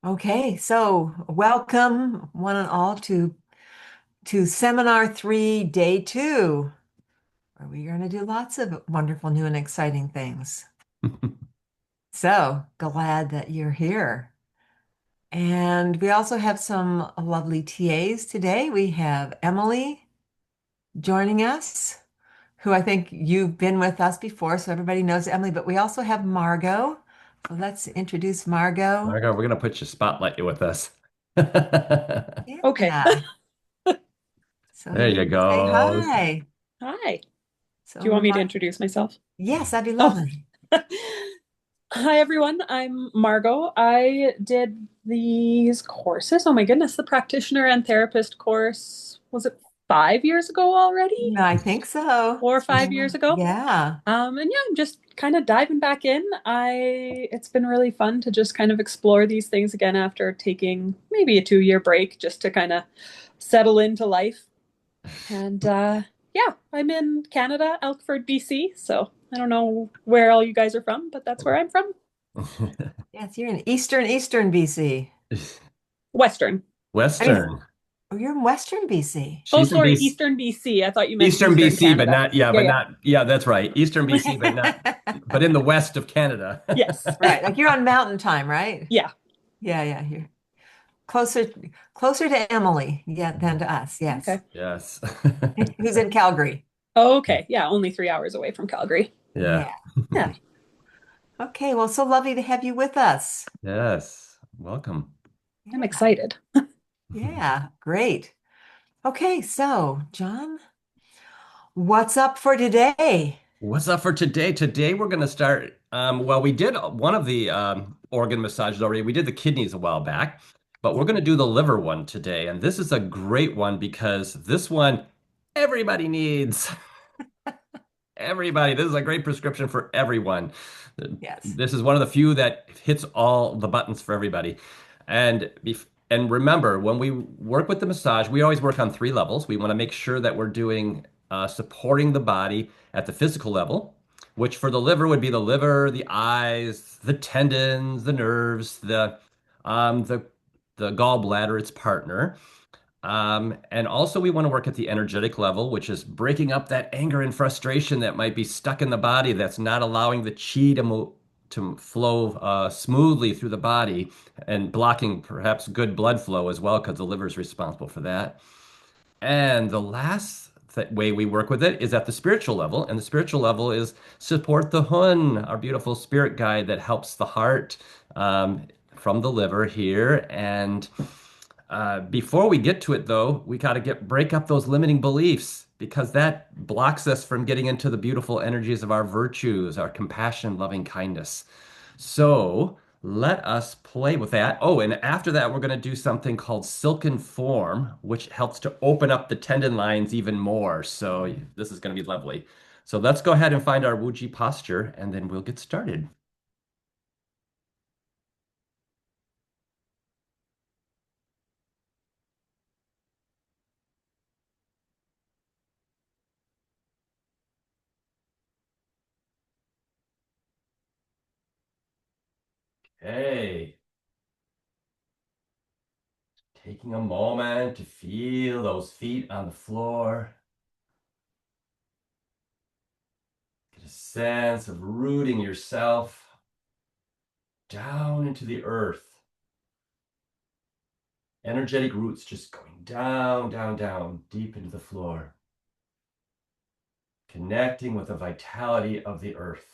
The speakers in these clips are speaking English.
Okay, so welcome one and all to Seminar 3, Day 2, where we're going to do lots of wonderful, new, and exciting things. So glad that you're here. And we also have some lovely TAs today. We have Emily joining us, who I think you've been with us before, so everybody knows Emily, but we also have Margot. So let's introduce Margot. Margot, we're gonna put you spotlight you with us. Okay. Yeah, so There you you can say go. hi. Hi. Do you So, want me to introduce myself? yes, that'd be Oh, lovely. hi everyone. I'm Margot. I did these courses. Oh my goodness, the practitioner and therapist course. Was it 5 years ago already? Yeah, I think so. 4 or 5 years ago? Yeah. And yeah, I'm just kind of diving back in. It's been really fun to just kind of explore these things again after taking maybe a 2 year break just to kind of settle into life. And yeah, I'm in Canada, Elkford, BC. So I don't know where all you guys are from, but that's where I'm from. Yes, you're in Eastern BC. Western. I mean, Western. oh, you're in Western BC. Oh, She's in sorry, BC, Eastern BC. I thought you meant Eastern Eastern BC, Canada. Yeah, but yeah. not, yeah, that's right. Eastern BC, but in the west of Canada. Yes. Right. Like you're on mountain time, right? Yeah. Yeah, yeah. You're closer closer to Emily, yeah, than to us. Yes. Okay. Yes. Who's in Calgary? Okay. Yeah, only 3 hours away from Calgary. Yeah. Yeah. Yeah. Okay, well, so lovely to have you with us. Yes. Welcome. I'm Yeah. excited. Yeah, great. Okay, so John, what's up for today? What's up for today? Today we're going to start. Well, we did one of the organ massages already. We did the kidneys a while back, but we're going to do the liver one today. And this is a great one because this one everybody needs. Everybody, this is a great prescription for everyone. Yes. This is one of the few that hits all the buttons for everybody. And remember, when we work with the massage, we always work on three levels. We want to make sure that we're doing supporting the body at the physical level, which for the liver would be the liver, the eyes, the tendons, the nerves, um, the the gallbladder, its partner. And also, we want to work at the energetic level, which is breaking up that anger and frustration that might be stuck in the body that's not allowing the chi to flow smoothly through the body and blocking perhaps good blood flow as well, because the liver is responsible for that. And the last way we work with it is at the spiritual level. And the spiritual level is support the Hun, our beautiful spirit guide that helps the heart from the liver here. And before we get to it, though, we got to get break up those limiting beliefs because that blocks us from getting into the beautiful energies of our virtues, our compassion, loving kindness. So let us play with that. Oh, and after that, we're going to do something called Silken form, which helps to open up the tendon lines even more. So this is going to be lovely. So let's go ahead and find our Wuji posture, and then we'll get started. Okay. Taking a moment to feel those feet on the floor. Get a sense of rooting yourself down into the earth. Energetic roots just going down, down, down, deep into the floor. Connecting with the vitality of the earth.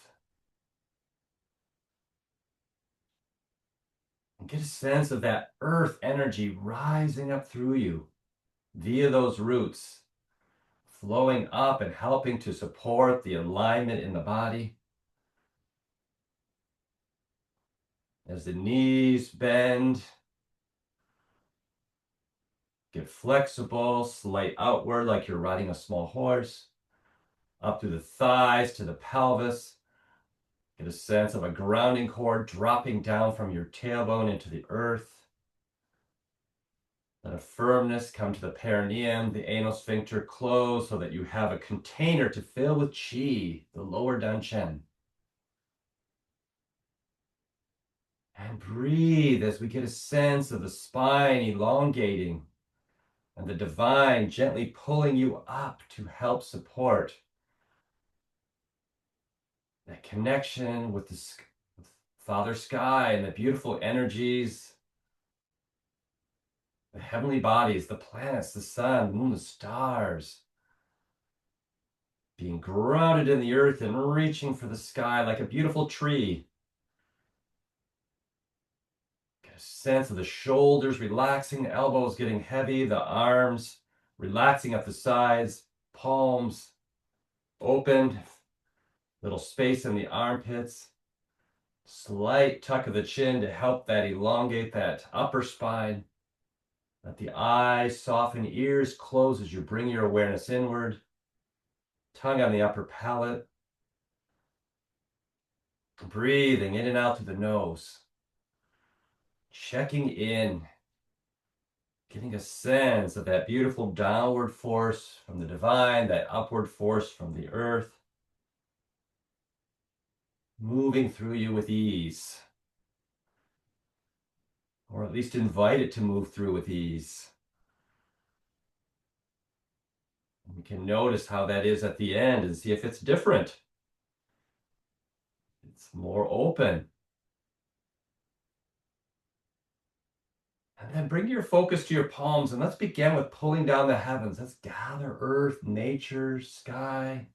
And get a sense of that earth energy rising up through you via those roots, flowing up and helping to support the alignment in the body. As the knees bend, get flexible, slight outward like you're riding a small horse, up through the thighs to the pelvis. Get a sense of a grounding cord dropping down from your tailbone into the earth. Let a firmness come to the perineum, the anal sphincter close so that you have a container to fill with qi, the lower danchen. And And breathe as we get a sense of the spine elongating and the divine gently pulling you up to help support that connection with with Father Sky and the beautiful energies, the heavenly bodies, the planets, the sun, moon, the stars, being grounded in the earth and reaching for the sky like a beautiful tree. Get a sense of the shoulders relaxing, the elbows getting heavy, the arms relaxing up the sides, palms open, little space in the armpits, slight tuck of the chin to help that elongate that upper spine. Let the eyes soften, ears close as you bring your awareness inward, tongue on the upper palate, breathing in and out through the nose, checking in, getting a sense of that beautiful downward force from the divine, that upward force from the earth, moving through you with ease, or at least invite it to move through with ease. We can notice how that is at the end and see if it's different. It's more open. And then bring your focus to your palms and let's begin with pulling down the heavens. Let's gather earth, nature, sky.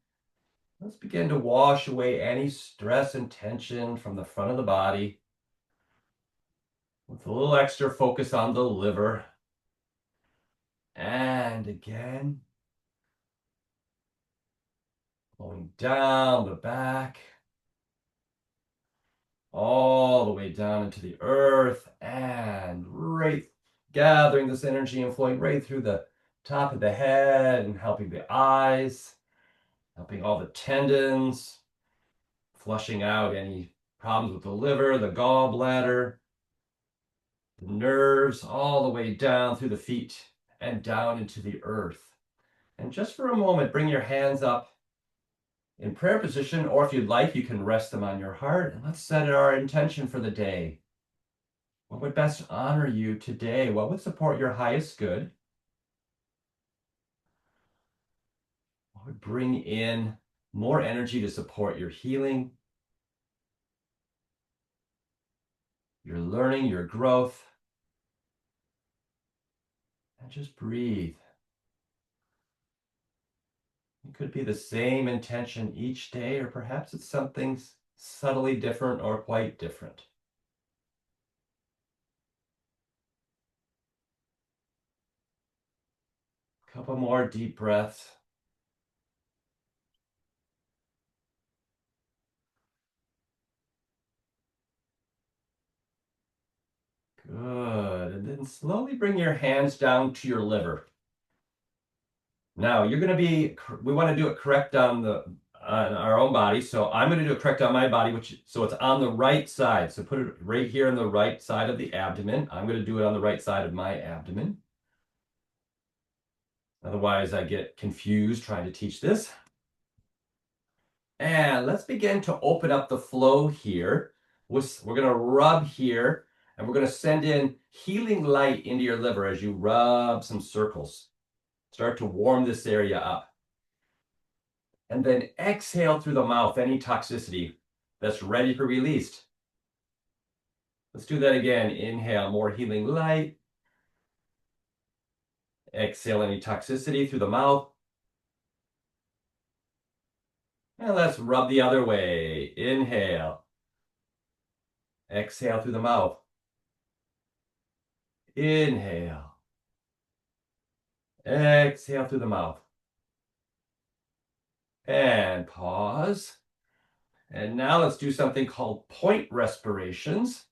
Let's begin to wash away any stress and tension from the front of the body with a little extra focus on the liver. And again, flowing down the back, all the way down into the earth and right, gathering this energy and flowing right through the top of the head and helping the eyes, helping all the tendons, flushing out any problems with the liver, the gallbladder, the nerves, all the way down through the feet and down into the earth. And just for a moment, bring your hands up in prayer position, or if you'd like, you can rest them on your heart. And let's set our intention for the day. What would best honor you today? What would support your highest good? What would bring in more energy to support your healing, your learning, your growth? And just breathe. It could be the same intention each day, or perhaps it's something subtly different or quite different. A couple more deep breaths. Good. And then slowly bring your hands down to your liver. Now you're going to we want to do it correct on our own body. So I'm going to do it correct on my body, so it's on the right side. So put it right here on the right side of the abdomen. I'm going to do it on the right side of my abdomen. Otherwise I get confused trying to teach this. And let's begin to open up the flow here. We're going to rub here and we're going to send in healing light into your liver as you rub some circles. Start to warm this area up. And then exhale through the mouth any toxicity that's ready to be released. Let's do that again. Inhale, more healing light. Exhale any toxicity through the mouth. And let's rub the other way. Inhale. Exhale through the mouth. Inhale. Exhale through the mouth. And pause. And now let's do something called point respirations.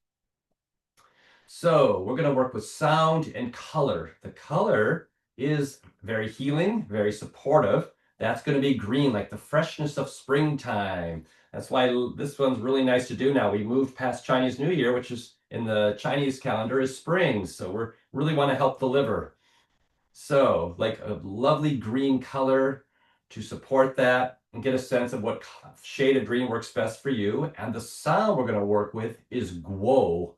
So we're going to work with sound and color. The color is very healing, very supportive. That's going to be green, like the freshness of springtime. That's why this one's really nice to do now. We moved past Chinese New Year, which is in the Chinese calendar is spring. So we really want to help the liver. So like a lovely green color to support that and get a sense of what shade of green works best for you. And the sound we're going to work with is guo.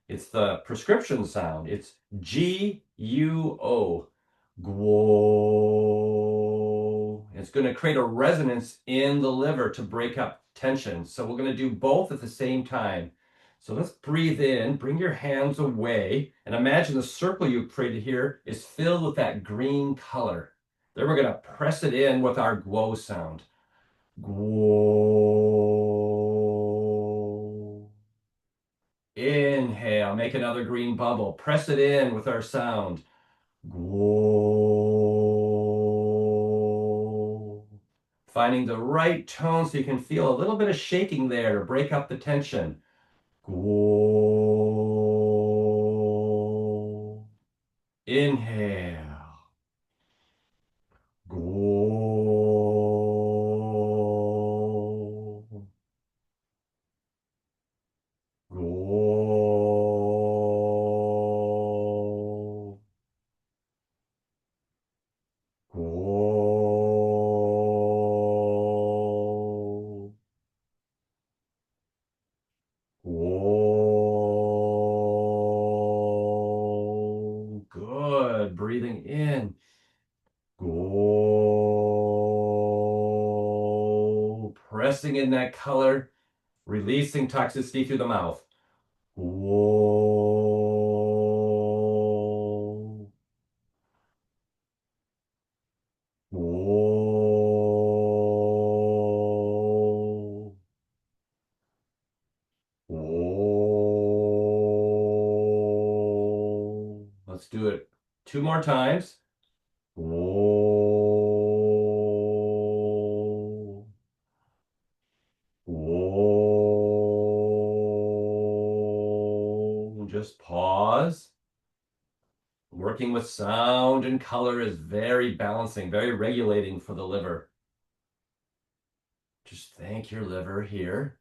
It's the prescription sound. It's G-U-O. Guo. It's going to create a resonance in the liver to break up tension. So we're going to do both at the same time. So let's breathe in, bring your hands away, and imagine the circle you created here is filled with that green color. Then we're going to press it in with our guo sound. Guo. Inhale, make another green bubble. Press it in with our sound. Guo. Finding the right tone so you can feel a little bit of shaking there to break up the tension. Guo. Inhale. Guo. Guo. Guo. Guo. Good. Breathing in. Guo. Pressing in that color, releasing toxicity through the mouth. Guo. Guo. Whoa. Let's do it 2 more times. Whoa. Whoa. Just pause. Working with sound and color is very balancing, very regulating for the liver. Just thank your liver here.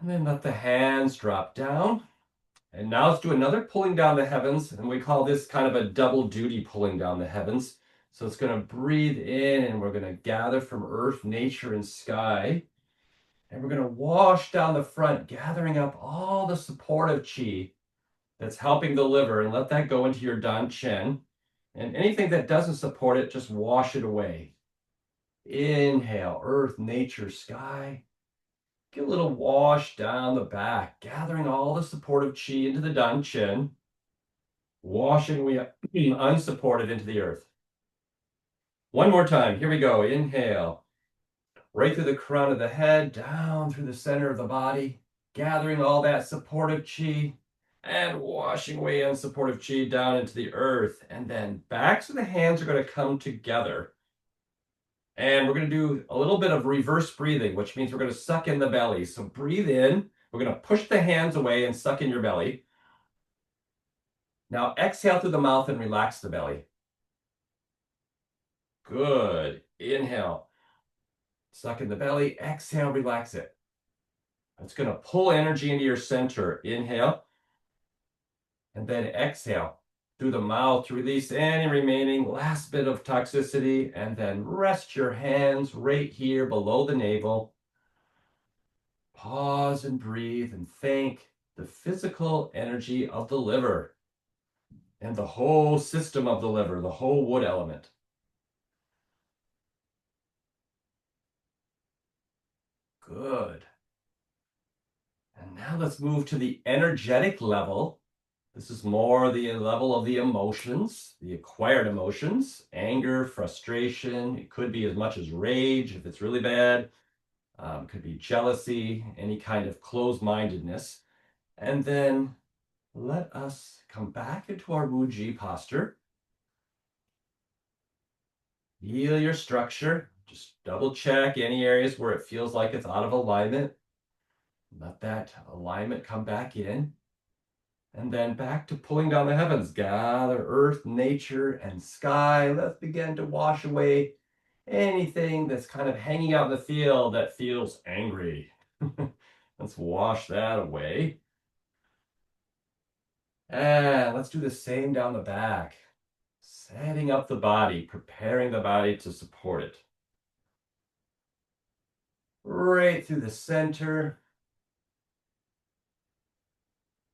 And then let the hands drop down. And now let's do another pulling down the heavens. And we call this kind of a double duty pulling down the heavens. So it's going to breathe in and we're going to gather from earth, nature, and sky. And we're going to wash down the front, gathering up all the supportive chi that's helping the liver, and let that go into your Dan Chen. And anything that doesn't support it, just wash it away. Inhale, earth, nature, sky. Get a little wash down the back, gathering all the supportive chi into the Dan Chen, washing we unsupported into the earth. One more time. Here we go. Inhale. Right through the crown of the head, down through the center of the body, gathering all that supportive chi and washing away unsupportive chi down into the earth. And then back so the hands are going to come together. And we're going to do a little bit of reverse breathing, which means we're going to suck in the belly. So breathe in. We're going to push the hands away and suck in your belly. Now exhale through the mouth and relax the belly. Good. Inhale. Suck in the belly. Exhale, relax it. It's going to pull energy into your center. Inhale. And then exhale through the mouth to release any remaining last bit of toxicity. And then rest your hands right here below the navel. Pause and breathe and thank the physical energy of the liver and the whole system of the liver, the whole wood element. Good. And now let's move to the energetic level. This is more the level of the emotions, the acquired emotions, anger, frustration. It could be as much as rage if it's really bad. Could be jealousy, any kind of closed-mindedness. And then let us come back into our Wuji posture. Feel your structure. Just double check any areas where it feels like it's out of alignment. Let that alignment come back in. And then back to pulling down the heavens. Gather earth, nature, and sky. Let's begin to wash away anything that's kind of hanging out in the field that feels angry. Let's wash that away. And let's do the same down the back. Setting up the body, preparing the body to support it. Right through the center.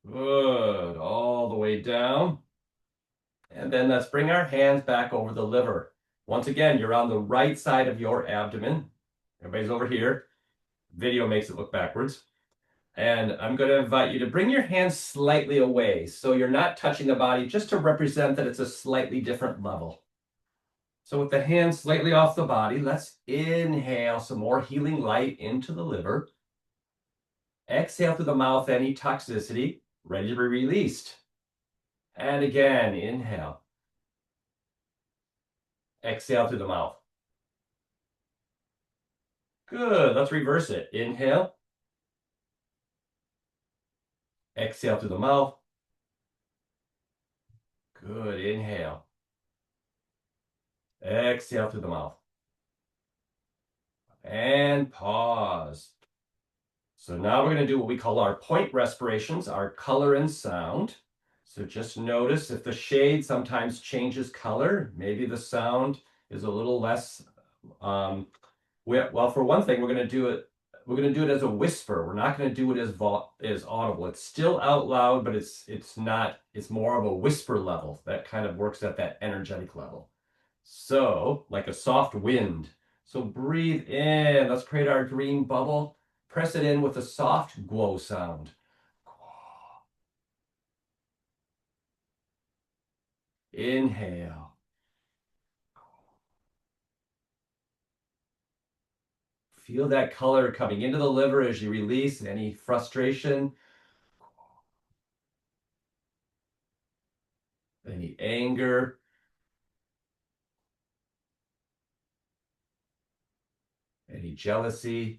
Good. All the way down. And then let's bring our hands back over the liver. Once again, you're on the right side of your abdomen. Everybody's over here. Video makes it look backwards. And I'm going to invite you to bring your hands slightly away so you're not touching the body, just to represent that it's a slightly different level. So with the hands slightly off the body, let's inhale some more healing light into the liver. Exhale through the mouth any toxicity, ready to be released. And again, inhale. Exhale through the mouth. Good, let's reverse it. Inhale. Exhale through the mouth. Good, inhale. Exhale through the mouth. And pause. So now we're going to do what we call our point respirations, our color and sound. So just notice if the shade sometimes changes color, maybe the sound is a little less. Well, for one thing, we're going to do it as a whisper. We're not going to do it as audible. It's still out loud, but it's not. It's more of a whisper level that kind of works at that energetic level. So like a soft wind. So breathe in. Let's create our green bubble. Press it in with a soft guo sound. Inhale. Feel that color coming into the liver as you release any frustration, any anger, any jealousy.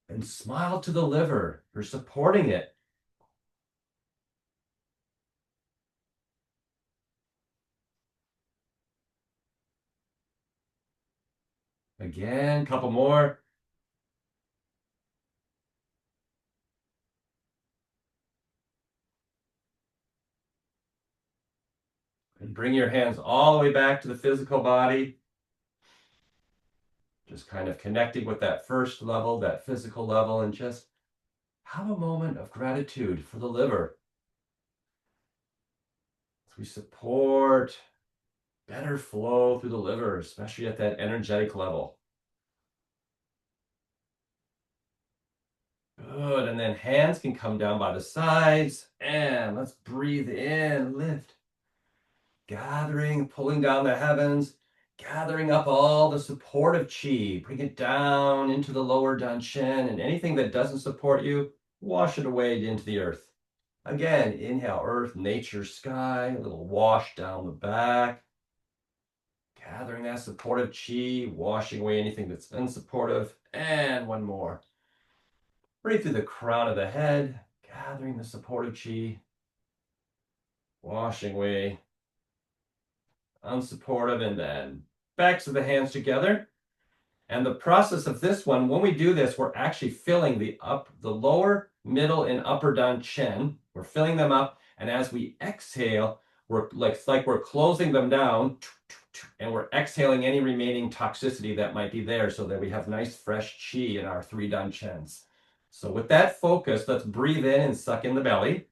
And smile to the liver. You're supporting it. Again, couple more. And bring your hands all the way back to the physical body. Just kind of connecting with that first level, that physical level, and just have a moment of gratitude for the liver. As we support better flow through the liver, especially at that energetic level. Good, and then hands can come down by the sides, and let's breathe in, lift. Gathering, pulling down the heavens, gathering up all the supportive chi. Bring it down into the lower dantian, and anything that doesn't support you, wash it away into the earth. Again, inhale, earth, nature, sky, a little wash down the back. Gathering that supportive chi, washing away anything that's unsupportive. And one more. Breathe through the crown of the head, gathering the supportive chi, washing away unsupportive, and then backs of the hands together. And the process of this one, when we do this, we're actually filling the lower, middle, and upper dantian. We're filling them up, and as we exhale, we're like we're closing them down, and we're exhaling any remaining toxicity that might be there, so that we have nice fresh chi in our 3 dantians. So with that focus, let's breathe in and suck in the belly.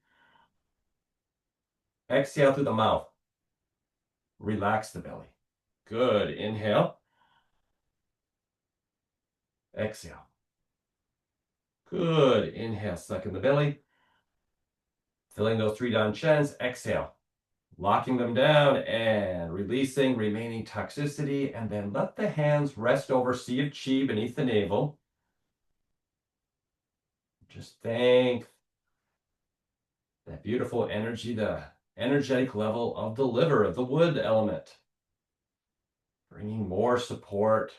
Exhale through the mouth. Relax the belly. Good. Inhale. Exhale. Good. Inhale, suck in the belly. Filling those 3 dantians. Exhale. Locking them down and releasing remaining toxicity. And then let the hands rest over sea of chi beneath the navel. Just thank that beautiful energy, the energetic level of the liver, of the wood element. Bringing more support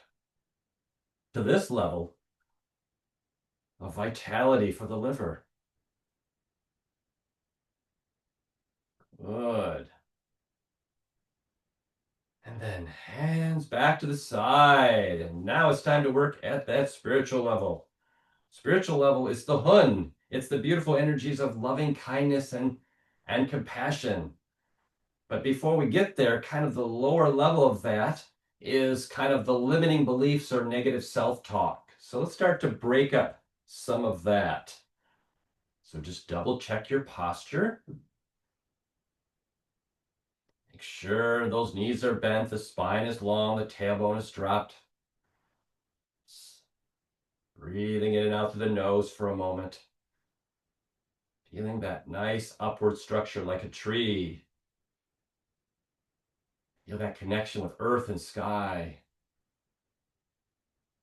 to this level of vitality for the liver. Good. And then hands back to the side. And now it's time to work at that spiritual level. Spiritual level is the Hun. It's the beautiful energies of loving kindness and compassion. But before we get there, kind of the lower level of that is kind of the limiting beliefs or negative self-talk. So let's start to break up some of that. So just double check your posture. Make sure those knees are bent, the spine is long, the tailbone is dropped. Breathing in and out through the nose for a moment. Feeling that nice upward structure like a tree. Feel that connection with earth and sky.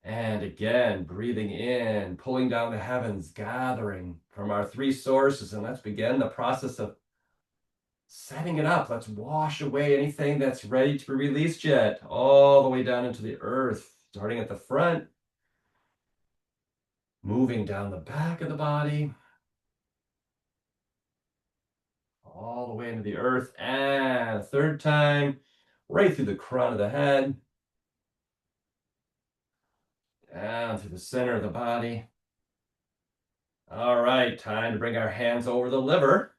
And again, breathing in, pulling down the heavens, gathering from our three sources. And let's begin the process of setting it up. Let's wash away anything that's ready to be released yet, all the way down into the earth, starting at the front, moving down the back of the body, all the way into the earth. And a third time, right through the crown of the head, down through the center of the body. All right, time to bring our hands over the liver.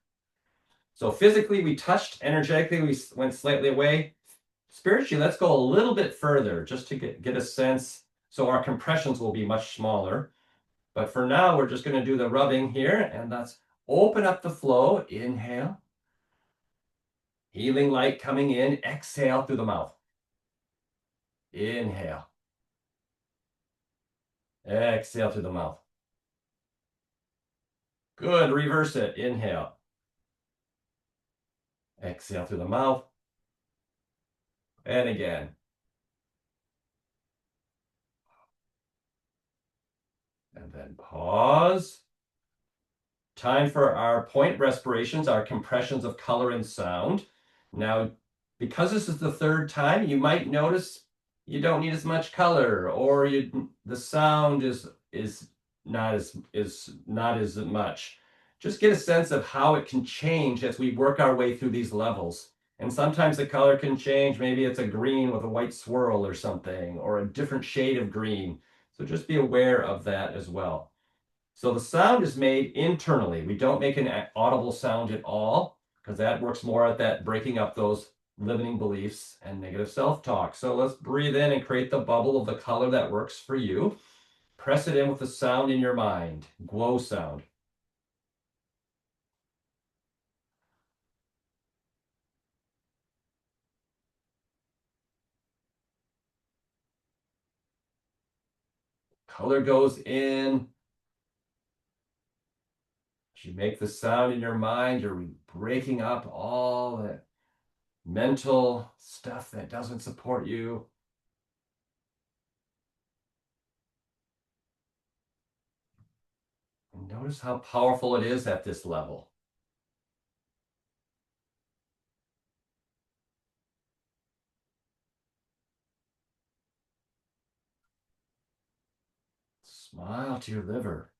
So physically we touched, energetically we went slightly away. Spiritually, let's go a little bit further just to get a sense. So our compressions will be much smaller. But for now, we're just going to do the rubbing here, and let's open up the flow. Inhale. Healing light coming in. Exhale through the mouth. Inhale. Exhale through the mouth. Good. Reverse it. Inhale. Exhale through the mouth. And again. And then pause. Time for our point respirations, our compressions of color and sound. Now, because this is the third time, you might notice you don't need as much color, or the sound is not as much. Just get a sense of how it can change as we work our way through these levels. And sometimes the color can change. Maybe it's a green with a white swirl or something, or a different shade of green. So just be aware of that as well. So the sound is made internally. We don't make an audible sound at all, because that works more at that breaking up those limiting beliefs and negative self-talk. So let's breathe in and create the bubble of the color that works for you. Press it in with the sound in your mind. Glow sound. Color goes in. As you make the sound in your mind, you're breaking up all the mental stuff that doesn't support you. And notice how powerful it is at this level. Smile to your liver.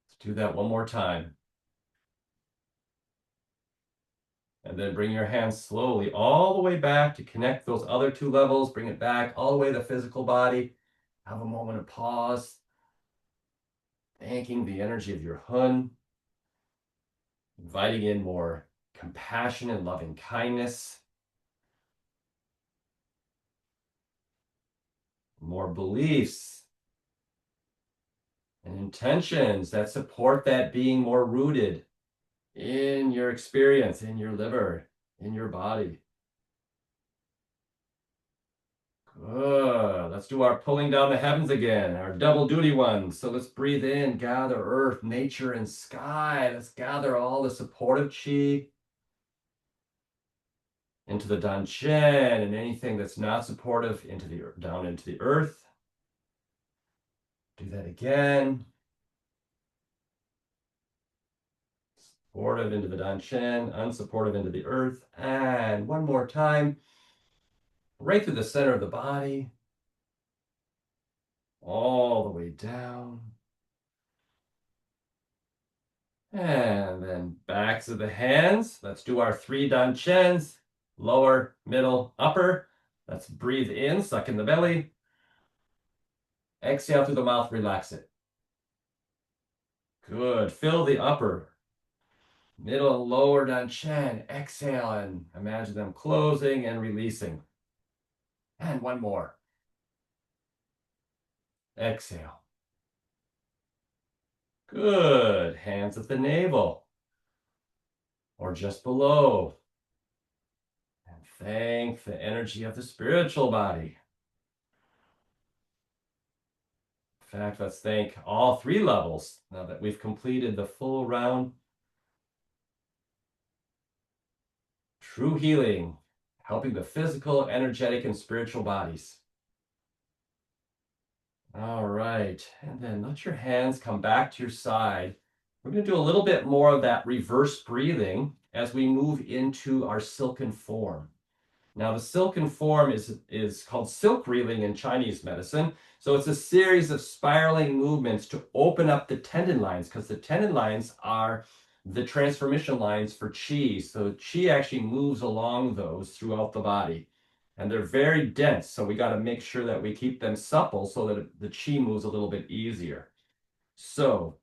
Let's do that one more time. And then bring your hands slowly all the way back to connect those other two levels. Bring it back all the way to the physical body. Have a moment of pause. Thanking the energy of your Hun. Inviting in more compassion and loving kindness. More beliefs and intentions that support that being more rooted in your experience, in your liver, in your body. Good. Let's do our pulling down the heavens again, our double duty one. So let's breathe in, gather earth, nature, and sky. Let's gather all the supportive chi into the danchen, and anything that's not supportive down into the earth. Do that again. Supportive into the danchen, unsupportive into the earth. And one more time, right through the center of the body, all the way down. And then backs of the hands. Let's do our 3 Dan chens. Lower, middle, upper. Let's breathe in, suck in the belly. Exhale through the mouth, relax it. Good. Fill the upper, middle, and lower Dan chen. Exhale and imagine them closing and releasing. And one more. Exhale. Good. Hands at the navel or just below. And thank the energy of the spiritual body. In fact, let's thank all 3 levels now that we've completed the full round. True healing, helping the physical, energetic, and spiritual bodies. All right, and then let your hands come back to your side. We're going to do a little bit more of that reverse breathing as we move into our silken form. Now, the silken form is called silk reeling in Chinese medicine. So it's a series of spiraling movements to open up the tendon lines, because the tendon lines are the transformation lines for qi. So qi actually moves along those throughout the body. And they're very dense, so we got to make sure that we keep them supple so that the qi moves a little bit easier. So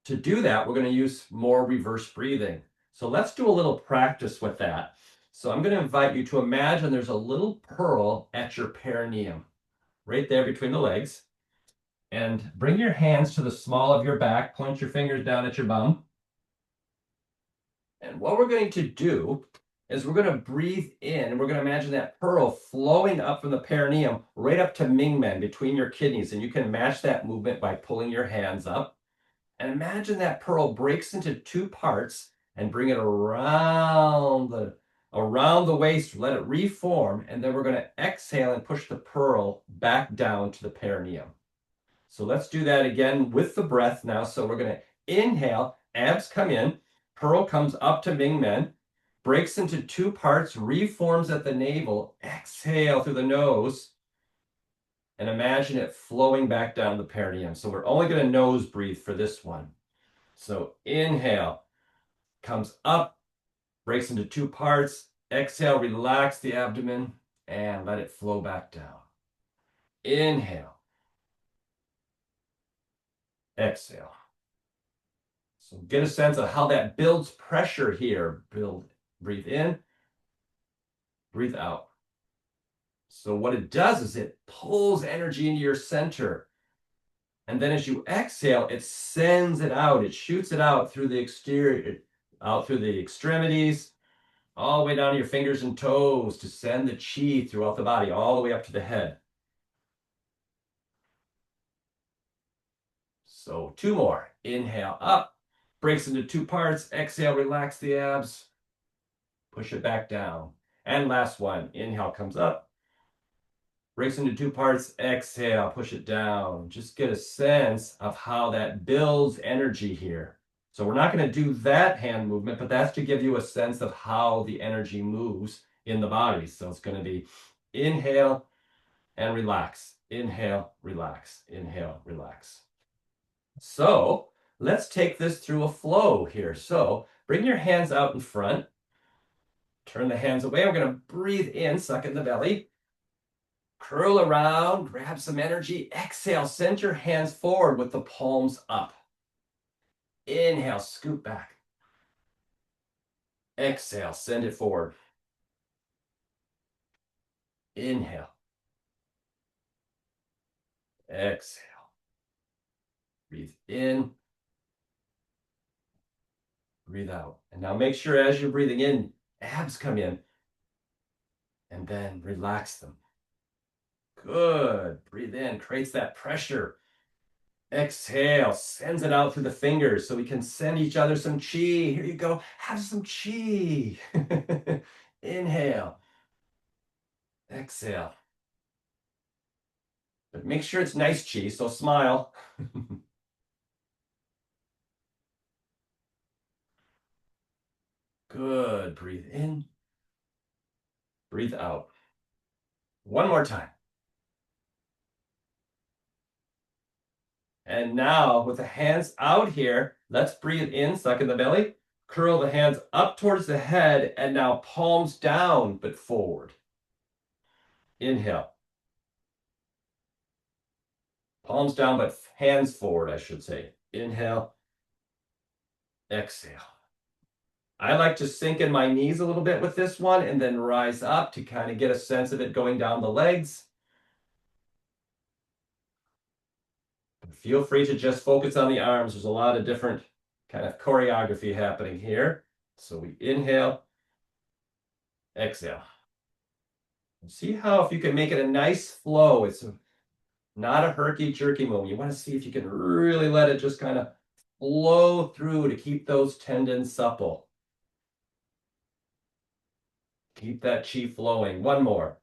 to do that, we're going to use more reverse breathing. So let's do a little practice with that. So I'm going to invite you to imagine there's a little pearl at your perineum, right there between the legs. And bring your hands to the small of your back, point your fingers down at your bum. And what we're going to do is we're going to breathe in, and we're going to imagine that pearl flowing up from the perineum right up to Mingmen between your kidneys. And you can match that movement by pulling your hands up. And imagine that pearl breaks into 2 parts and bring it around the waist, let it reform, and then we're going to exhale and push the pearl back down to the perineum. So let's do that again with the breath now. So we're going to inhale, abs come in, pearl comes up to Mingmen, breaks into 2 parts, reforms at the navel, exhale through the nose, and imagine it flowing back down the perineum. So we're only going to nose breathe for this one. So inhale, comes up, breaks into 2 parts, exhale, relax the abdomen, and let it flow back down. Inhale, exhale. So get a sense of how that builds pressure here. Breathe in, breathe out. So what it does is it pulls energy into your center. And then as you exhale, it sends it out. It shoots it out through the exterior, out through the extremities, all the way down to your fingers and toes to send the qi throughout the body, all the way up to the head. So 2 more. Inhale up, breaks into 2 parts. Exhale, relax the abs. Push it back down. And last one. Inhale comes up, breaks into 2 parts. Exhale, push it down. Just get a sense of how that builds energy here. So we're not going to do that hand movement, but that's to give you a sense of how the energy moves in the body. So it's going to be inhale and relax. Inhale, relax. Inhale, relax. So let's take this through a flow here. So bring your hands out in front. Turn the hands away. We're going to breathe in, suck in the belly. Curl around, grab some energy. Exhale, send your hands forward with the palms up. Inhale, scoot back. Exhale, send it forward. Inhale. Exhale. Breathe in. Breathe out. And now make sure as you're breathing in, abs come in. And then relax them. Good. Breathe in, creates that pressure. Exhale, sends it out through the fingers so we can send each other some qi. Here you go. Have some qi. Inhale. Exhale. But make sure it's nice qi, so smile. Good. Breathe in. Breathe out. One more time. And now with the hands out here, let's breathe in, suck in the belly, curl the hands up towards the head, and now palms down but forward. Inhale. Palms down but hands forward, I should say. Inhale. Exhale. I like to sink in my knees a little bit with this one and then rise up to kind of get a sense of it going down the legs. Feel free to just focus on the arms. There's a lot of different kind of choreography happening here. So we inhale, exhale. See how if you can make it a nice flow, it's not a herky-jerky movement. You want to see if you can really let it just kind of flow through to keep those tendons supple. Keep that chi flowing. One more.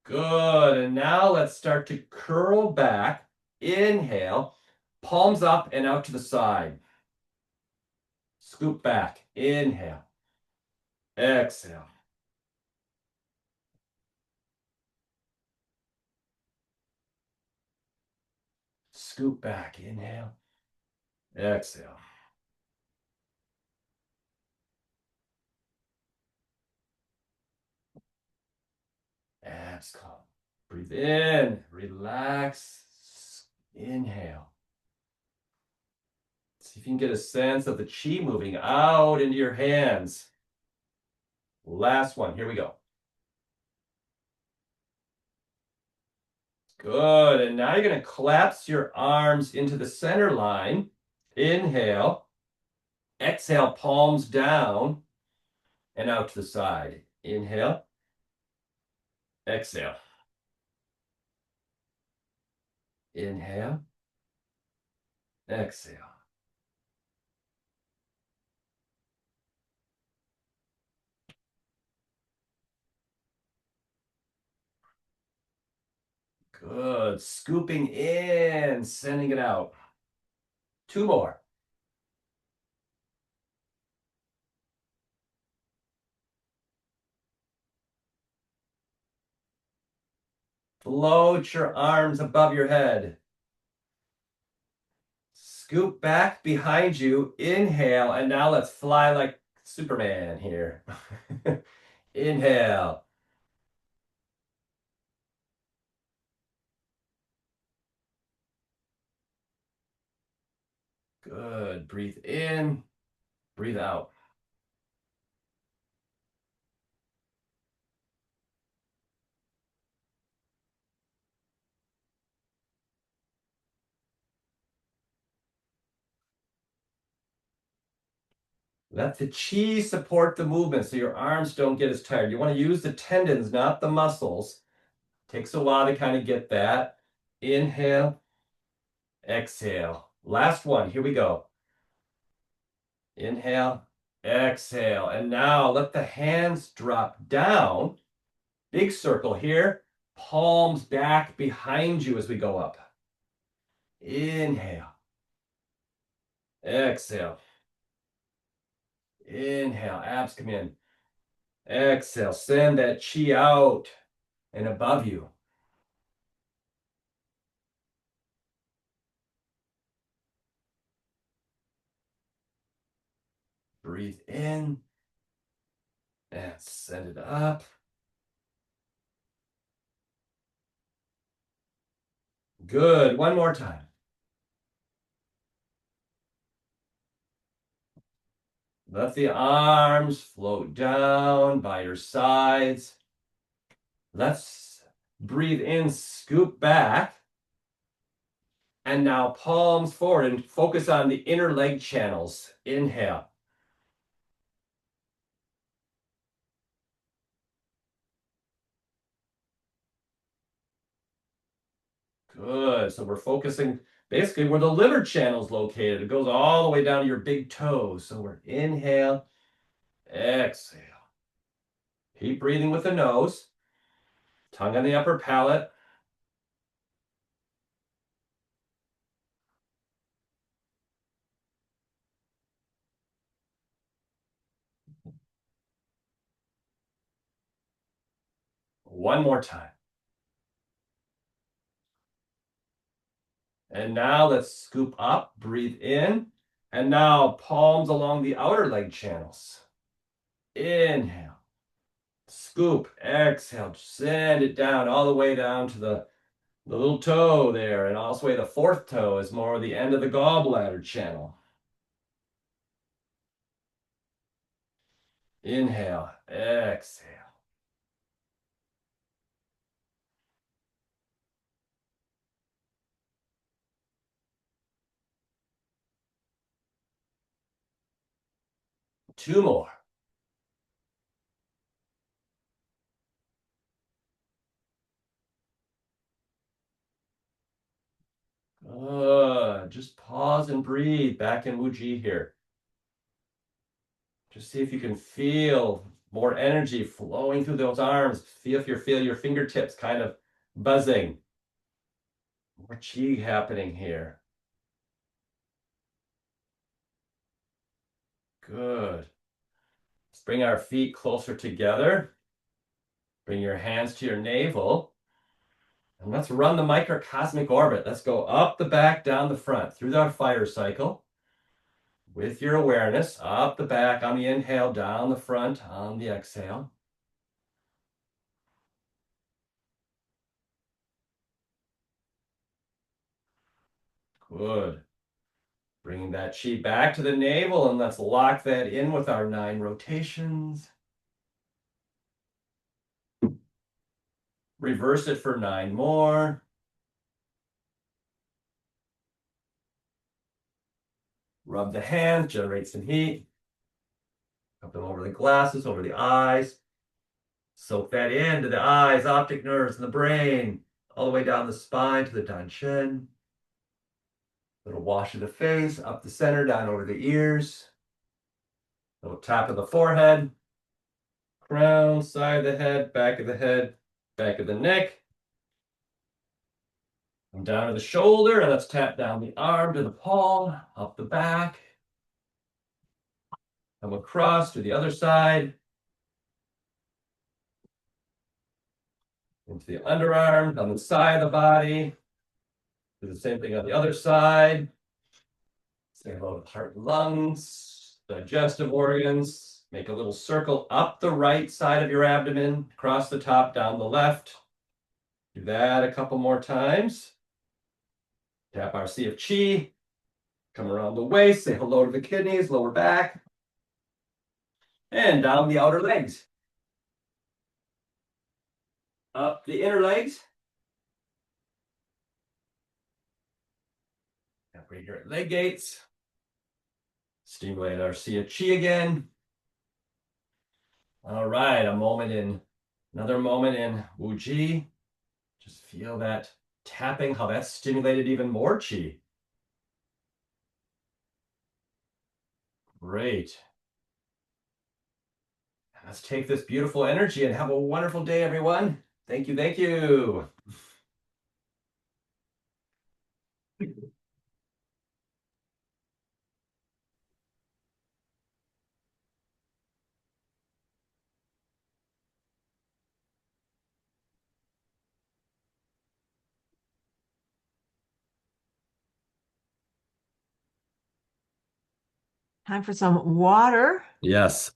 Good. And now let's start to curl back. Inhale, palms up and out to the side. Scoop back. Inhale. Exhale. Scoop back. Inhale. Exhale. Exhale. Breathe in. Relax. Inhale. See if you can get a sense of the chi moving out into your hands. Last one. Here we go. Good. And now you're going to collapse your arms into the center line. Inhale. Exhale, palms down and out to the side. Inhale. Exhale. Inhale. Exhale. Good. Scooping in, sending it out. Two more. Float your arms above your head. Scoop back behind you. Inhale. And now let's fly like Superman here. Inhale. Good. Breathe in. Breathe out. Let the chi support the movement so your arms don't get as tired. You want to use the tendons, not the muscles. Takes a while to kind of get that. Inhale, exhale. Last one. Here we go. Inhale, exhale. And now let the hands drop down. Big circle here. Palms back behind you as we go up. Inhale. Exhale. Inhale. Abs come in. Exhale. Send that chi out and above you. Breathe in and send it up. Good. One more time. Let the arms float down by your sides. Let's breathe in, scoop back. And now palms forward and focus on the inner leg channels. Inhale. Good. So we're focusing basically where the liver channel is located. It goes all the way down to your big toes. So we're inhale, exhale. Keep breathing with the nose. Tongue on the upper palate. One more time. And now let's scoop up, breathe in. And now palms along the outer leg channels. Inhale, scoop, exhale, send it down all the way down to the little toe there. And also the fourth toe is more the end of the gallbladder channel. Inhale, exhale. Two more. Good. Just pause and breathe back in Wuji here. Just see if you can feel more energy flowing through those arms. Feel if you feel your fingertips kind of buzzing. More chi happening here. Good. Let's bring our feet closer together. Bring your hands to your navel. And let's run the microcosmic orbit. Let's go up the back, down the front, through that fire cycle. With your awareness, up the back on the inhale, down the front on the exhale. Good. Bringing that chi back to the navel, and let's lock that in with our 9 rotations. Reverse it for 9 more. Rub the hands, generate some heat. Up them over the glasses, over the eyes. Soak that into the eyes, optic nerves, and the brain, all the way down the spine to the danshin. Little wash of the face, up the center, down over the ears. Little tap of the forehead, crown, side of the head, back of the head, back of the neck. Come down to the shoulder, and let's tap down the arm to the palm, up the back. Come across to the other side. Into the underarm, on the side of the body. Do the same thing on the other side. Say hello to the heart and lungs, digestive organs. Make a little circle up the right side of your abdomen, across the top, down the left. Do that a couple more times. Tap our sea of chi. Come around the waist, say hello to the kidneys, lower back. And down the outer legs. Up the inner legs. Up right here at leg gates. Stimulate our sea of chi again. All right, another moment in Wuji. Just feel that tapping, how that's stimulated even more chi. Great. Let's take this beautiful energy and have a wonderful day, everyone. Thank you, thank you. Time for some water. Yes.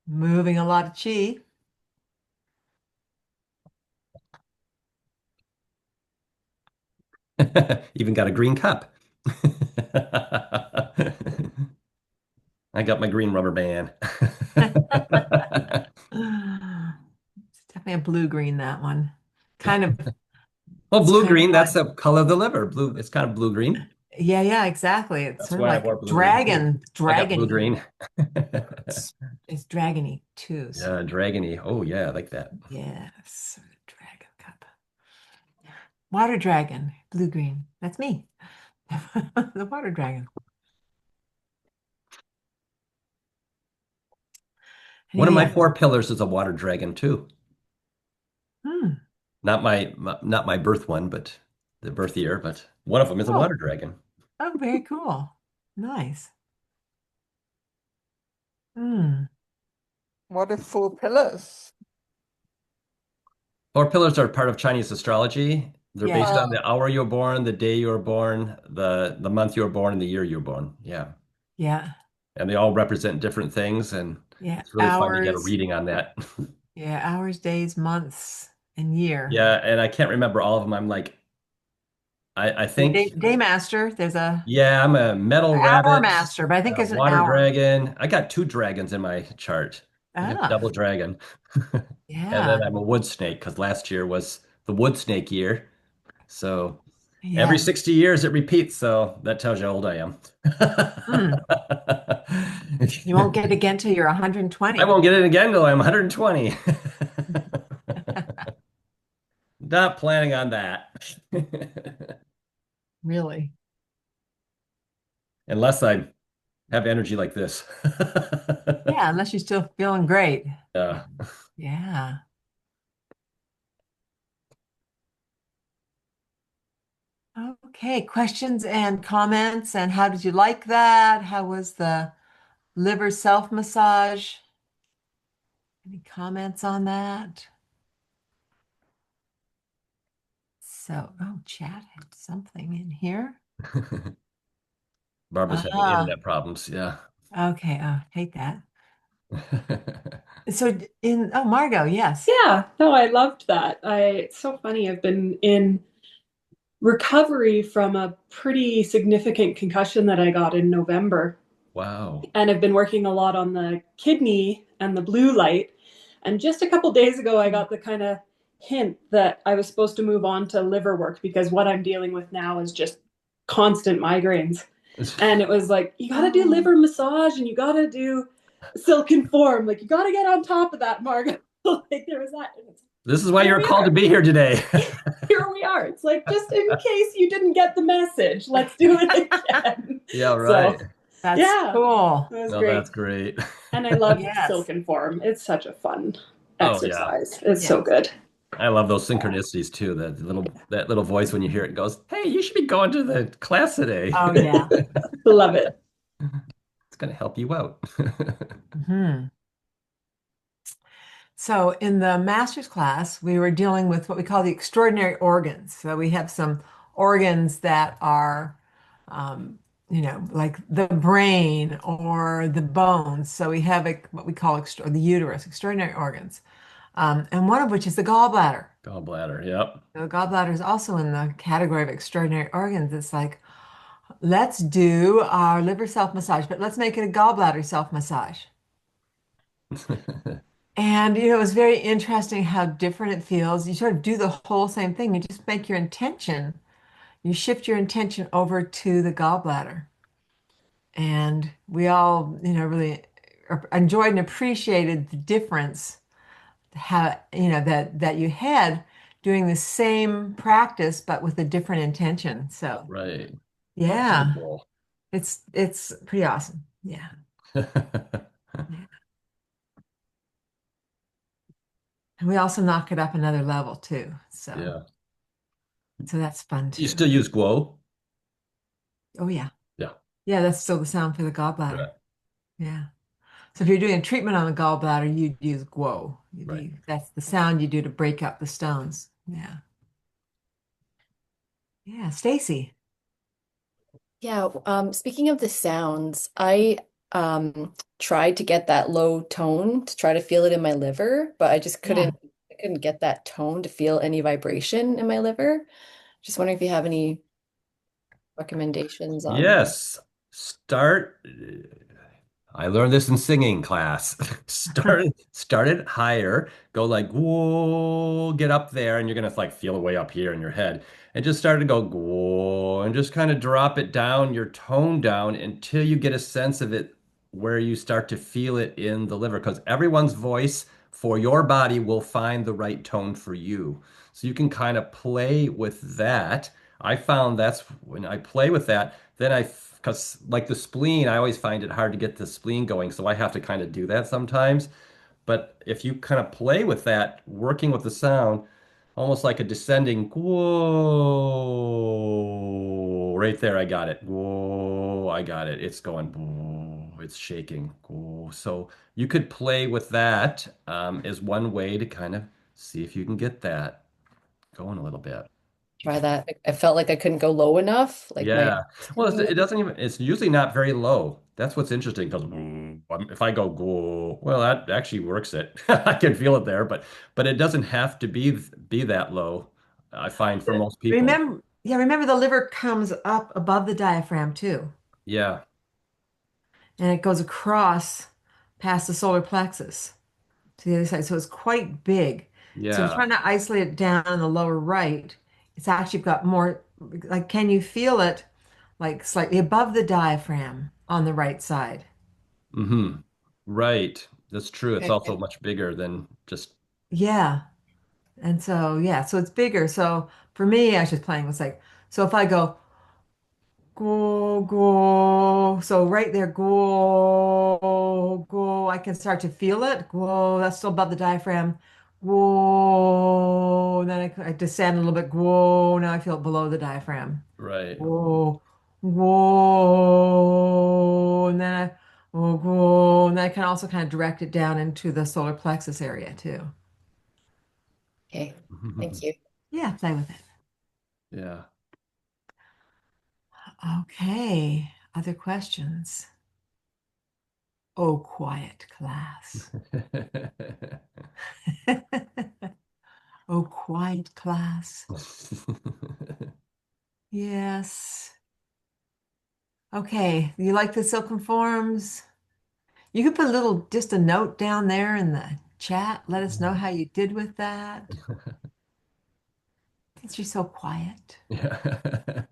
Moving a lot of chi. Even got a green cup. I got my green rubber band. It's definitely a blue-green, that one. Kind of, Well, it's kind of blue-green, that's like, the color of the liver. Blue, it's kind of blue-green. yeah, exactly. It's That's sort of why I like wore blue-green too. I got dragon-y. blue-green. It's dragony too. So Yeah, dragony. Oh yeah, I like that. yes, dragon cup. Water dragon, blue-green. That's me. The water dragon. One of my Any, 4 pillars is a water dragon too. hmm. Not my birth one, but the birth year, but one of them is a water Oh, dragon. oh, very cool. Nice. Hmm. What are 4 pillars? 4 pillars are part of Chinese astrology. They're Yeah. based on the hour you were born, the day you were born, the month you were born, and the year you were born. Yeah. Yeah. And they all represent different things, and Yeah. it's really fun to get a Hours. reading on that. Yeah. Hours, days, months, and year. Yeah, and I can't remember all of them. I'm like, I think, Day master. There's a yeah, I'm a metal hour rabbit, master, but I think a it's an water hour. dragon. I got two dragons in my chart. I got a Ah, double dragon. And then yeah. I'm a wood snake because last year was the wood snake year. So every Yeah. 60 years it repeats. So that tells you how old I am. Hmm. You won't get it again till you're I 120. won't get it again until I'm 120. Not planning on that. Really? Unless I have energy like this. Yeah, unless you're still feeling great. Yeah. Yeah. Okay, questions and comments. And how did you like that? How was the liver self massage? Any comments on that? So, oh, chat had something in here. Barbara's having Ah, internet problems. Yeah. okay. Oh, hate that. So oh, Margot, yes. Yeah, no, I loved that. It's so funny. I've been in recovery from a pretty significant concussion that I got in November. Wow. And I've been working a lot on the kidney and the blue light. And just a couple days ago, I got the kind of hint that I was supposed to move on to liver work because what I'm dealing with now is just constant migraines. And it was like, you got to do Oh, liver massage and you got to do silken form. Like, you got to get on top of that, Margot. Like, there was that. This is why Here you're we called to are. be here today. Here we are. It's like, just in case you didn't get the message, let's do it again. Yeah, So, right. that's yeah, cool. it was No, that's great. great. And I love Yes. Silken Form. It's such a fun Oh yeah. exercise. It's Yeah. so good. I love those synchronicities too. That little voice when you hear it goes, "Hey, you should be going to the class today. Oh, yeah. Love it. It's going to help you out." Hmm. So in the master's class, we were dealing with what we call the extraordinary organs. So we have some organs that are, um, like the brain or the bones. So we have what we call the uterus, extraordinary organs, and one of which is the gallbladder. Gallbladder. Yep. So the gallbladder is also in the category of extraordinary organs. It's like, let's do our liver self massage, but let's make it a gallbladder self massage. And it was very interesting how different it feels. You sort of do the whole same thing. You just make your intention, you shift your intention over to the gallbladder. And we all, really enjoyed and appreciated the difference, how, that you had doing the same practice, but with a different intention. So Right. Very yeah, cool. it's pretty awesome. Yeah. Yeah. And we also knock it up another level too. So Yeah. that's fun You too. still use glow? Oh yeah. Yeah. Yeah, that's still the sound for the Right. gallbladder. Yeah. So if you're doing a treatment on the gallbladder, you'd use Guo. Right. That's the sound you do to break up the stones. Yeah. Yeah. Stacy. Yeah, speaking of the sounds, I tried to get that low tone to try to feel it in my liver, but I just Yeah. couldn't get that tone to feel any vibration in my liver. Just wondering if you have any recommendations on. Yes. Start. I learned this in singing class. Start it higher. Go like whoa, get up there, and you're gonna like feel it way up here in your head. And just start to go whoa, and just kind of drop it down, your tone down until you get a sense of it where you start to feel it in the liver. Because everyone's voice for your body will find the right tone for you. So you can kind of play with that. I found that's when I play with that, then because like the spleen, I always find it hard to get the spleen going, so I have to kind of do that sometimes. But if you kind of play with that, working with the sound, almost like a descending whoa, right there, I got it. Whoa, I got it. It's going whoa, it's shaking. Whoa. So you could play with that as one way to kind of see if you can get that going a little bit. try that. I felt like I couldn't go low enough, like my Yeah. Well, it doesn't even, it's usually not very low. That's what's interesting because if I go, go, well, that actually works it. I can feel it there, but it doesn't have to be that low, I find for most people. Remember the liver comes up above the diaphragm too, Yeah. and it goes across past the solar plexus to the other side. So it's quite big. So Yeah. trying to isolate it down in the lower right, it's actually got more, like, can you feel it like slightly above the diaphragm on the right side? Hmm. Right. That's true. It's also Okay. much bigger than just, Yeah. And so, yeah, so it's bigger. So for me, I was just playing with like, so if I go, go, go. So right there, go, go. I can start to feel it. Go. That's still above the diaphragm. Whoa. Then I descend a little bit. Whoa. Now I feel it below the diaphragm. right. Whoa. Whoa. And then whoa. And then I can also kind of direct it down into the solar plexus area too. Okay. Thank you. Yeah, play with it. Yeah. Okay. Other questions? Oh, quiet class. Oh, quiet class. Yes. Okay. You like the silken forms? You could put a little, just a note down there in the chat. Let us know how you did with that. Since you're so quiet. Yeah.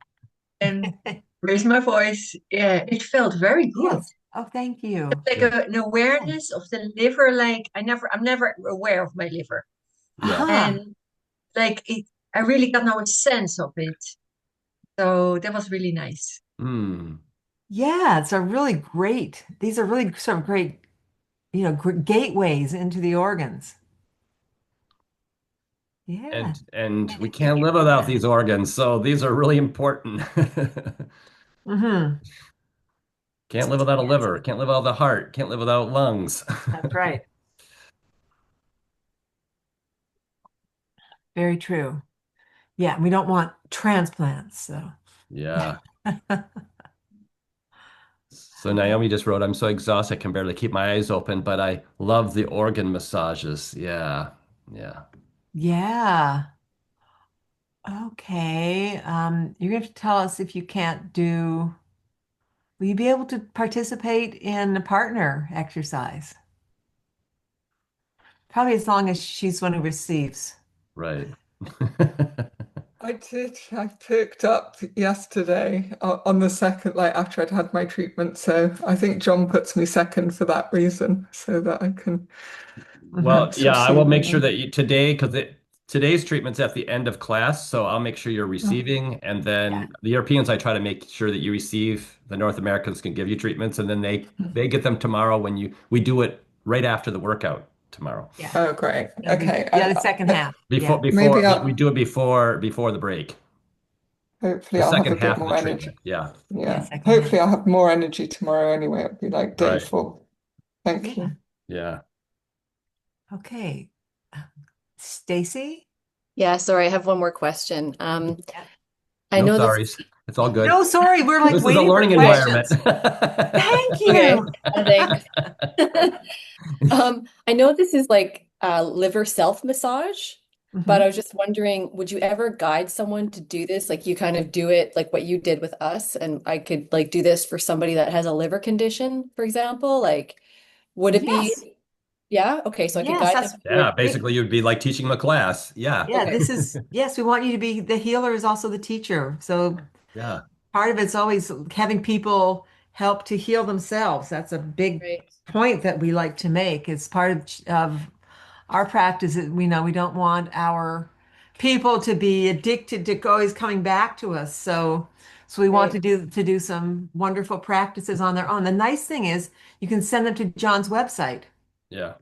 And raise my voice. Yeah, it felt very good. Yes. Oh, thank you. Like an awareness of the liver. Like I'm never aware of my liver, Yeah. Aha. and like I really got now a sense of it. So that was really nice. Hmm. Yeah, it's a really great, these are really sort of great, gateways into the organs. Yeah. And we Thank can't you live for without that. these organs, so these are really important. Hmm. Can't live without a liver, can't live without the heart, can't live without lungs. That's right. Very true. Yeah, we don't want transplants, so. Yeah. So Naomi just wrote, I'm so exhausted, I can barely keep my eyes open, but I love the organ massages. Yeah. Yeah. Yeah. Okay. You're going to have to tell us if you can't do, will you be able to participate in a partner exercise? Probably as long as she's one who receives. Right. I did. I picked up yesterday on the second, like after I'd had my treatment. So I think John puts me second for that reason, so that I can Well, Hmm. yeah, I will receive make sure more. that today, because today's treatment's at the end of class, so I'll make sure you're Oh, receiving, and Yeah. then the Europeans, I try to make sure that you receive. The North Americans can give you treatments, and then they get them tomorrow when we do it right after the workout tomorrow. Yeah. oh, great. It'll be, Okay. yeah, the second half. Before Yeah. before Maybe we do it before the break. hopefully The I'll have second a bit half of the more energy. treatment. Yeah. Yeah, Yeah. second half. Hopefully I'll have more energy tomorrow anyway. It'll be like day Right. four. Thank Yeah. you. Yeah. Okay. Stacy? Yeah, sorry, I have one more question. Yeah. I No know this. sorries. It's all good. No, sorry, we're like This is a waiting for learning environment. questions. Thank Okay, you. thanks. I know this is like liver self massage, but I Hmm. was just wondering, would you ever guide someone to do this? Like you kind of do it like what you did with us, and I could like do this for somebody that has a liver condition, for example. Like, would it Yes. be, yeah? Okay, so I could Yes, guide them that's through Yeah, it. basically you'd be like teaching them a class. Yeah. yeah, Okay, this is yes, we want you to be the healer is also the teacher. So Yeah. part of it's always having people help to heal themselves. That's a big great, point that we like to make. It's part of our practice. We know we don't want our people to be addicted to always coming back to us. So we want great. to do some wonderful practices on their own. The nice thing is you can send them to John's website Yeah.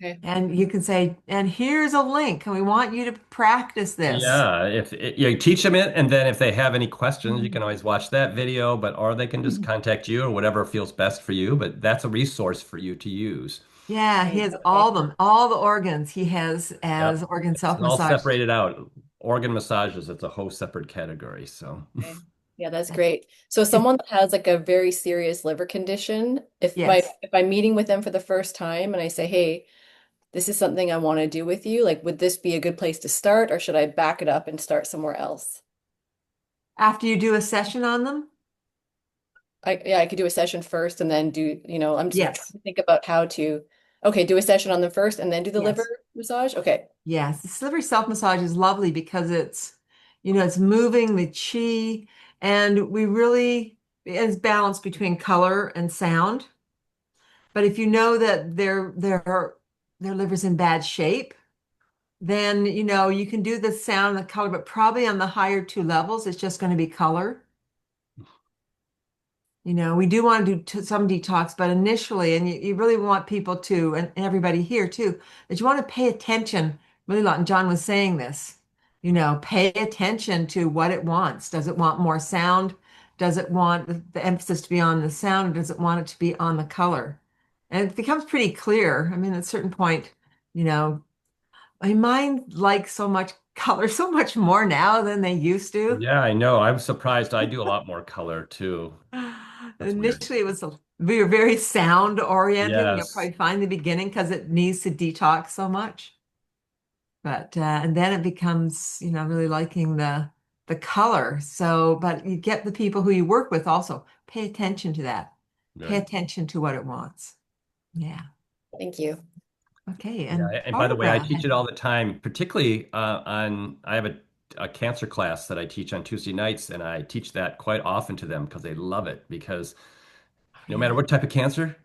Okay, and you can say, and here's a link, and we want you to practice this. Yeah, if you teach them it, and then if they have any questions, you Mhm. can always watch that video, but or they can just contact you or whatever feels best for you. But that's a resource for you to use. Yeah, he great. has Okay, all the organs he has Yep, as organ it's all self-massage. separated out. organ massages, it's a whole separate category. So Okay. Yeah, that's great. So someone that has like a very serious liver condition, Yes. if I'm meeting with them for the first time and I say, "Hey, this is something I want to do with you," like would this be a good place to start or should I back it up and start somewhere else? After you do a session on them? I could do a session first and then I'm just trying Yes. to think about how to, okay, do a session on them first and then do the liver Yes. massage. Okay. Yes. The slippery self massage is lovely because it's moving the chi, and we really is balance between color and sound. But if you know that their liver's in bad shape, then you can do the sound and the color, but probably on the higher two levels, it's just going to be color. We do want to do some detox, but initially, and you really want people to, and everybody here too, that you want to pay attention really a lot. And John was saying this, pay attention to what it wants. Does it want more sound? Does it want the emphasis to be on the sound, or does it want it to be on the color? And it becomes pretty clear. I mean, at a certain point, you know, my mind likes so much color so much more now than they used to. yeah, I know. I'm surprised. I do a lot more color too. That's weird. Initially, we were very sound oriented, and you'll Yes. probably find the beginning because it needs to detox so much. But and then it becomes, really liking the color. So, but you get the people who you work with also pay attention to that. Pay Good. attention to what it wants. Yeah. Thank you. Okay. Yeah, And and by the way, I Barbara, teach it all the time, particularly I have a cancer class that I teach on Tuesday nights, and I teach that quite often to them because they love it because no matter yeah, what type of cancer,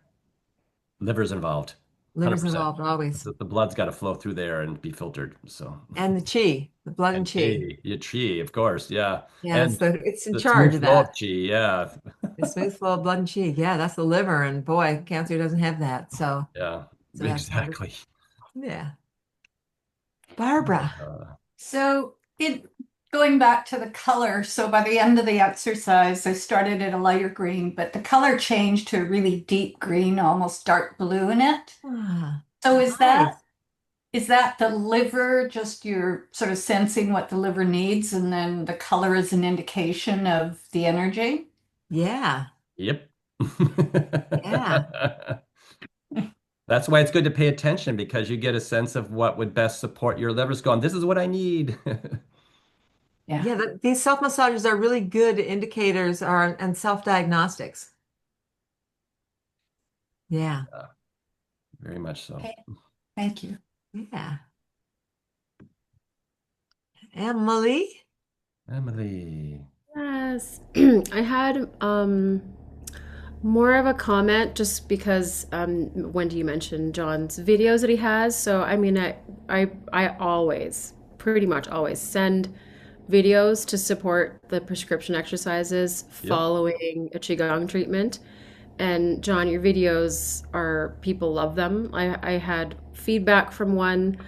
liver's involved, liver's 100%. involved always, The blood's got to flow through there and be filtered. So, and the chi, the blood and and chi. chi, of course, yeah, Yeah, and it's in the charge smooth of flow of that. chi, yeah, The smooth flow of blood and chi. Yeah, that's the liver. And boy, cancer doesn't have that. yeah, So that's wonderful. exactly. Yeah. Barbara. So it going back to the color, so by the end of the exercise, I started at a lighter green, but the color changed to a really deep green, almost dark blue in it. Ah, So nice. is that the liver, just you're sort of sensing what the liver needs, and then the color is an indication of the energy? Yeah. Yep. Yeah. That's why it's good to pay attention because you get a sense of what would best support your liver's going, this is what I need. Yeah. Yeah. These self massages are really good indicators and self diagnostics. Yeah. Very much so. Okay. Thank you. Yeah. Emily. Emily. Yes, I had more of a comment just because Wendy, you mentioned John's videos that he has. So I mean, I always, pretty much always send videos to support the prescription exercises Yep. following a qigong treatment. And John, your videos are, people love them. I had feedback from one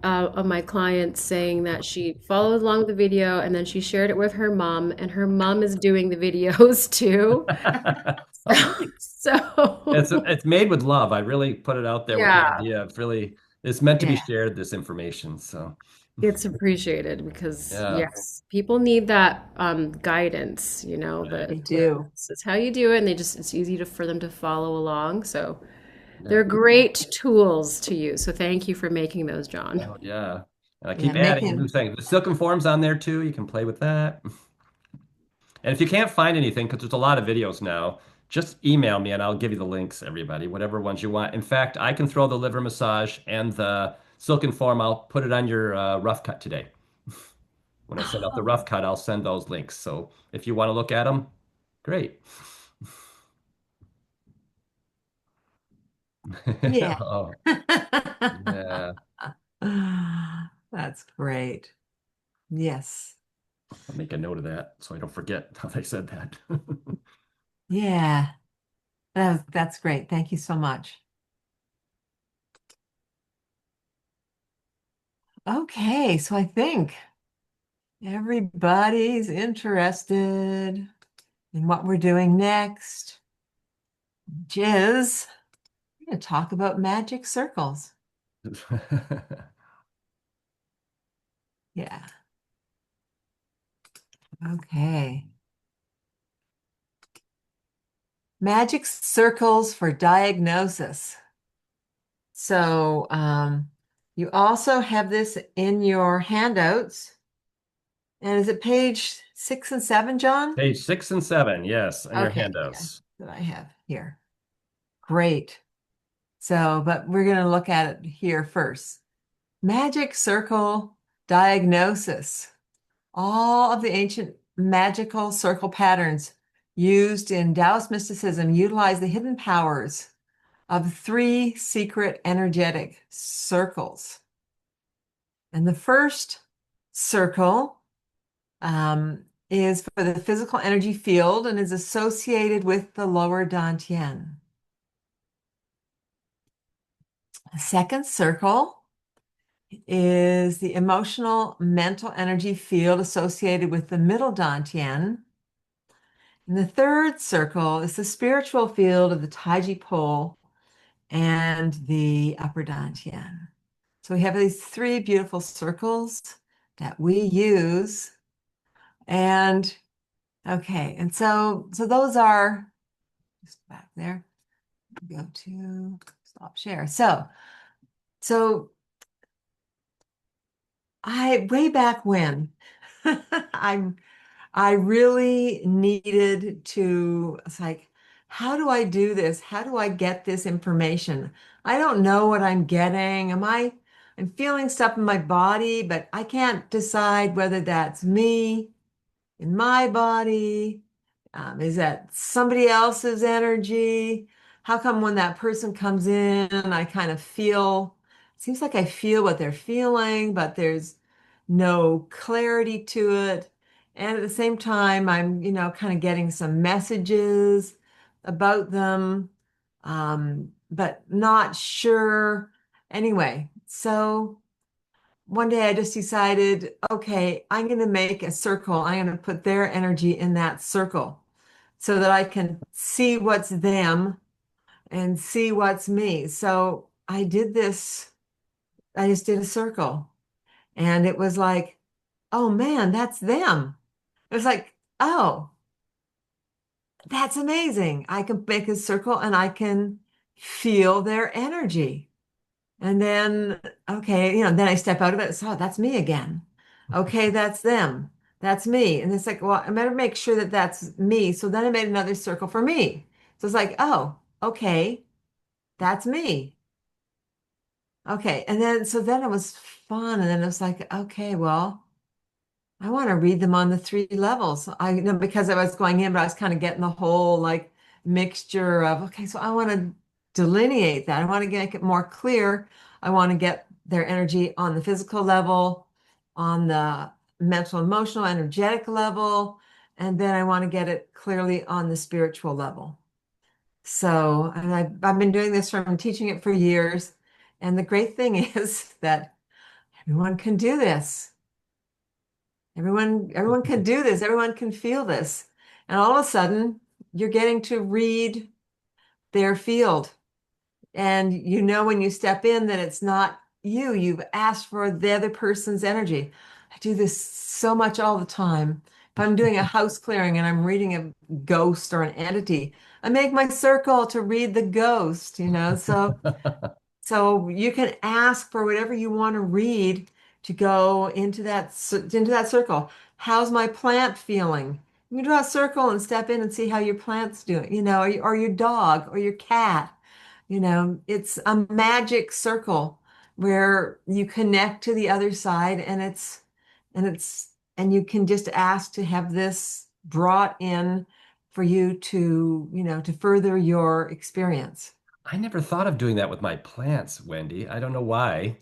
of my clients saying that she followed along with the video and then she shared it with her mom, and her mom is doing the videos too. So, It's made with love. I really put it out there with the yeah, idea of really it's meant to be Yeah. shared, this information. So it's appreciated because yeah, yes, people need that guidance, you know, right. They do. this is how you do it, and it's easy for them to follow along. So Yeah. they're great tools to use. So thank you for making those, John. Oh, yeah. And I Yeah. keep adding new things. The Silken form's on there too. You can play with that. And if you can't find anything, because there's a lot of videos now, just email me and I'll give you the links, everybody, whatever ones you want. In fact, I can throw the liver massage and the Silken form. I'll put it on your rough cut today. When I send out the rough cut, I'll send those links. So if you want to look at them, great. Yeah. Oh, yeah. That's great. Yes. I'll make a note of that so I don't forget how they said that. Yeah. That's great. Thank you so much. Okay, so I think everybody's interested in what we're doing next. Jiz, we're going to talk about magic circles. Yeah. Okay. Magic circles for diagnosis. So you also have this in your handouts. And is it page 6 and 7, John? Page 6 and 7, yes, on your Okay, yeah, handouts. that I have here. Great. So, but we're going to look at it here first. Magic circle diagnosis. All of the ancient magical circle patterns used in Taoist mysticism utilize the hidden powers of 3 secret energetic circles. And the first circle is for the physical energy field and is associated with the lower dantian. The second circle is the emotional mental energy field associated with the middle dantian. And the third circle is the spiritual field of the Taiji pole and the upper dantian. So we have these 3 beautiful circles that we use. And okay, and so those are just back there. Go to stop share. So I way back when I really needed to, it's like, how do I do this? How do I get this information? I don't know what I'm getting. I'm feeling stuff in my body, but I can't decide whether that's me in my body. Is that somebody else's energy? How come when that person comes in, I kind of feel, seems like I feel what they're feeling, but there's no clarity to it. And at the same time, I'm, kind of getting some messages about them, but not sure. Anyway, so one day I just decided, okay, I'm going to make a circle. I'm going to put their energy in that circle so that I can see what's them and see what's me. So I did this. I just did a circle and it was like, oh man, that's them. It was like, oh, that's amazing. I can make a circle and I can feel their energy. And then, okay, then I step out of it. So that's me again. Okay, that's them. That's me. And it's like, well, I better make sure that that's me. So then I made another circle for me. So it's like, oh, okay, that's me. Okay. And then, so then it was fun. And then it was like, okay, well, I want to read them on the 3 levels. Because I was going in, but I was kind of getting the whole like mixture of, okay, so I want to delineate that. I want to make it more clear. I want to get their energy on the physical level, on the mental, emotional, energetic level, and then I want to get it clearly on the spiritual level. So, and I've been doing this from teaching it for years. And the great thing is that everyone can do this. Everyone can do this. Everyone can feel this. And all of a sudden, you're getting to read their field. And when you step in that it's not you. You've asked for the other person's energy. I do this so much all the time. If I'm doing a house clearing and I'm reading a ghost or an entity, I make my circle to read the ghost, So you can ask for whatever you want to read to go into that circle. How's my plant feeling? You can draw a circle and step in and see how your plant's doing, or your dog or your cat. It's a magic circle where you connect to the other side and it's and you can just ask to have this brought in for you to further your experience. I never thought of doing that with my plants, Wendy. I don't know why.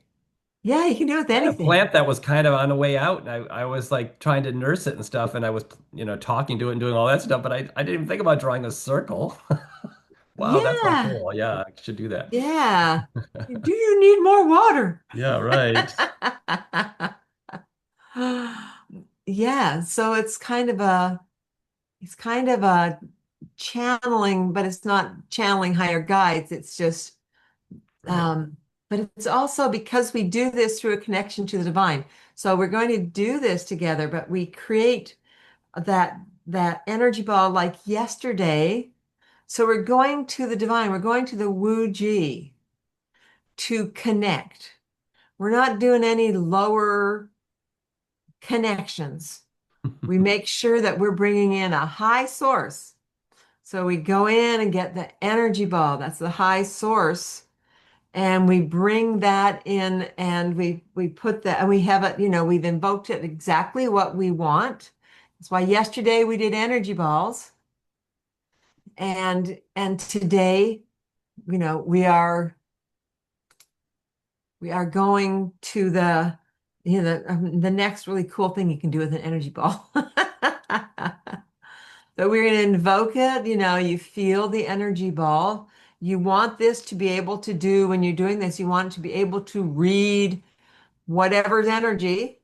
Yeah, you can do it with I had a anything. plant that was kind of on the way out, and I was like trying to nurse it and stuff, and I was, talking to it and doing all that stuff, but I didn't even think about drawing a circle. Wow, that's so Yeah, cool. Yeah, I should do that. yeah. Do you need more water? Yeah, right. Yeah, so it's kind of a channeling, but it's not channeling higher guides. It's just Right. but it's also because we do this through a connection to the divine. So we're going to do this together, but we create that energy ball like yesterday. So we're going to the divine, we're going to the Wu Ji to connect. We're not doing any lower connections. We make sure that we're bringing in a high source. So we go in and get the energy ball. That's the high source. And we bring that in and we put that and we have it, we've invoked it exactly what we want. That's why yesterday we did energy balls. And today, we are going to the next really cool thing you can do with an energy ball. So we're going to invoke it. You feel the energy ball. You want this to be able to do, when you're doing this, you want it to be able to read whatever's energy,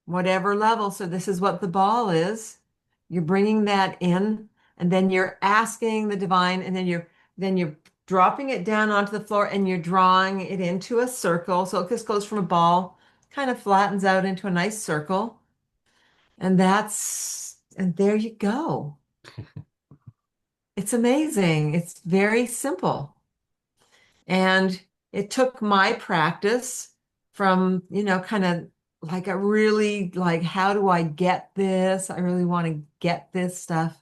whatever level. So this is what the ball is. You're bringing that in, and then you're asking the divine, and then you're dropping it down onto the floor, and you're drawing it into a circle. So it just goes from a ball, kind of flattens out into a nice circle. And there you go. It's amazing. It's very simple. And it took my practice from, kind of like a really like, how do I get this? I really want to get this stuff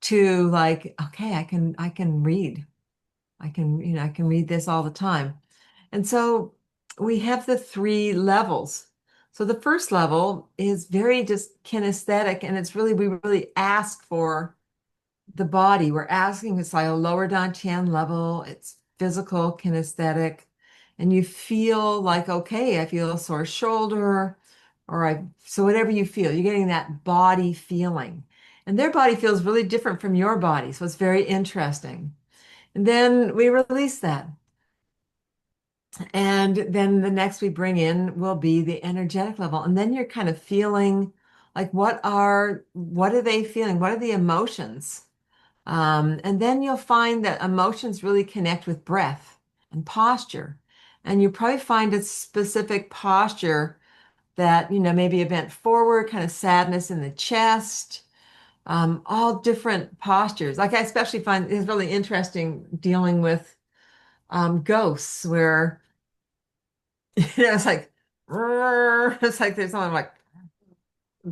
to like, okay, I can read. I can read this all the time. And so we have the three levels. So the first level is very just kinesthetic, and it's really, we really ask for the body. We're asking, it's like a lower dantian level. It's physical, kinesthetic, and you feel like, okay, I feel a sore shoulder, so whatever you feel, you're getting that body feeling. And their body feels really different from your body. So it's very interesting. And then we release that. And then the next we bring in will be the energetic level. And then you're kind of feeling like, what are they feeling? What are the emotions? And then you'll find that emotions really connect with breath and posture. And you probably find a specific posture that, maybe a bent forward, kind of sadness in the chest, all different postures. Like I especially find it's really interesting dealing with ghosts where, it's like, it's like there's someone like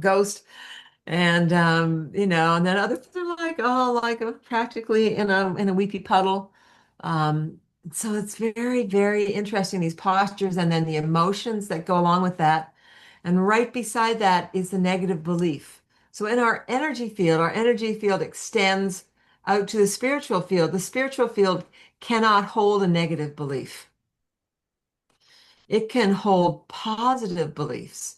ghost. And then others are like, oh, like practically in a weepy puddle. Um, so it's very, very interesting, these postures and then the emotions that go along with that. And right beside that is the negative belief. So in our energy field extends out to the spiritual field. The spiritual field cannot hold a negative belief. It can hold positive beliefs,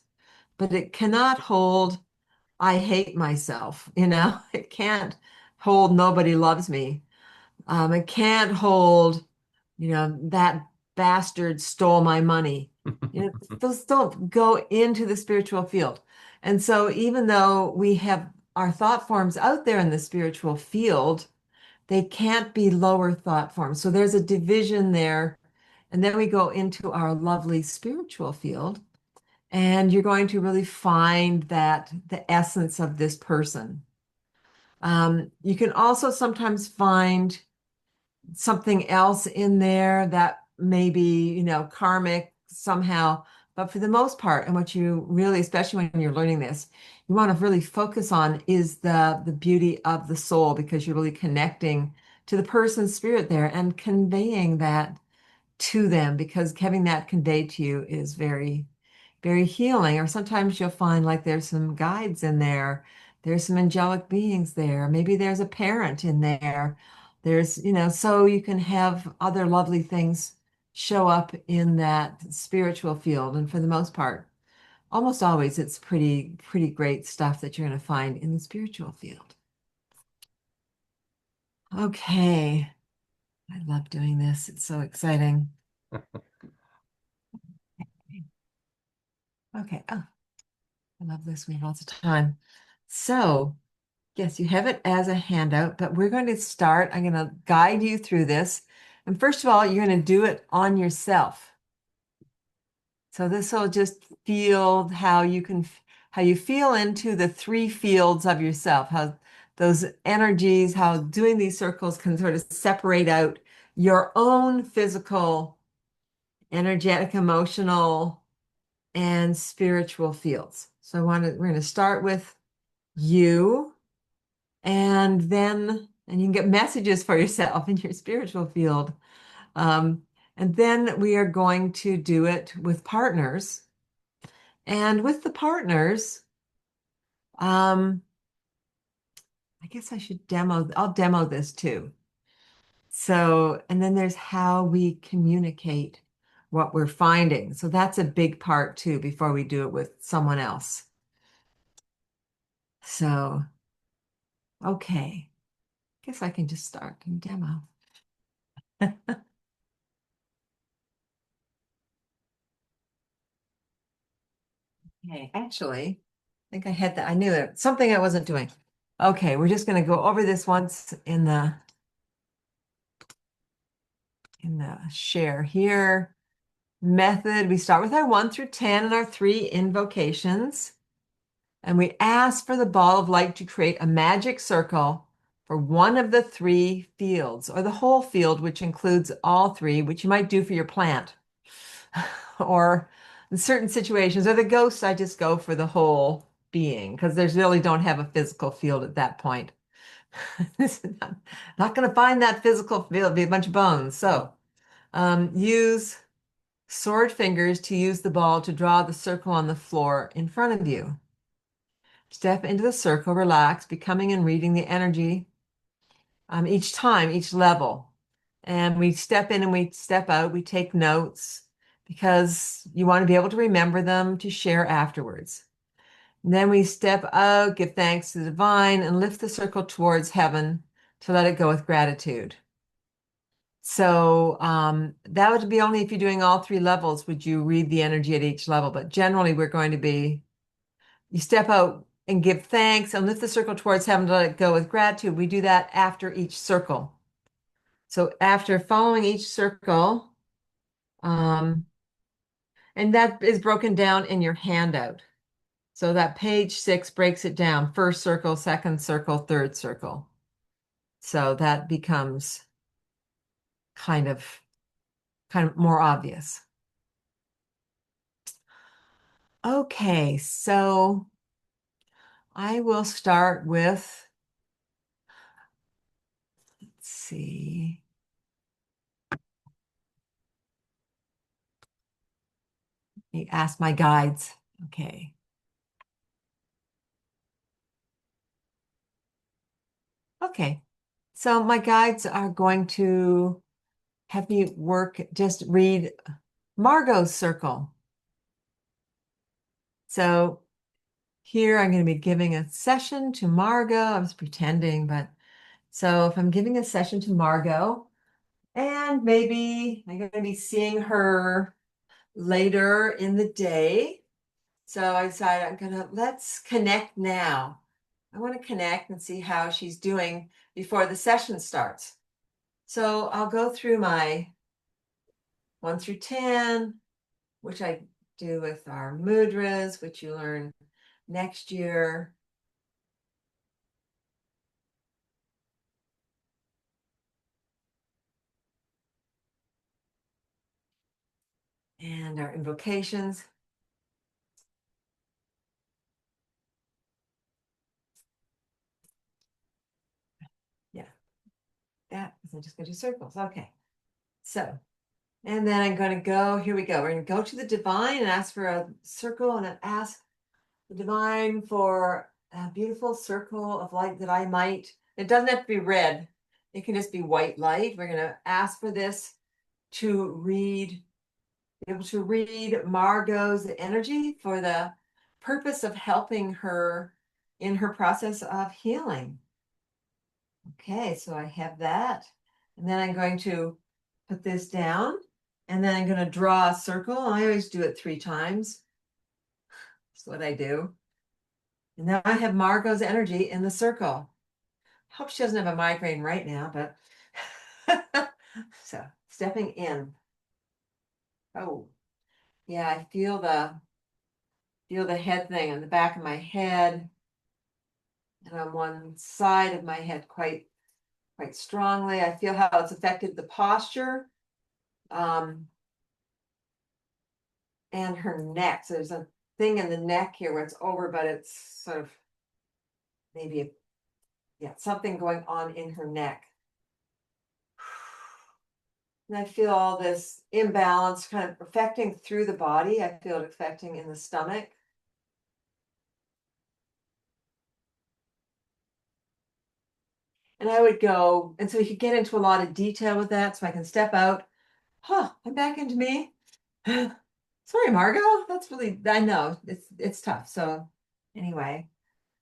but it cannot hold I hate myself, it can't hold nobody loves me. It can't hold, that bastard stole my money. Those don't go into the spiritual field. And so even though we have our thought forms out there in the spiritual field, they can't be lower thought forms. So there's a division there. And then we go into our lovely spiritual field, and you're going to really find that the essence of this person. You can also sometimes find something else in there that may be, karmic somehow. But for the most part, and what you really, especially when you're learning this, you want to really focus on is the beauty of the soul, because you're really connecting to the person's spirit there and conveying that to them, because having that conveyed to you is very, very healing. Or sometimes you'll find like there's some guides in there, there's some angelic beings there, maybe there's a parent in there. So you can have other lovely things show up in that spiritual field. And for the most part, almost always it's pretty, pretty great stuff that you're going to find in the spiritual field. Okay. I love doing this. It's so exciting. Okay. Oh, I love this. We have lots of time. So, yes, you have it as a handout, but we're going to start. I'm going to guide you through this. And first of all, you're going to do it on yourself. So this will just feel how how you feel into the three fields of yourself, how those energies, how doing these circles can sort of separate out your own physical, energetic, emotional, and spiritual fields. So we're going to start with you, and you can get messages for yourself in your spiritual field. And then we are going to do it with partners. And with the partners, I guess I'll demo this too. So, and then there's how we communicate what we're finding. So that's a big part too, before we do it with someone else. So, okay, guess I can just start and demo. Okay, actually, I think I had that. I knew it. Something I wasn't doing. Okay, we're just going to go over this once in the share here. Method, we start with our 1 through 10 and our 3 invocations. And we ask for the ball of light to create a magic circle for one of the 3 fields, or the whole field, which includes all 3, which you might do for your plant. Or in certain situations, or the ghosts, I just go for the whole being, because there's really don't have a physical field at that point. Not going to find that physical field, it'll be a bunch of bones. So use sword fingers to use the ball to draw the circle on the floor in front of you. Step into the circle, relax, becoming and reading the energy each time, each level. And we step in and we step out, we take notes because you want to be able to remember them to share afterwards. And then we step out, give thanks to the divine, and lift the circle towards heaven to let it go with gratitude. So that would be only if you're doing all 3 levels, would you read the energy at each level. But generally, we're going to be, you step out and give thanks and lift the circle towards heaven to let it go with gratitude. We do that after each circle. So after following each circle, and that is broken down in your handout. So that page 6 breaks it down. First circle, second circle, third circle. So that becomes kind of more obvious. Okay, so I will start with, let's see. Let me ask my guides. Okay. Okay. So my guides are going to have me just read Margot's circle. So here I'm going to be giving a session to Margot. I was pretending, but so if I'm giving a session to Margot, and maybe I'm going to be seeing her later in the day. So I decided let's connect now. I want to connect and see how she's doing before the session starts. So I'll go through my 1 through 10, which I do with our mudras, which you learn next year. And our invocations. Yeah, that is, I'm just going to do circles. Okay. So, and then I'm going to go, here we go. We're going to go to the divine and ask for a circle, and then ask the divine for a beautiful circle of light that I might, it doesn't have to be red. It can just be white light. We're going to ask for this to be able to read Margot's energy for the purpose of helping her in her process of healing. Okay, so I have that. And then I'm going to put this down, and then I'm going to draw a circle. I always do it 3 times. That's what I do. And now I have Margot's energy in the circle. I hope she doesn't have a migraine right now, but so stepping in. Oh, yeah, I feel feel the head thing on the back of my head and on one side of my head quite strongly. I feel how it's affected the posture and her neck. So there's a thing in the neck here where it's over, but it's sort of maybe something going on in her neck. And I feel all this imbalance kind of affecting through the body. I feel it affecting in the stomach. And I would go, and so you could get into a lot of detail with that, so I can step out. I'm back into me. Sorry, Margot. That's really, I know it's tough. So anyway,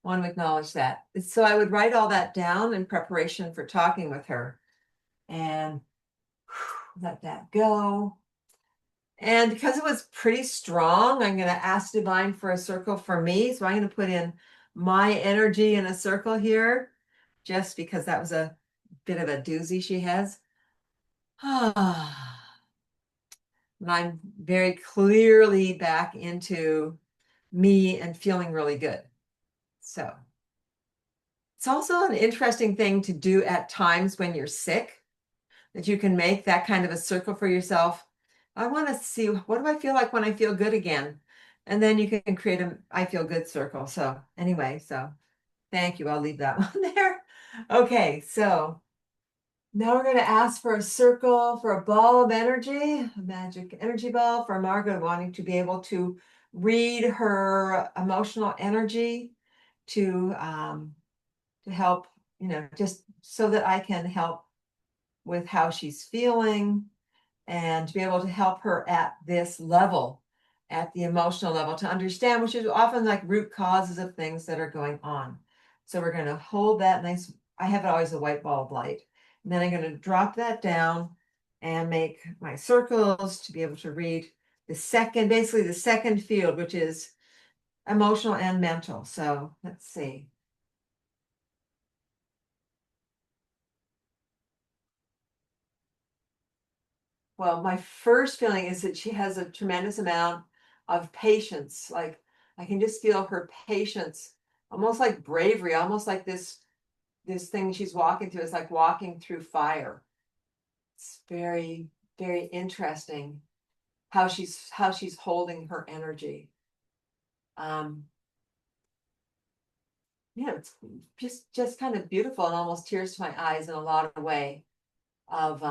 want to acknowledge that. So I would write all that down in preparation for talking with her and let that go. And because it was pretty strong, I'm going to ask Divine for a circle for me. So I'm going to put in my energy in a circle here, just because that was a bit of a doozy she has. And I'm very clearly back into me and feeling really good. So it's also an interesting thing to do at times when you're sick, that you can make that kind of a circle for yourself. I want to see, what do I feel like when I feel good again? And then you can create a I feel good circle. So anyway, so thank you. I'll leave that one there. Okay, so now we're going to ask for a circle for a ball of energy, a magic energy ball for Margot, wanting to be able to read her emotional energy to help, just so that I can help with how she's feeling and to be able to help her at this level, at the emotional level, to understand, which is often like root causes of things that are going on. So we're going to hold that nice, I have always a white ball of light. And then I'm going to drop that down and make my circles to be able to read basically the second field, which is emotional and mental. So let's see. Well, my first feeling is that she has a tremendous amount of patience. Like I can just feel her patience, almost like bravery, almost like this thing she's walking through is like walking through fire. It's very, very interesting how she's holding her energy. It's just kind of beautiful and almost tears to my eyes in a lot of way of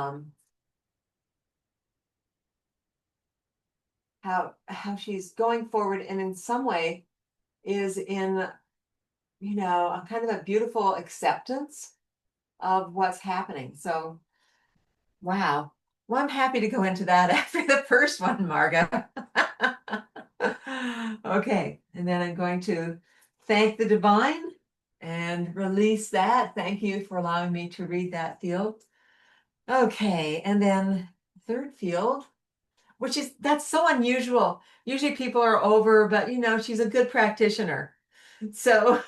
how she's going forward, and in some way is in a kind of a beautiful acceptance of what's happening. So wow, well, I'm happy to go into that after the first one, Margot. Okay, and then I'm going to thank the divine and release that. Thank you for allowing me to read that field. Okay, and then third field, that's so unusual. Usually people are over, but she's a good practitioner. So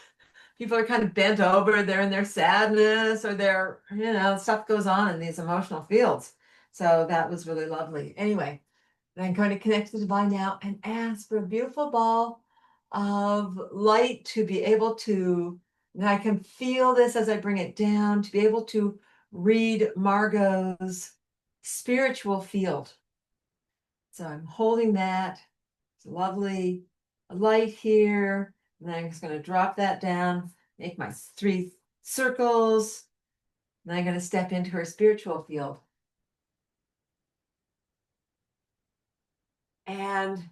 people are kind of bent over, they're in their sadness or their, stuff goes on in these emotional fields. So that was really lovely. Anyway, I'm going to connect to the divine now and ask for a beautiful ball of light to be able to, and I can feel this as I bring it down, to be able to read Margot's spiritual field. So I'm holding that. It's lovely light here. And then I'm just going to drop that down, make my 3 circles. And I'm going to step into her spiritual field. And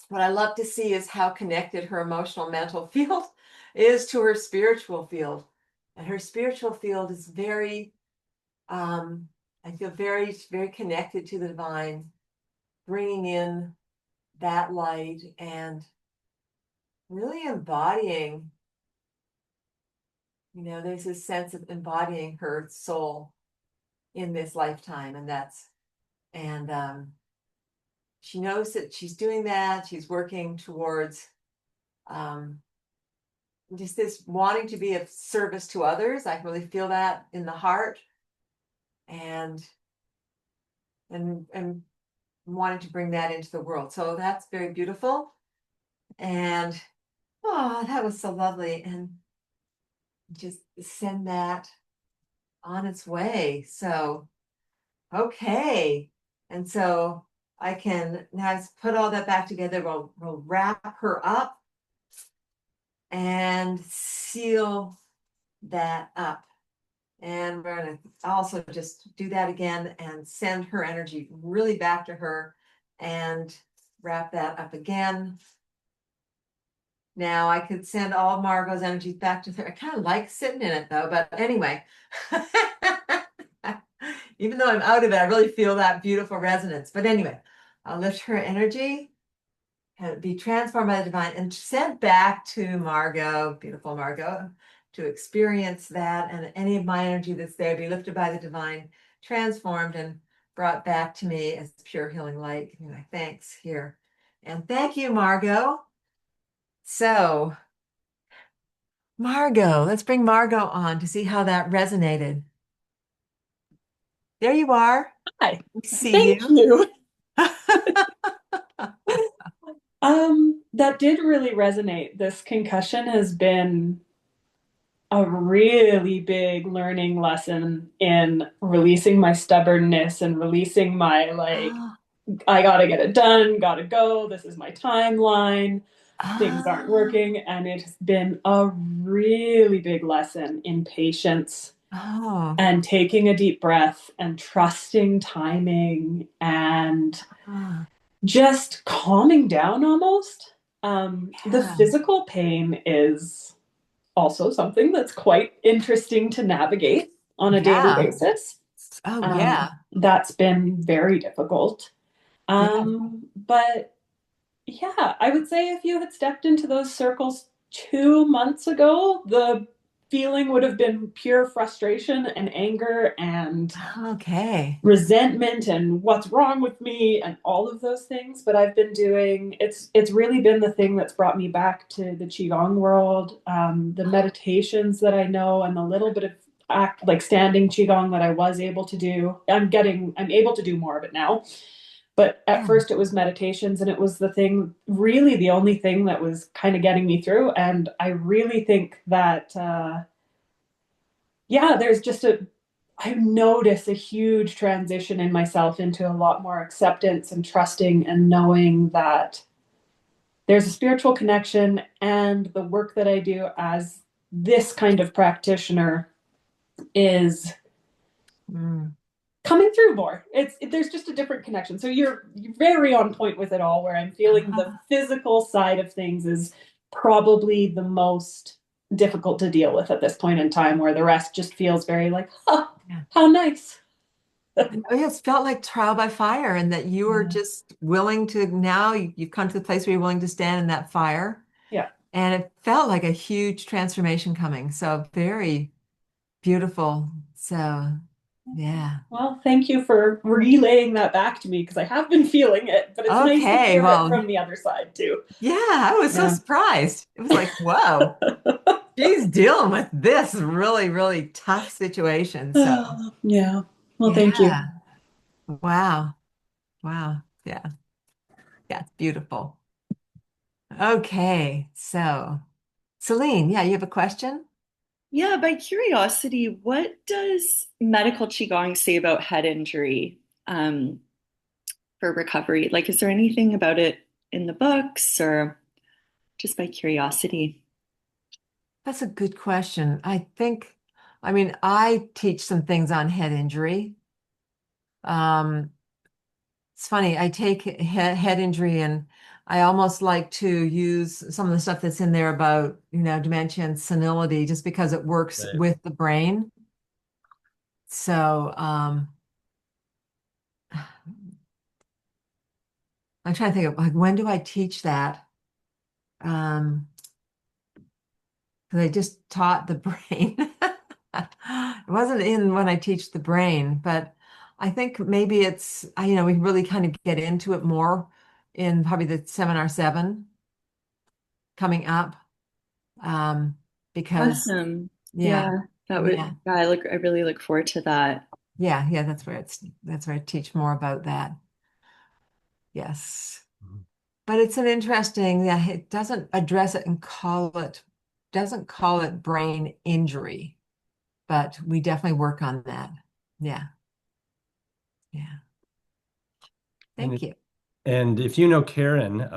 what I love to see is how connected her emotional mental field is to her spiritual field. And her spiritual field is very, I feel very, very connected to the divine, bringing in that light and really embodying, there's this sense of embodying her soul in this lifetime. And she knows that she's doing that. She's working towards just this wanting to be of service to others. I really feel that in the heart, and wanting to bring that into the world. So that's very beautiful. And oh, that was so lovely. And just send that on its way. So, okay. And so I can now put all that back together. We'll wrap her up and seal that up. And we're going to also just do that again and send her energy really back to her and wrap that up again. Now I could send all Margot's energy back to her. I kind of like sitting in it though, but anyway. Even though I'm out of it, I really feel that beautiful resonance. But anyway, I'll lift her energy and be transformed by the divine and sent back to Margot, beautiful Margot, to experience that. And any of my energy that's there be lifted by the divine, transformed and brought back to me as pure healing light. Give me my thanks here. And thank you, Margot. So, Margot, let's bring Margot on to see how that resonated. There you are. Hi. We see Thank you. That did really resonate. This concussion has been a really big learning lesson in releasing my stubbornness and releasing my I gotta get it done, gotta go, this is my timeline, things aren't working. And it has been a really big lesson in patience and taking a deep breath and trusting timing and just calming down almost. The physical pain is also something that's quite interesting to navigate on a daily basis. That's been very difficult. But yeah, I would say if you had stepped into those circles 2 months ago, the feeling would have been pure frustration and anger and resentment and what's wrong with me and all of those things. But I've been doing, it's really been the thing that's brought me back to the Qigong world, the meditations that I know and the little bit of standing Qigong that I was able to do. I'm able to do more of it now. But at first it was meditations, and it was really the only thing that was kind of getting me through. And I really think that, I notice a huge transition in myself into a lot more acceptance and trusting and knowing that there's a spiritual connection, and the work that I do as this kind of practitioner is coming through more. There's just a different connection. So you're very on point with it all, where I'm feeling the physical side of things is probably the most difficult to deal with at this point in time, where the rest just feels very how nice. It's felt like trial by fire, and that you are just willing to, now you've come to the place where you're willing to stand in that fire. Yeah. And it felt like a huge transformation coming. So very beautiful. So yeah. Well, thank you for relaying that back to me, because I have been feeling it, but it's nice to hear it from the other side too. Yeah, I was so surprised. It was like, whoa, she's dealing with this really, really tough situation. So yeah. Well, thank you. Wow. Wow. Yeah. Yeah, it's beautiful. Okay. So Celine, you have a question? Yeah, by curiosity, what does medical Qigong say about head injury for recovery? Is there anything about it in the books, or just by curiosity? That's a good question. I teach some things on head injury. It's funny, I take head injury and I almost like to use some of the stuff that's in there about, dementia and senility, just because it works with the brain. So I'm trying to think of when do I teach that? Because I just taught the brain. It wasn't in when I teach the brain, but I think maybe it's, we really kind of get into it more in probably the seminar 7 coming up. Because awesome. Yeah, that would, I really look forward to that. Yeah, that's where I teach more about that. Yes. but it's an interesting, yeah, it doesn't address it and doesn't call it brain injury, but we definitely work on that. Yeah. Yeah. Thank you. And if you know Karen,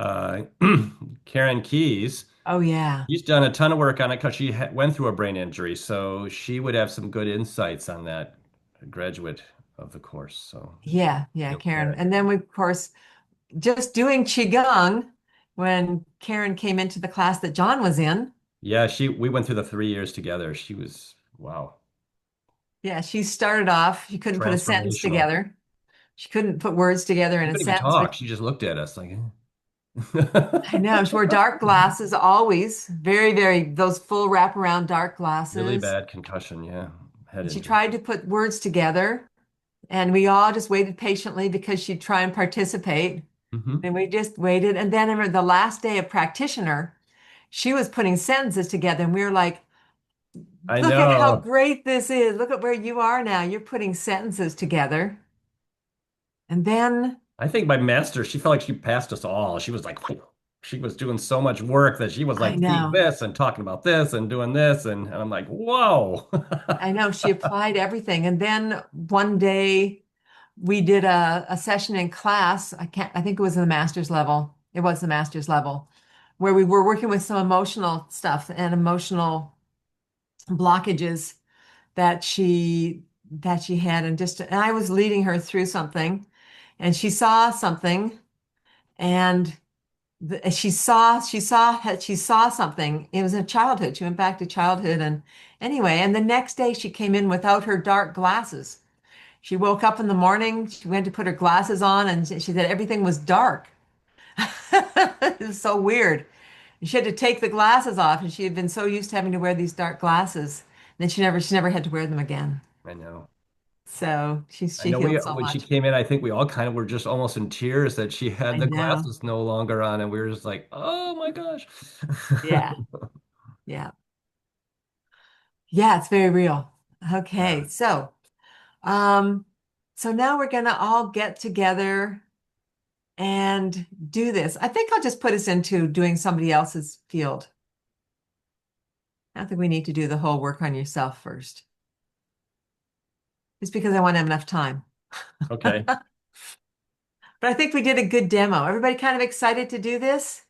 Karen Keys, Oh, yeah. she's done a ton of work on it because she went through a brain injury. So she would have some good insights on that, graduate of the course. So Yeah. Yeah, you know, Karen. Karen. And then we, of course, just doing Qigong when Karen came into the class that John was in. Yeah, we went through the 3 years together. She was, wow, Yeah, she started off, she couldn't put a sentence transformational. together. She couldn't put words together She in a couldn't even sentence, but talk. She just looked at us like, I know she wore dark glasses always, very, very, those full wraparound dark really glasses. bad concussion. Yeah, head And she injury. tried to put words together, and we all just waited patiently because she'd try and participate. Hmm. And we just waited. And then on the last day of practitioner, she was putting sentences together, and we were like, I look at how know. great this is. Look at where you are now. You're putting sentences together. And then I think my master, she felt like she passed us all. She was like, she was doing so much work that she was I like seeing know, this and talking about this and doing this. And I'm like, whoa. I know she applied everything. And then one day we did a session in class. I think it was the master's level. It was the master's level where we were working with some emotional stuff and emotional blockages that she had. And I was leading her through something and she saw something and she saw something. It was in childhood. She went back to childhood and anyway, and the next day she came in without her dark glasses. She woke up in the morning, she went to put her glasses on and she said everything was dark. It was so weird. She had to take the glasses off and she had been so used to having to wear these dark glasses. Then she never had to wear them again. I know. So I she know healed so when she much. came in, I think we all kind of were just almost in tears that she had I the know. glasses no longer on, and we were just like, oh my gosh. Yeah. Yeah. Yeah, it's very real. Yeah. Okay. Um, so now we're gonna all get together and do this. I think I'll just put us into doing somebody else's field. I don't think we need to do the whole work on yourself first. Just because I want to have enough time. Okay. But I think we did a good demo. Everybody kind of excited to do this?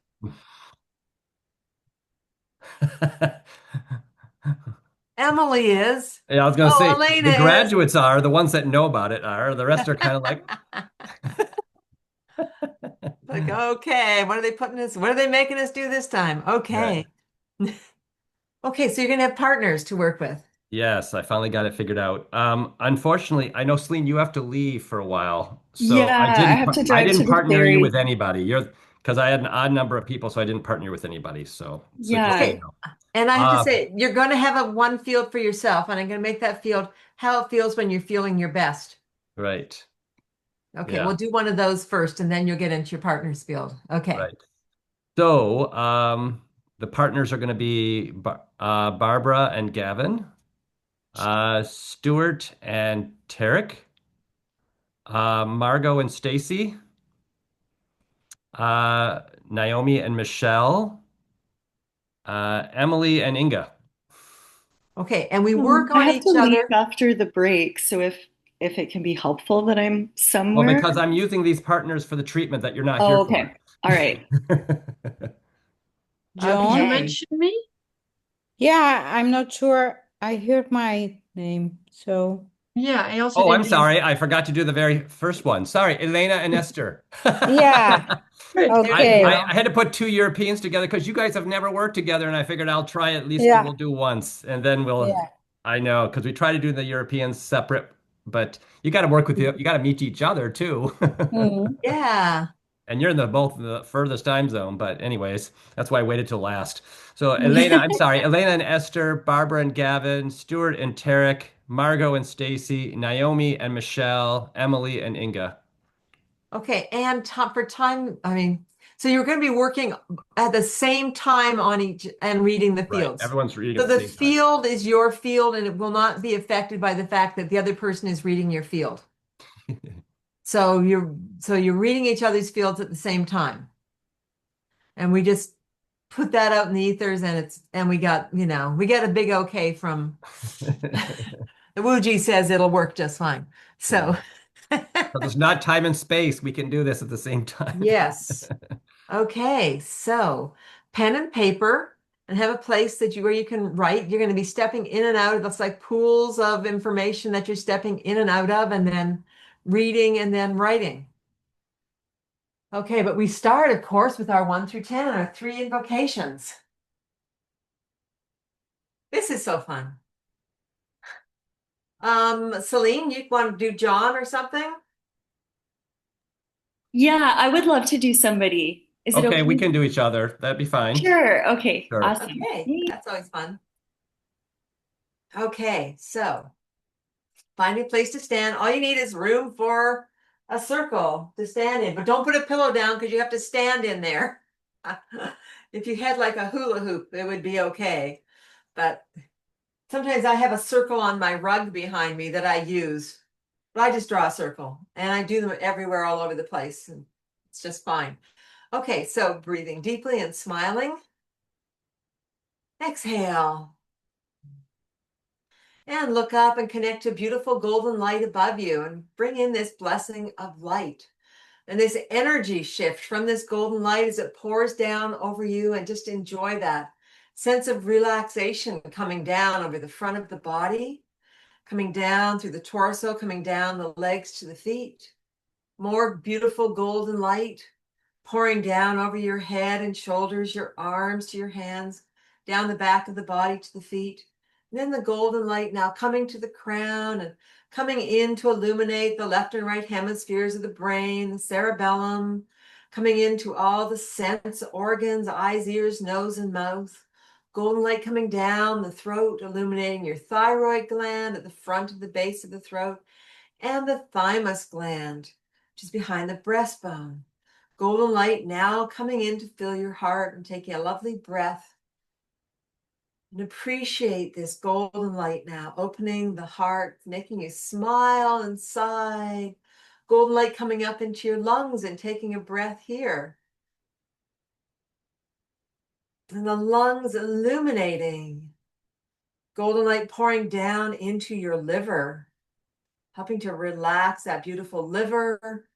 Emily is. Yeah, I was gonna Oh, say Elena the is. graduates are the ones that know about it are. The rest are kind of like, Like, okay, what are they putting us? What are they making us do this time? right. Okay. Okay, so you're gonna have partners to work with. Yes, I finally got it figured out. Unfortunately, I know Celine, you have to leave for a while, so Yeah, I have to I drive to didn't the partner you with ferry. anybody. You're because I had an odd number of people, so I didn't partner you with anybody. So just so you Yeah. Okay. know. And I have to Uh, say, you're going to have a one field for yourself, and I'm going to make that field how it feels when you're feeling your best. right. Okay, Yeah, we'll do one of those first, and then you'll get into your partner's field. Okay. right. So, the partners are going to be Barbara and Gavin, Stuart and Tarek, Margot and Stacy, Naomi and Michelle, Emily and Inga. Okay, and we work I on have to each leave other. after the break, so if it can be helpful that I'm Well, somewhere. because I'm using these partners for the treatment that you're not here Oh, for. okay. All right. Joan? You Okay. mentioned me? Yeah, I'm not sure I heard my name, so Yeah, I also Oh, I'm didn't hear. sorry. I forgot to do the very first one. Sorry, Elena and Esther. yeah, Good. There you okay. go. I had to put two Europeans together because you guys have never worked together, and I figured I'll try at least Yeah, we'll do once, and then yeah. I know because we try to do the Europeans separate, but you got to work with you got to meet each other too. Mhm. Yeah. And you're in the both the furthest time zone, but anyways, that's why I waited till last. So Elena, I'm sorry, Elena and Esther, Barbara and Gavin, Stuart and Tarek, Margot and Stacy, Naomi and Michelle, Emily and Inga. Okay, and for time, I mean, so you're going to be working at the same time on each and reading the Right. fields. Everyone's reading So at the the same time. field is your field and it will not be affected by the fact that the other person is reading your field. So you're reading each other's fields at the same time. And we just put that out in the ethers, and we got a big okay from the Wuji says it'll work just fine. So So there's not time and space. We can do this at the same time. yes. Okay, so pen and paper, and have a place where you can write. You're going to be stepping in and out. It's like pools of information that you're stepping in and out of, and then reading and then writing. Okay, but we start, of course, with our 1 through 10 and our 3 invocations. This is so fun. Celine, you want to do John or something? Yeah, I would love to do somebody. Is it Okay, okay? we can do each other. That'd be fine. Sure. Okay. Sure. Awesome. Okay, that's always fun. Okay, so find a place to stand. All you need is room for a circle to stand in, but don't put a pillow down because you have to stand in there. If you had like a hula hoop, it would be okay. But sometimes I have a circle on my rug behind me that I use, but I just draw a circle and I do them everywhere all over the place, and it's just fine. Okay, so breathing deeply and smiling. Exhale. And look up and connect to beautiful golden light above you and bring in this blessing of light. And this energy shift from this golden light as it pours down over you, and just enjoy that sense of relaxation coming down over the front of the body, coming down through the torso, coming down the legs to the feet. More beautiful golden light pouring down over your head and shoulders, your arms to your hands, down the back of the body to the feet. And then the golden light now coming to the crown and coming in to illuminate the left and right hemispheres of the brain, the cerebellum, coming into all the sense organs, eyes, ears, nose, and mouth. Golden light coming down the throat, illuminating your thyroid gland at the front of the base of the throat, and the thymus gland, which is behind the breastbone. Golden light now coming in to fill your heart, and taking a lovely breath. And appreciate this golden light now, opening the heart, making you smile inside. Golden light coming up into your lungs and taking a breath here. And the lungs illuminating. Golden light pouring down into your liver, helping to relax that beautiful liver,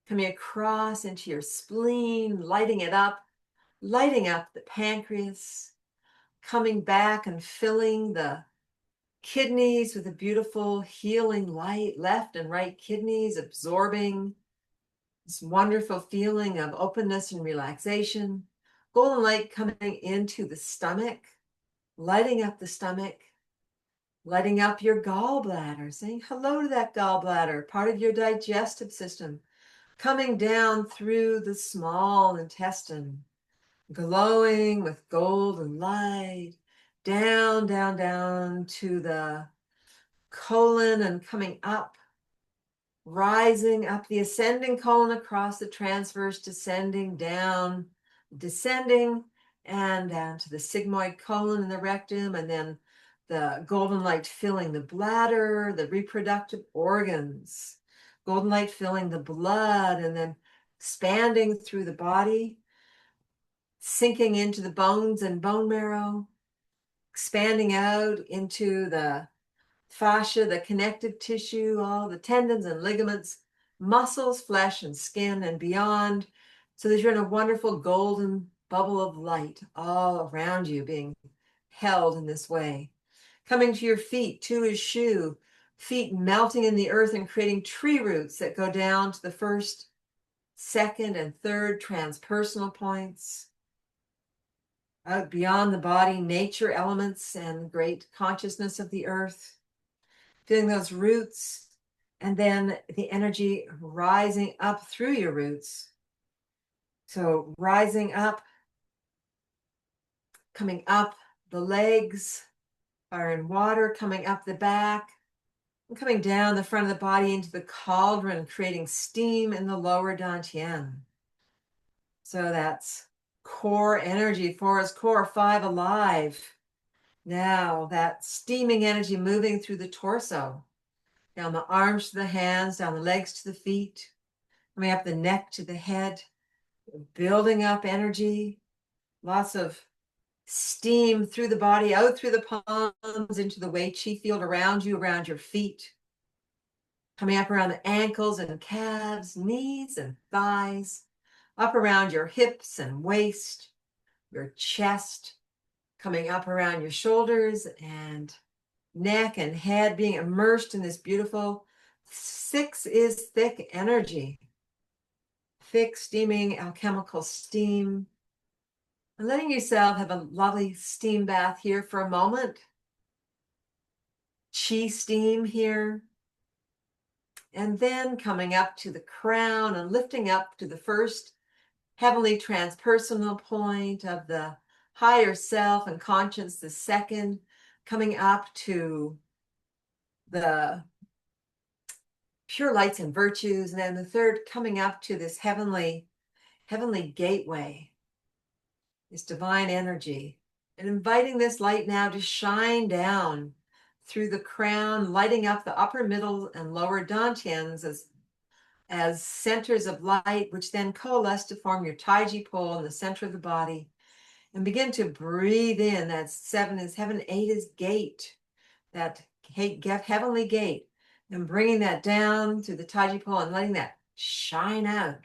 coming across into your spleen, lighting up the pancreas, coming back and filling the kidneys with a beautiful healing light, left and right kidneys absorbing this wonderful feeling of openness and relaxation. Golden light coming into the stomach, lighting up the stomach, lighting up your gallbladder, saying hello to that gallbladder, part of your digestive system, coming down through the small intestine, glowing with golden light, down, down, down to the colon, and coming up, rising up the ascending colon across the transverse, descending down, descending, and down to the sigmoid colon and the rectum, and then the golden light filling the bladder, the reproductive organs, golden light filling the blood, and then expanding through the body, sinking into the bones and bone marrow, expanding out into the fascia, the connective tissue, all the tendons and ligaments, muscles, flesh, and skin, and beyond, so that you're in a wonderful golden bubble of light all around you, being held in this way. Coming to your feet, to his shoe, feet melting in the earth and creating tree roots that go down to the first, second, and third transpersonal points. Out beyond the body, nature, elements, and great consciousness of the earth. Feeling those roots, and then the energy rising up through your roots. So rising up, coming up the legs, fire and water, coming up the back, and coming down the front of the body into the cauldron, creating steam in the lower dantian. So that's core energy, 4 is core, 5 alive. Now that steaming energy moving through the torso, down the arms to the hands, down the legs to the feet, coming up the neck to the head, building up energy, Lots of steam through the body, out through the palms, into the Wei Qi field around you, around your feet, coming up around the ankles and calves, knees and thighs, up around your hips and waist, your chest, coming up around your shoulders and neck and head, being immersed in this beautiful 6 is thick energy. Thick, steaming, alchemical steam. And letting yourself have a lovely steam bath here for a moment. Chi steam here. And then coming up to the crown and lifting up to the first heavenly transpersonal point of the higher self and conscience, the second, coming up to the pure lights and virtues, and then the third coming up to this heavenly gateway, this divine energy, and inviting this light now to shine down through the crown, lighting up the upper, middle, and lower dantians as centers of light, which then coalesce to form your Taiji pole in the center of the body. And begin to breathe in. That 7 is heaven, 8 is gate, that heavenly gate, and bringing that down through the Taiji pole and letting that shine out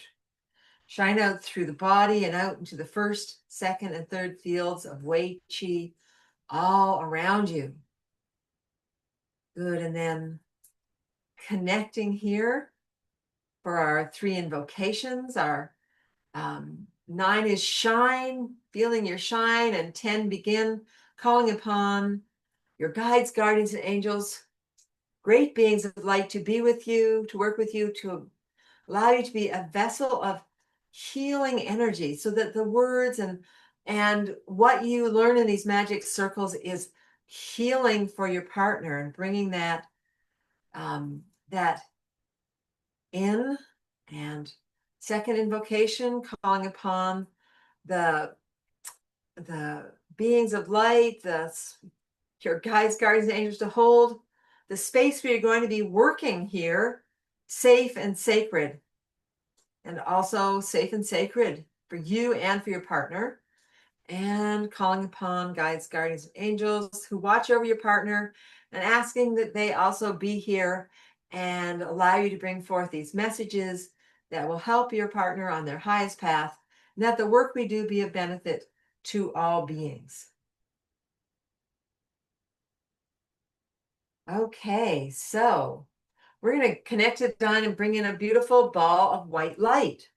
through the body and out into the first, second, and third fields of Wei Qi all around you. Good. And then connecting here for our 3 invocations. Our 9 is shine, feeling your shine, and 10 begin calling upon your guides, guardians, and angels, great beings of light, to be with you, to work with you, to allow you to be a vessel of healing energy, so that the words and what you learn in these magic circles is healing for your partner, and bringing that that in. And second invocation, calling upon the beings of light, your guides, guardians, and angels, to hold the space where you're going to be working here, safe and sacred. And also safe and sacred for you and for your partner. And calling upon guides, guardians, and angels who watch over your partner, and asking that they also be here and allow you to bring forth these messages that will help your partner on their highest path, and that the work we do be of benefit to all beings. Okay, so we're going to connect to Dawn and bring in a beautiful ball of white light.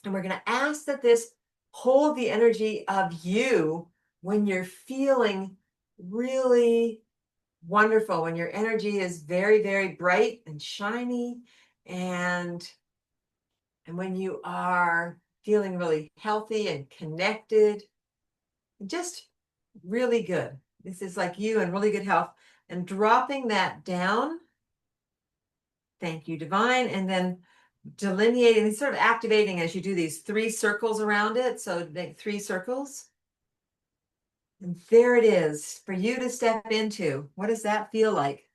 And we're going to ask that this hold the energy of you when you're feeling really wonderful, when your energy is very, very bright and shiny, and when you are feeling really healthy and connected, just really good. This is like you in really good health, and dropping that down. Thank you, divine. And then delineating, sort of activating as you do these 3 circles around it. So make 3 circles. And there it is for you to step into. What does that feel like?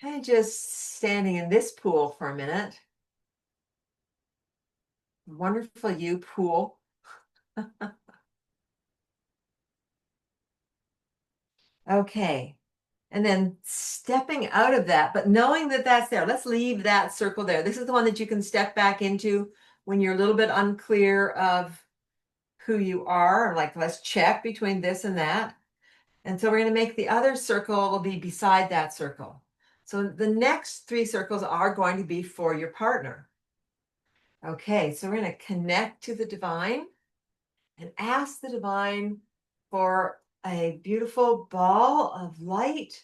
And just standing in this pool for a minute. Wonderful you pool. Okay. And then stepping out of that, but knowing that that's there. Let's leave that circle there. This is the one that you can step back into when you're a little bit unclear of who you are. Like, let's check between this and that. And so we're going to make the other circle will be beside that circle. So the next 3 circles are going to be for your partner. Okay, so we're going to connect to the divine and ask the divine for a beautiful ball of light,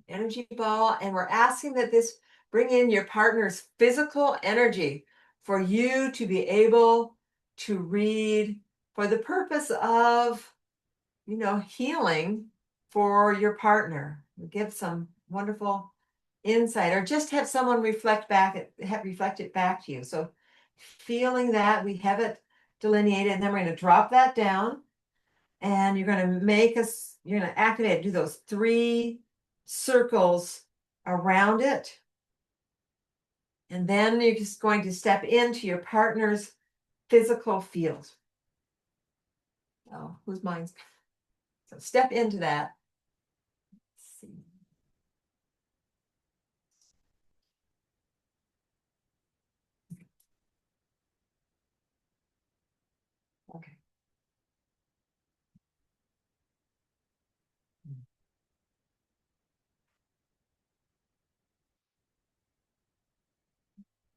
energy ball, and we're asking that this bring in your partner's physical energy for you to be able to read for the purpose of, healing for your partner. Give some wonderful insight, or just have someone reflect it back to you. So feeling that we have it delineate it, and then we're going to drop that down, and you're going to activate it, do those 3 circles around it. And then you're just going to step into your partner's physical field. Oh, whose mind's? So step into that. Let's see. Okay.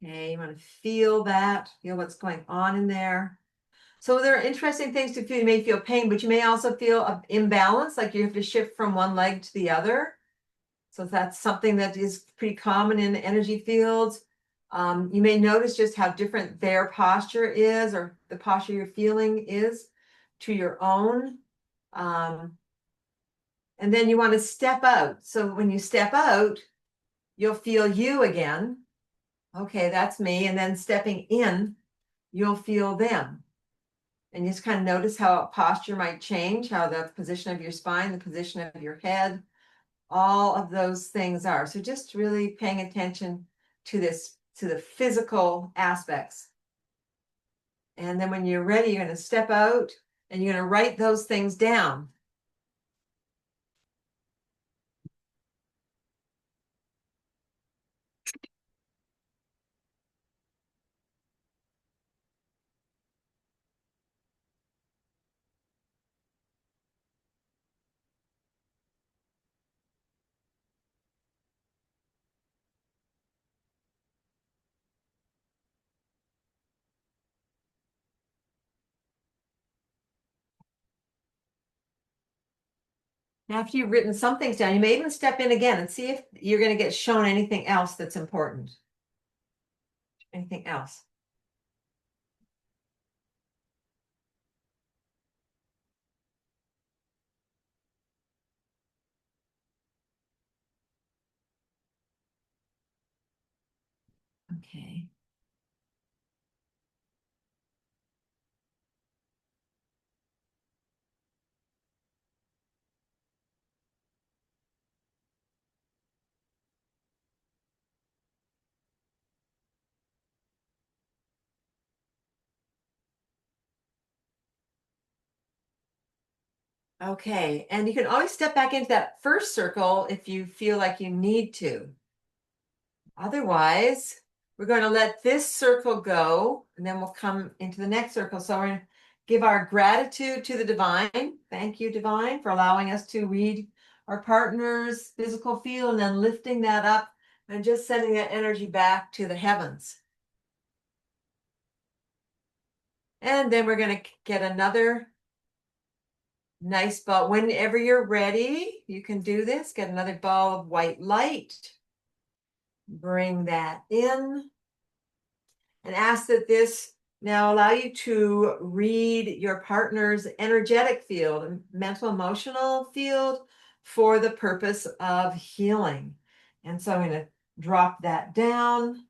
Okay, you want to feel that, feel what's going on in there. So there are interesting things to feel. You may feel pain, but you may also feel an imbalance, like you have to shift from one leg to the other. So that's something that is pretty common in energy fields. You may notice just how different their posture is, or the posture you're feeling is, to your own. And then you want to step out. So when you step out, you'll feel you again. Okay, that's me. And then stepping in, you'll feel them. And you just kind of notice how posture might change, how the position of your spine, the position of your head, all of those things are. So just really paying attention to this, to the physical aspects. And then when you're ready, you're going to step out and you're going to write those things down. After you've written some things down, you may even step in again and see if you're going to get shown anything else that's important. Anything else? Okay. Okay, and you can always step back into that first circle if you feel like you need to. Otherwise, we're going to let this circle go, and then we'll come into the next circle. So we're going to give our gratitude to the divine. Thank you, divine, for allowing us to read our partner's physical field, and then lifting that up and just sending that energy back to the heavens. And then we're going to get another nice ball. Whenever you're ready, you can do this. Get another ball of white light. Bring that in. And ask that this now allow you to read your partner's energetic field, mental, emotional field, for the purpose of healing. And so I'm going to drop that down,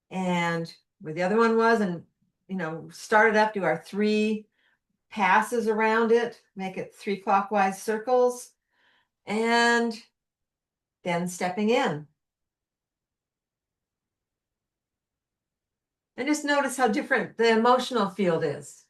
and where the other one was, and start it up, do our 3 passes around it, make it 3 clockwise circles, and then stepping in. And just notice how different the emotional field is.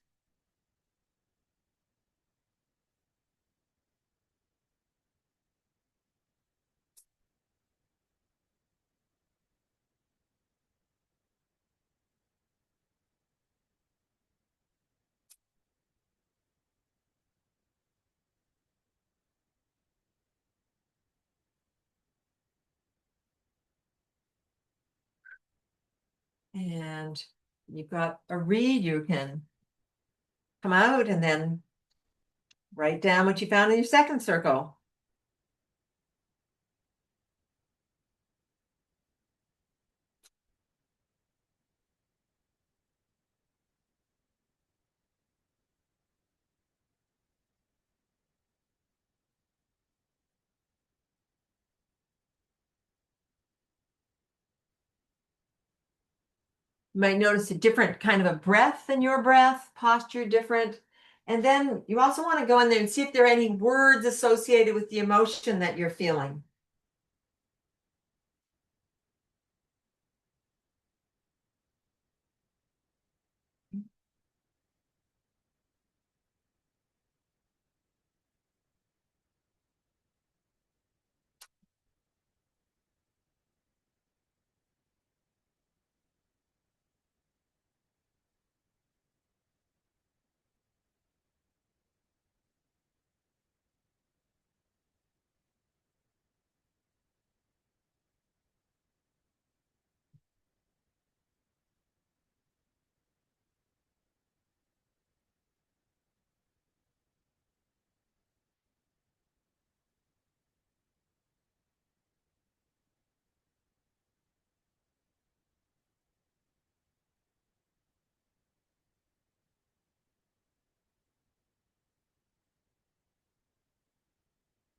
And you've got a read, you can come out and then write down what you found in your second circle. You might notice a different kind of a breath in your breath, posture different. And then you also want to go in there and see if there are any words associated with the emotion that you're feeling.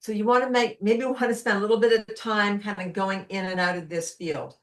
So you want to maybe want to spend a little bit of time kind of going in and out of this field.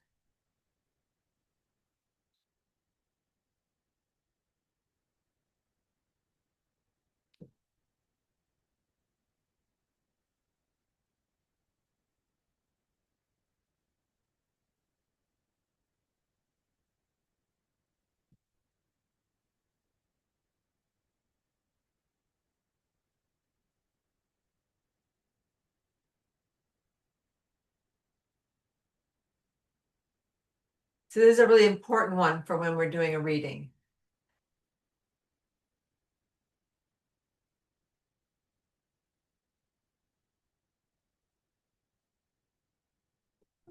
So this is a really important one for when we're doing a reading.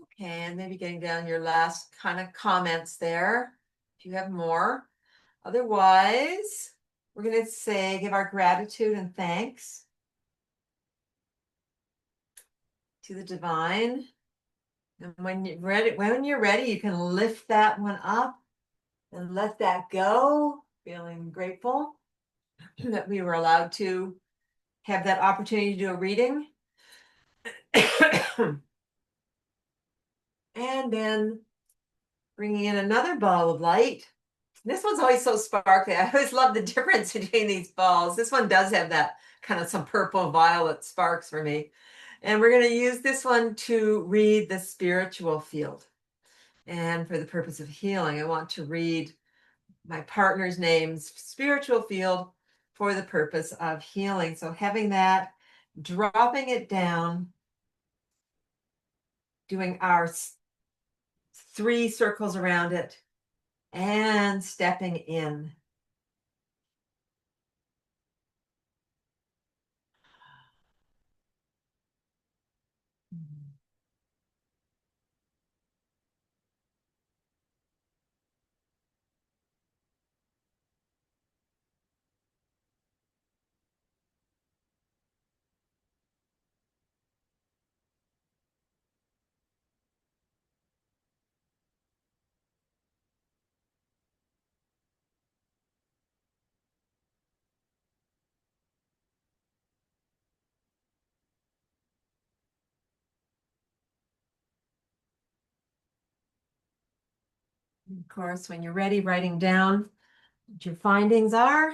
Okay, and maybe getting down your last kind of comments there, if you have more. Otherwise, we're going to say, give our gratitude and thanks to the divine. And when you're ready, you can lift that one up and let that go, feeling grateful that we were allowed to have that opportunity to do a reading. And then bringing in another ball of light. This one's always so sparkly. I always love the difference between these balls. This one does have that kind of some purple violet sparks for me. And we're going to use this one to read the spiritual field. And for the purpose of healing, I want to read my partner's name's spiritual field for the purpose of healing. So having that, dropping it down, doing our 3 circles around it, and stepping in. Of course, when you're ready, writing down what your findings are.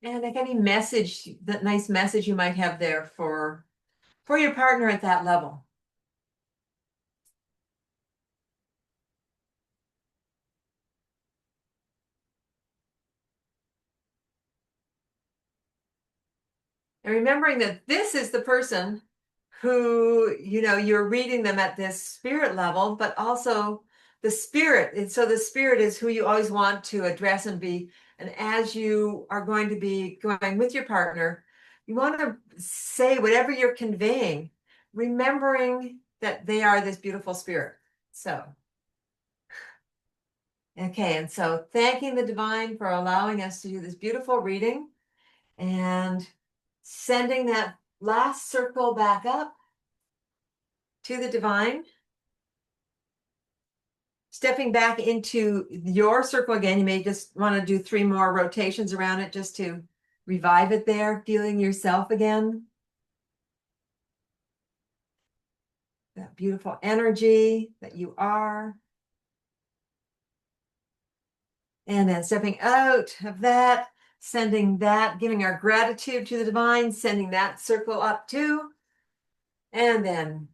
And like any message, that nice message you might have there for your partner at that level. And remembering that this is the person who, you're reading them at this spirit level, but also the spirit. And so the spirit is who you always want to address and be. And as you are going to be going with your partner, you want to say whatever you're conveying, remembering that they are this beautiful spirit. So, okay. And so thanking the divine for allowing us to do this beautiful reading and sending that last circle back up to the divine. Stepping back into your circle again, you may just want to do 3 more rotations around it just to revive it there, feeling yourself again. That beautiful energy that you are. And then stepping out of that, sending that, giving our gratitude to the divine, sending that circle up too. And then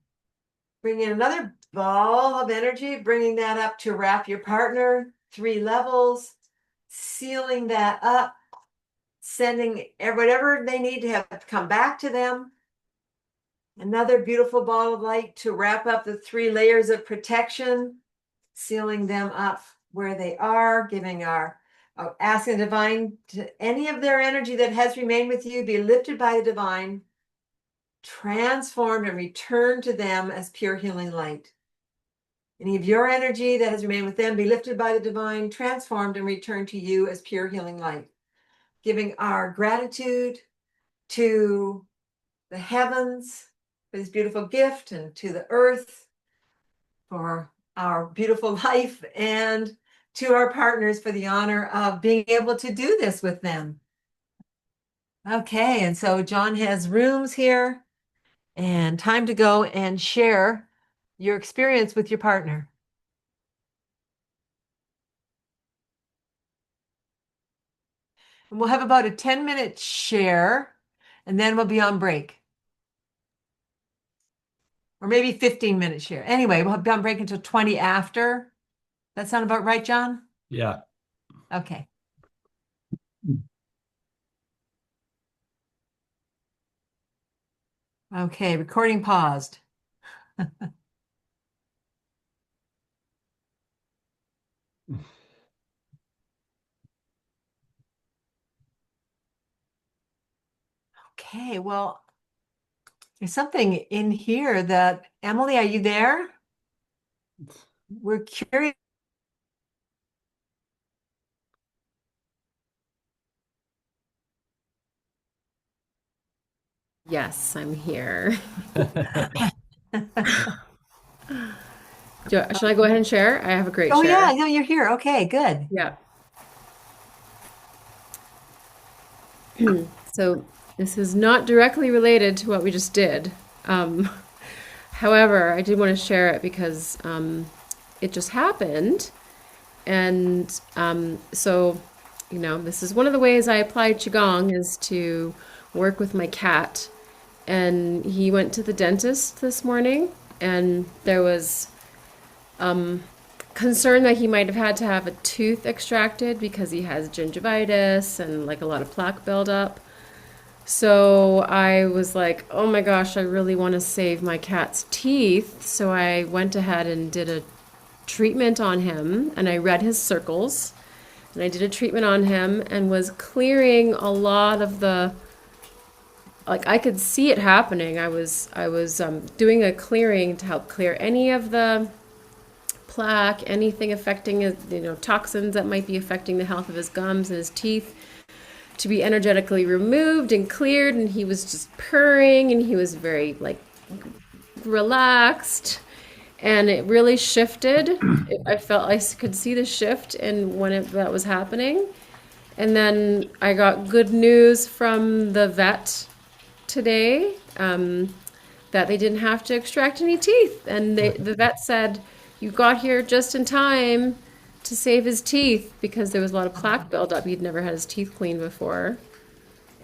bring in another ball of energy, bringing that up to wrap your partner, 3 levels, sealing that up, sending whatever they need to have come back to them. Another beautiful ball of light to wrap up the 3 layers of protection, sealing them up where they are, giving asking the divine to any of their energy that has remained with you be lifted by the divine, transformed and returned to them as pure healing light. Any of your energy that has remained with them be lifted by the divine, transformed and returned to you as pure healing light. Giving our gratitude to the heavens for this beautiful gift, and to the earth for our beautiful life, and to our partners for the honor of being able to do this with them. Okay, and so John has rooms here and time to go and share your experience with your partner. And we'll have about a 10-minute share, and then we'll be on break. Or maybe 15-minute share. Anyway, we'll be on break until 20 after. That sound about right, John? Yeah. Okay. Okay, recording paused. Okay, well, there's something in here that, Emily, are you there? We're curious. Yes, I'm here. Should I go ahead and share? I have a great Oh, share. yeah, no, you're here. Okay, good. Yeah. So this is not directly related to what we just did. However, I did want to share it because it just happened. And so, this is one of the ways I applied Qigong is to work with my cat. And he went to the dentist this morning, and there was concern that he might have had to have a tooth extracted because he has gingivitis and like a lot of plaque buildup. So I was like, oh my gosh, I really want to save my cat's teeth. So I went ahead and did a treatment on him, and I read his circles, and I did a treatment on him and was clearing a lot of I could see it happening. I was doing a clearing to help clear any of the plaque, anything affecting his, toxins that might be affecting the health of his gums and his teeth, to be energetically removed and cleared. And he was just purring, and he was very relaxed, and it really shifted. I felt I could see the shift and when that was happening. And then I got good news from the vet today that they didn't have to extract any teeth, and the vet said, you got here just in time to save his teeth, because there was a lot of plaque buildup. He'd never had his teeth cleaned before.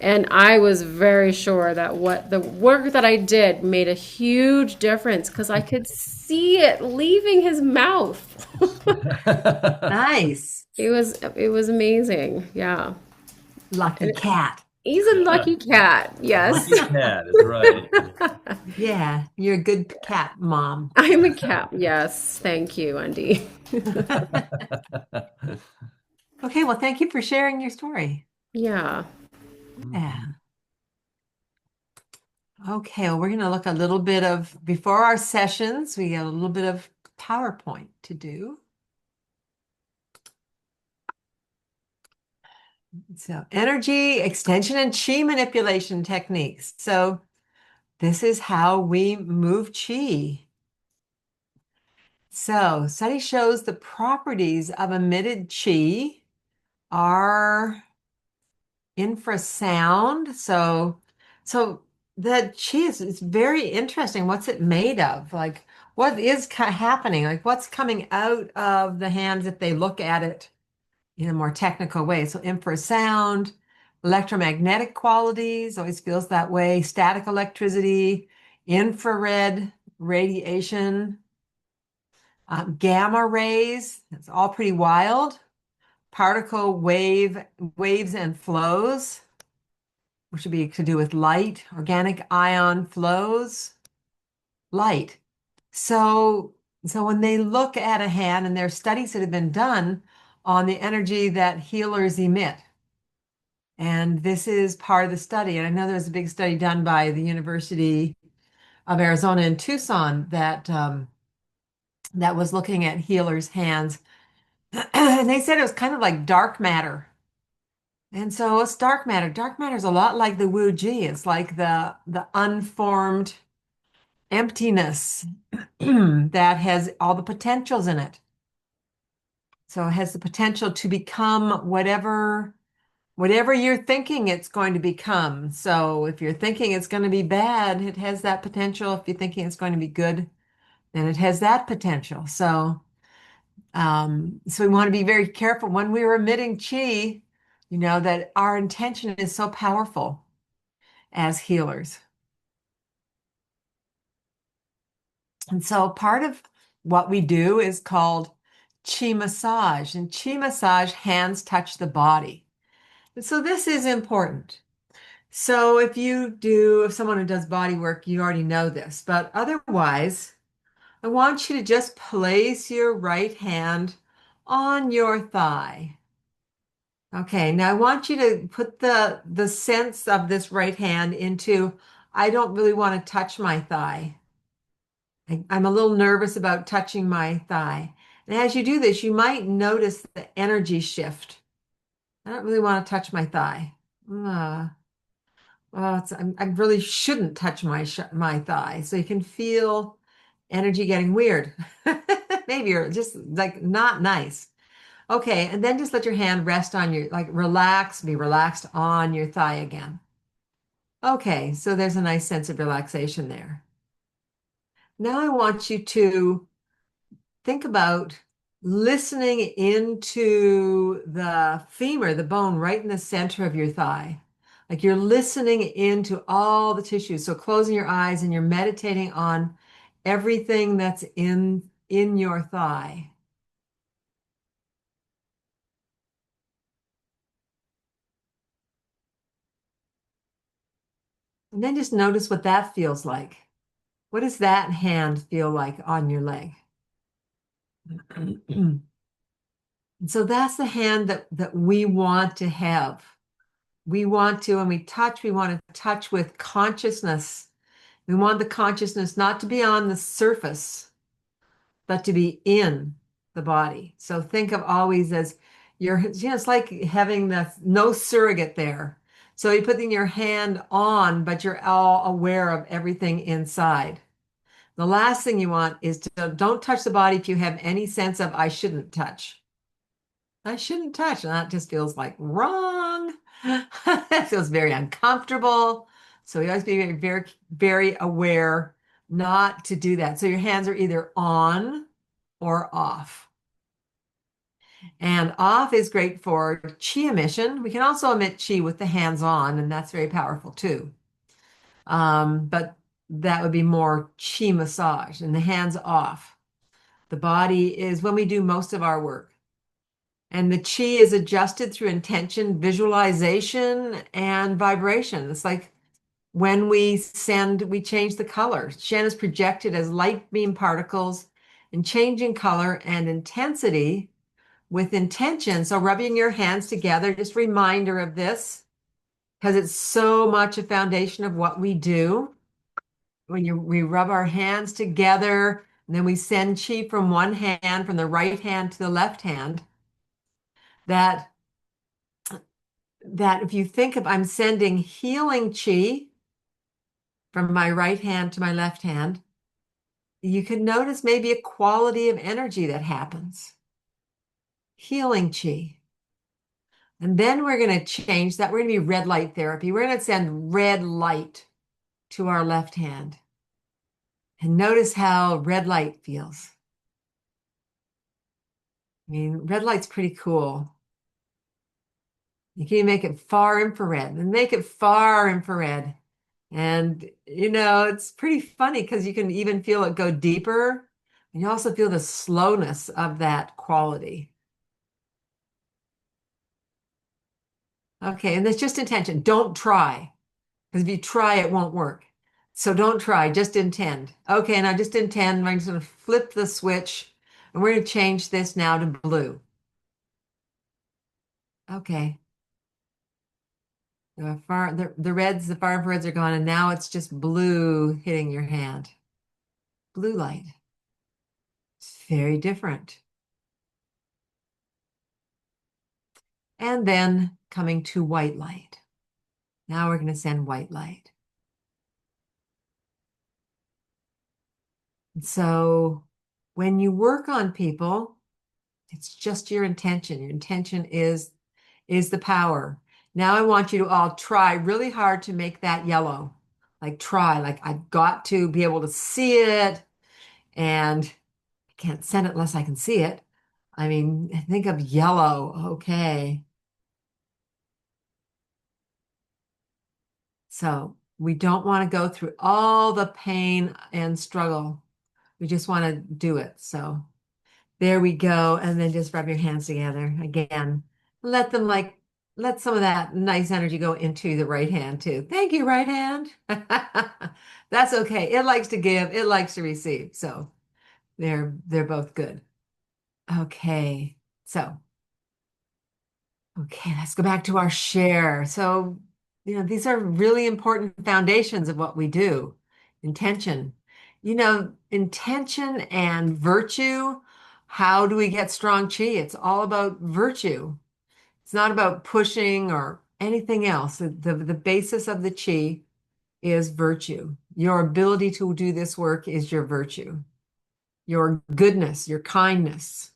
And I was very sure that the work that I did made a huge difference, because I could see it leaving his mouth. Nice. It was amazing. Yeah. Lucky cat. He's a lucky cat. Yes. Lucky cat is right. Yeah, you're a good cat mom. I'm a cat. Yes. Thank you, Wendy. Okay, well, thank you for sharing your story. Yeah. Yeah. Okay, well, we're going to look a little bit of, before our sessions, we got a little bit of PowerPoint to do. So, energy, extension, and chi manipulation techniques. So, this is how we move chi. So, study shows the properties of emitted chi are infrasound. So the chi is very interesting. What's it made of? Like, what is happening? Like, what's coming out of the hands if they look at it in a more technical way? So infrasound, electromagnetic qualities, always feels that way. Static electricity, infrared radiation, gamma rays. It's all pretty wild. Particle waves and flows, which would be to do with light, organic ion flows, light. So when they look at a hand, and there are studies that have been done on the energy that healers emit. And this is part of the study. And I know there was a big study done by the University of Arizona in Tucson that was looking at healers' hands. And they said it was kind of like dark matter. And so it's dark matter. Dark matter is a lot like the Wu Ji. It's like the unformed emptiness that has all the potentials in it. So it has the potential to become whatever you're thinking it's going to become. So if you're thinking it's going to be bad, it has that potential. If you're thinking it's going to be good, then it has that potential. So we want to be very careful when we're emitting chi, that our intention is so powerful as healers. And so part of what we do is called chi massage. And chi massage, hands touch the body. And so this is important. So if someone who does body work, you already know this. But otherwise, I want you to just place your right hand on your thigh. Okay, now I want you to put the sense of this right hand into, I don't really want to touch my thigh. I'm a little nervous about touching my thigh. And as you do this, you might notice the energy shift. I don't really want to touch my thigh. I really shouldn't touch my thigh. So you can feel energy getting weird. Maybe you're just like not nice. Okay, and then just let your hand rest on be relaxed on your thigh again. Okay, so there's a nice sense of relaxation there. Now I want you to think about listening into the femur, the bone right in the center of your thigh. Like you're listening into all the tissues. So closing your eyes and you're meditating on everything that's in your thigh. And then just notice what that feels like. What does that hand feel like on your leg? So that's the hand that we want to have. We want to, when we want to touch with consciousness. We want the consciousness not to be on the surface, but to be in the body. So think of always as it's like having no surrogate there. So you're putting your hand on, but you're all aware of everything inside. The last thing you want is don't touch the body if you have any sense of I shouldn't touch. I shouldn't touch. And that just feels like wrong. It feels very uncomfortable. So you always be very, very, very aware not to do that. So your hands are either on or off. And off is great for chi emission. We can also emit chi with the hands on, and that's very powerful too. But that would be more chi massage and the hands off. The body is when we do most of our work. And the chi is adjusted through intention, visualization, and vibration. It's like when we send, we change the color. Shen is projected as light beam particles and changing color and intensity with intention. So rubbing your hands together, just reminder of this, because it's so much a foundation of what we do. We rub our hands together, and then we send chi from one hand, from the right hand to the left hand, that if you think of, I'm sending healing chi from my right hand to my left hand, you can notice maybe a quality of energy that happens. Healing chi. And then we're going to change that. We're going to be red light therapy. We're going to send red light to our left hand. And notice how red light feels. I mean, red light's pretty cool. You can make it far infrared and make it far infrared. And, it's pretty funny because you can even feel it go deeper. And you also feel the slowness of that quality. Okay, and that's just intention. Don't try, because if you try, it won't work. So don't try, just intend. Okay, and I just intend, I'm just going to flip the switch, and we're going to change this now to blue. Okay. The reds, the far infrareds are gone, and now it's just blue hitting your hand. Blue light. It's very different. And then coming to white light. Now we're going to send white light. And so when you work on people, it's just your intention. Your intention is the power. Now I want you to all try really hard to make that yellow. Like try, like I've got to be able to see it, and I can't send it unless I can see it. I mean, think of yellow. Okay. So we don't want to go through all the pain and struggle. We just want to do it. So there we go. And then just rub your hands together again. Let some of that nice energy go into the right hand too. Thank you, right hand. That's okay. It likes to give, it likes to receive. So they're both good. Okay. So, okay, let's go back to our share. So, these are really important foundations of what we do. Intention. Intention and virtue. How do we get strong chi? It's all about virtue. It's not about pushing or anything else. The basis of the chi is virtue. Your ability to do this work is your virtue. Your goodness, your kindness,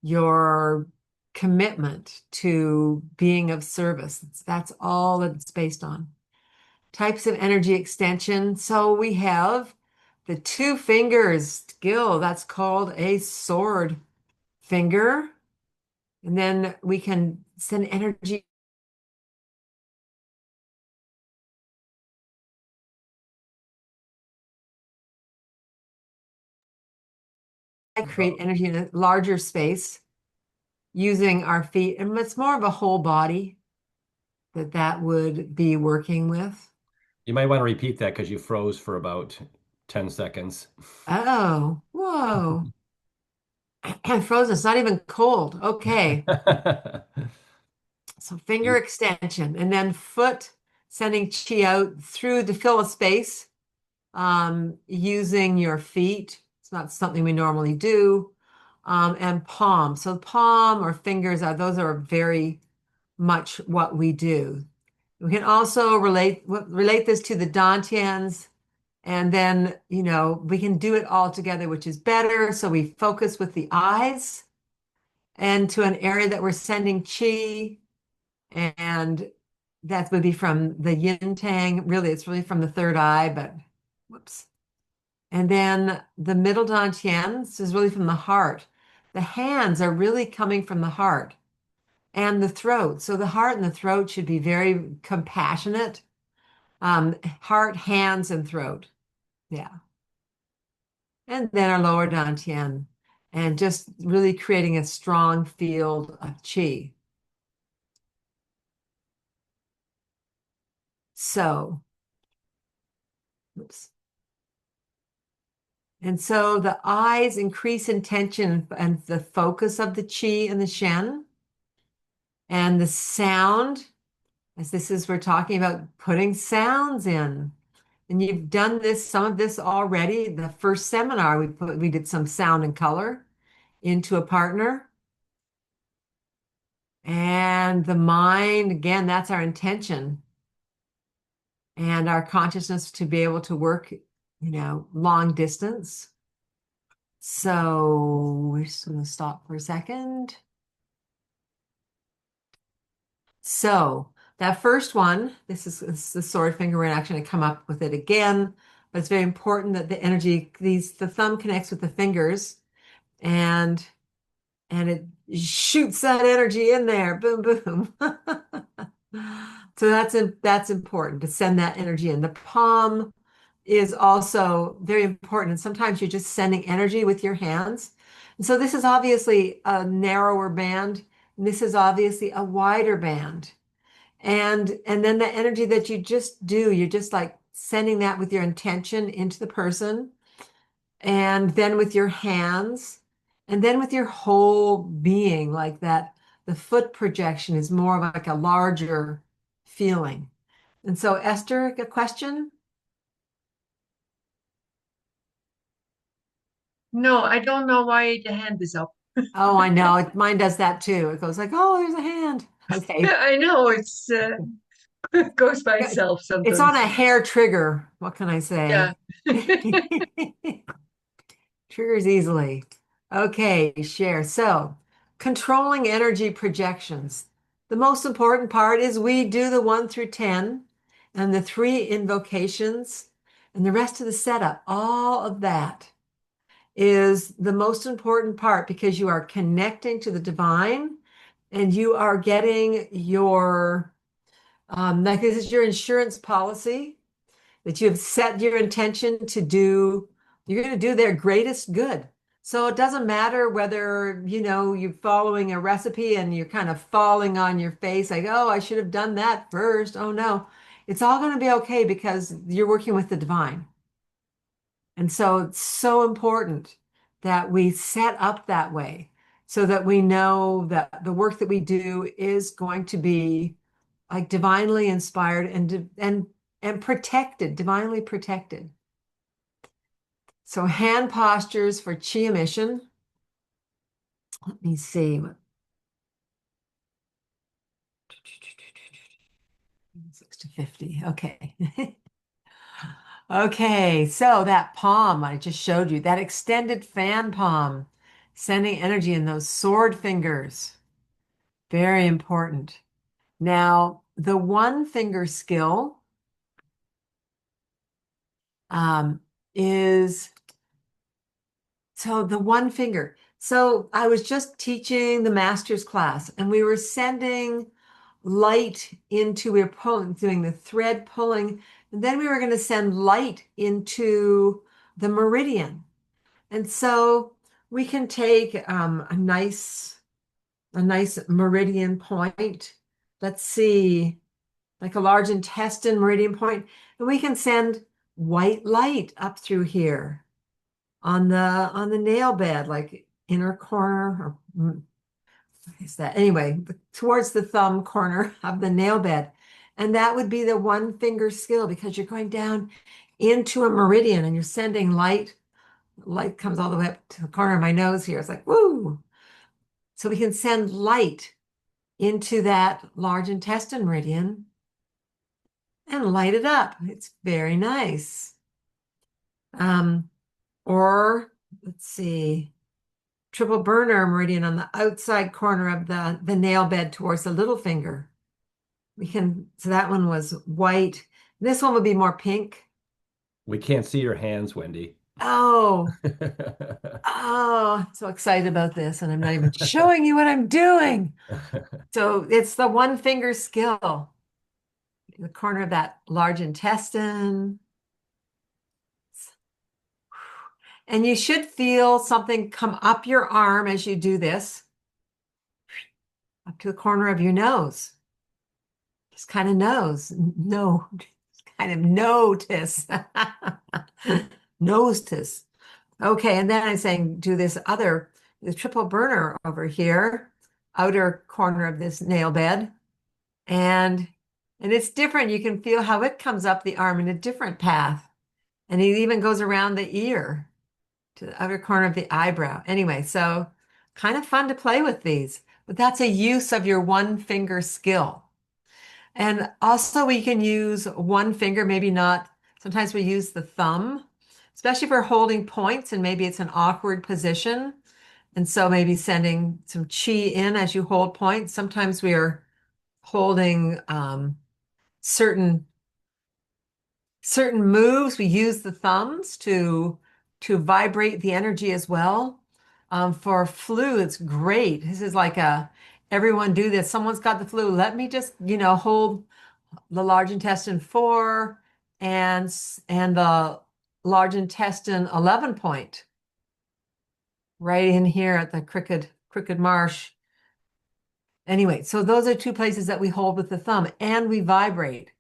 your commitment to being of service. That's all that it's based on. Types of energy extension. So we have the two fingers skill. That's called a sword finger. And then we can send energy, create energy in a larger space using our feet. And it's more of a whole body that would be working with. You might want to repeat that because you froze for about 10 seconds. Oh, whoa. Frozen. It's not even cold. Okay. So finger extension and then foot sending chi out through to fill a space using your feet. It's not something we normally do. And palm. So palm or fingers those are very much what we do. We can also relate this to the dantians, and then we can do it all together, which is better. So we focus with the eyes and to an area that we're sending chi, and that would be from the yin tang. Really, it's really from the third eye, but whoops. And then the middle dantian, this is really from the heart. The hands are really coming from the heart and the throat. So the heart and the throat should be very compassionate. Heart, hands, and throat. Yeah. And then our lower dantian. and just really creating a strong field of chi. So, oops. And so the eyes increase intention and the focus of the chi and the shen. And the sound, as this is, we're talking about putting sounds in. And you've done this, some of this already. The first seminar, we did some sound and color into a partner. And the mind, again, that's our intention. And our consciousness to be able to work, long distance. So we're just going to stop for a second. So that first one, this is the sword finger. We're actually going to come up with it again, but it's very important that the energy, the thumb connects with the fingers, and it shoots that energy in there. Boom, boom. So that's important to send that energy in. The palm is also very important. And sometimes you're just sending energy with your hands. And so this is obviously a narrower band. And this is obviously a wider band. And then the energy that you just do, you're just like sending that with your intention into the person, and then with your hands, and then with your whole being, like that. The foot projection is more of like a larger feeling. And so, Esther, a question? No, I don't know why the hand is up. Oh, I know. Mine does that too. It goes like, oh, there's a hand. Okay. Yeah, I know it's it goes by itself It's on sometimes. a hair trigger. What can I Yeah. say? Triggers easily. Okay, share. So, controlling energy projections. The most important part is we do the 1 through 10 and the 3 invocations and the rest of the setup. All of that is the most important part because you are connecting to the divine and you are getting your, like this is your insurance policy that you have set your intention to do. You're going to do their greatest good. So it doesn't matter whether, you're following a recipe and you're kind of falling on your face like, oh, I should have done that first. Oh, no. It's all going to be okay because you're working with the divine. And so it's so important that we set up that way so that we know that the work that we do is going to be like divinely inspired and protected, divinely protected. So hand postures for chi emission. Let me see. 6 to 50. Okay. Okay, so that palm I just showed you, that extended fan palm, sending energy in those sword fingers. Very important. Now, the one finger skill is so the one finger. So I was just teaching the master's class and we were sending light into, we were doing the thread pulling, and then we were going to send light into the meridian. And so we can take a nice meridian point. Let's see, like a large intestine meridian point, and we can send white light up through here on the nail bed, like inner corner, or is that anyway, towards the thumb corner of the nail bed. And that would be the one finger skill because you're going down into a meridian and you're sending light. Light comes all the way up to the corner of my nose here. It's like, woo. So we can send light into that large intestine meridian and light it up. It's very nice. Or let's see, triple burner meridian on the outside corner of the nail bed towards the little finger. So that one was white. This one would be more pink. We can't see your hands, Wendy. Oh, I'm so excited about this, and I'm not even showing you what I'm doing. So it's the one finger skill, in the corner of that large intestine. And you should feel something come up your arm as you do this, up to the corner of your nose. Just kind of kind of notice. Notice. Okay, and then I'm saying do the triple burner over here, outer corner of this nail bed. And it's different. You can feel how it comes up the arm in a different path. And it even goes around the ear to the outer corner of the eyebrow. Anyway, so kind of fun to play with these, but that's a use of your one finger skill. And also we can use one finger, maybe not. Sometimes we use the thumb, especially if we're holding points and maybe it's an awkward position. And so maybe sending some chi in as you hold points. Sometimes we are holding certain moves. We use the thumbs to vibrate the energy as well. For flu, it's great. This is like everyone do this. Someone's got the flu. Let me just, hold the large intestine 4 and the large intestine 11 point right in here at the crooked marsh. Anyway, so those are two places that we hold with the thumb and we vibrate.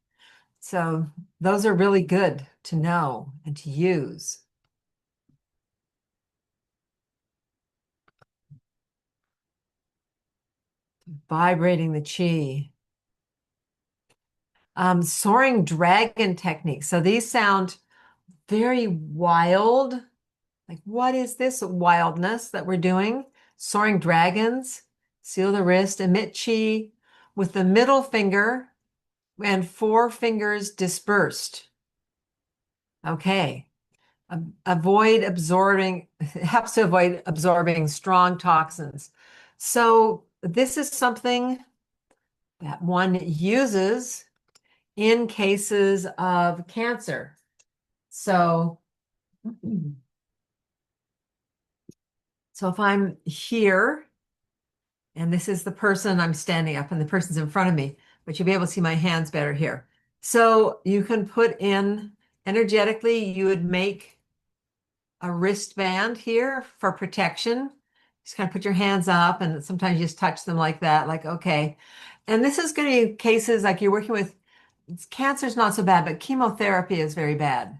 So those are really good to know and to use. Vibrating the chi. Soaring dragon technique. So these sound very wild. Like, what is this wildness that we're doing? Soaring dragons, seal the wrist, emit chi with the middle finger and 4 fingers dispersed. Okay. Avoid absorbing, helps to avoid absorbing strong toxins. So this is something that one uses in cases of cancer. So if I'm here and this is the person, I'm standing up and the person's in front of me, but you'll be able to see my hands better here. So you can put in energetically, you would make a wristband here for protection. Just kind of put your hands up and sometimes you just touch them like that, like, okay. And this is going to be cases like you're working with cancer is not so bad, but chemotherapy is very bad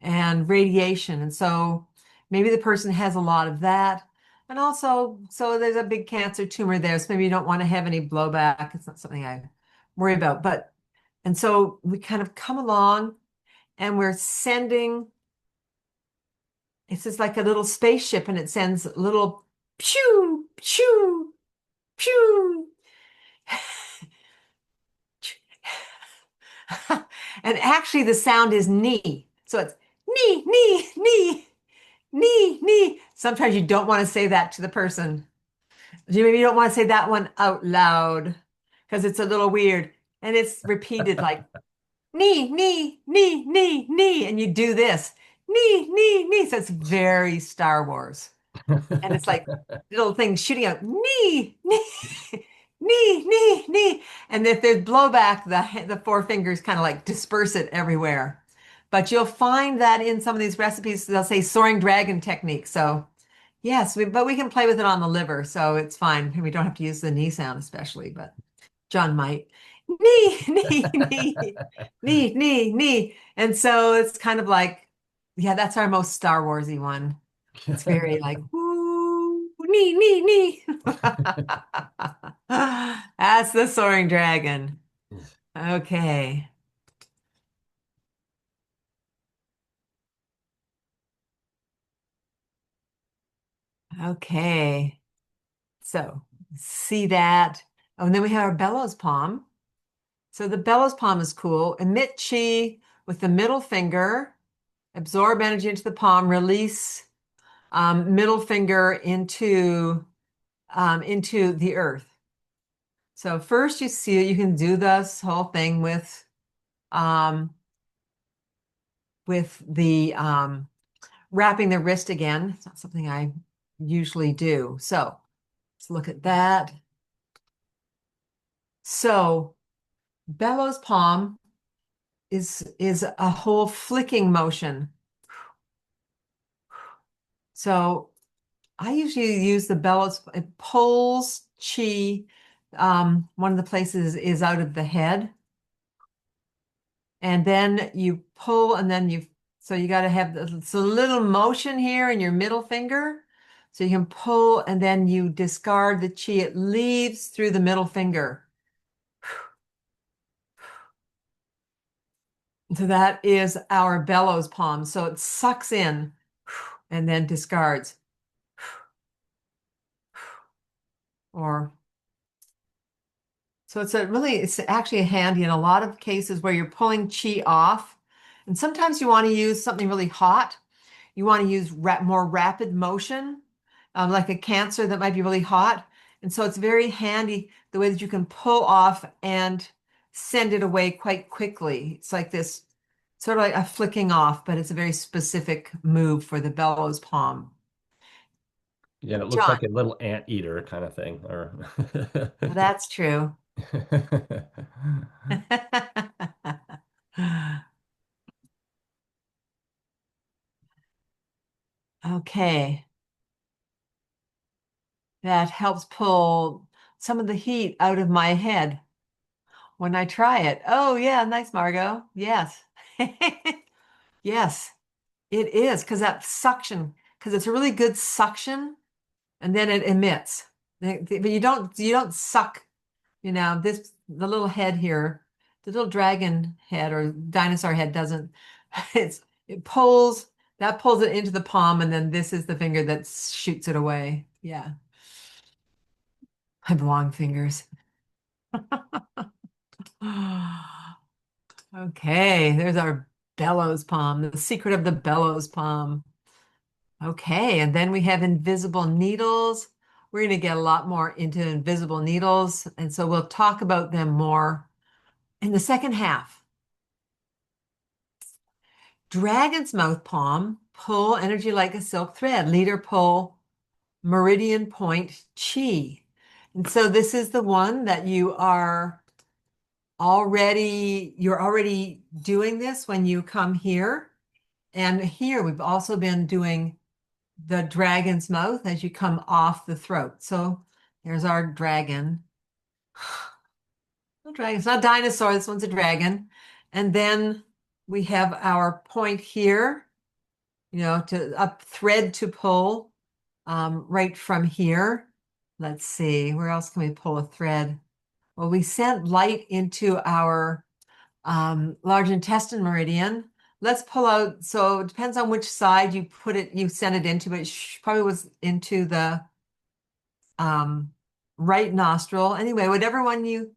and radiation. And so maybe the person has a lot of that. And also, so there's a big cancer tumor there. So maybe you don't want to have any blowback. It's not something I worry about. And so we kind of come along and we're sending, it's just like a little spaceship and it sends little pew, pew, pew. And actually the sound is knee. So it's knee, knee, knee, knee, knee. Sometimes you don't want to say that to the person. Maybe you don't want to say that one out loud because it's a little weird. And it's repeated like knee, knee, knee, knee, knee. And you do this knee, knee, knee. So it's very Star Wars. And it's like little things shooting out knee, knee, knee, knee, knee. And if there's blowback, the 4 fingers kind of like disperse it everywhere. But you'll find that in some of these recipes, they'll say soaring dragon technique. So yes, but we can play with it on the liver, so it's fine. We don't have to use the knee sound especially, but John might. Knee, knee, knee, knee, knee, knee. And so it's kind of like, yeah, that's our most Star Warsy one. It's very like, woo, knee, knee, knee. That's the soaring dragon. Okay. Okay. So see that. Oh, and then we have our bellows palm. So the bellows palm is cool. Emit chi with the middle finger, absorb energy into the palm, release middle finger into the earth. So first you see you can do this whole thing with the wrapping the wrist again. It's not something I usually do. So let's look at that. So bellows palm is a whole flicking motion. So I usually use the bellows. It pulls chi. One of the places is out of the head. And then you pull, and then so you got to have a little motion here in your middle finger. So you can pull, and then you discard the chi. It leaves through the middle finger. So that is our bellows palm. So it sucks in and then discards. Or so it's actually handy in a lot of cases where you're pulling chi off. And sometimes you want to use something really hot. You want to use more rapid motion, like a cancer that might be really hot. And so it's very handy the way that you can pull off and send it away quite quickly. It's like this sort of like a flicking off, but it's a very specific move for the bellows palm. Yeah, it looks John, like a little anteater kind of thing. Or that's true. Okay. That helps pull some of the heat out of my head when I try it. Oh, yeah, nice, Margot. Yes. Yes, it is because that suction, because it's a really good suction and then it emits. But you don't suck, the little head here, the little dragon head or dinosaur head doesn't, it pulls, that pulls it into the palm, and then this is the finger that shoots it away. Yeah. I have long fingers. Okay, there's our bellows palm, the secret of the bellows palm. Okay, and then we have invisible needles. We're going to get a lot more into invisible needles, and so we'll talk about them more in the second half. Dragon's mouth palm, pull energy like a silk thread, leader pull, meridian point chi. And so this is the one that you're already doing this when you come here. And here we've also been doing the dragon's mouth as you come off the throat. So there's our dragon. No dragon, it's not a dinosaur, this one's a dragon. And then we have our point here, to a thread to pull right from here. Let's see, where else can we pull a thread? Well, we sent light into our large intestine meridian. Let's pull out, so it depends on which side you send it into, but it probably was into the right nostril. Anyway, whatever one you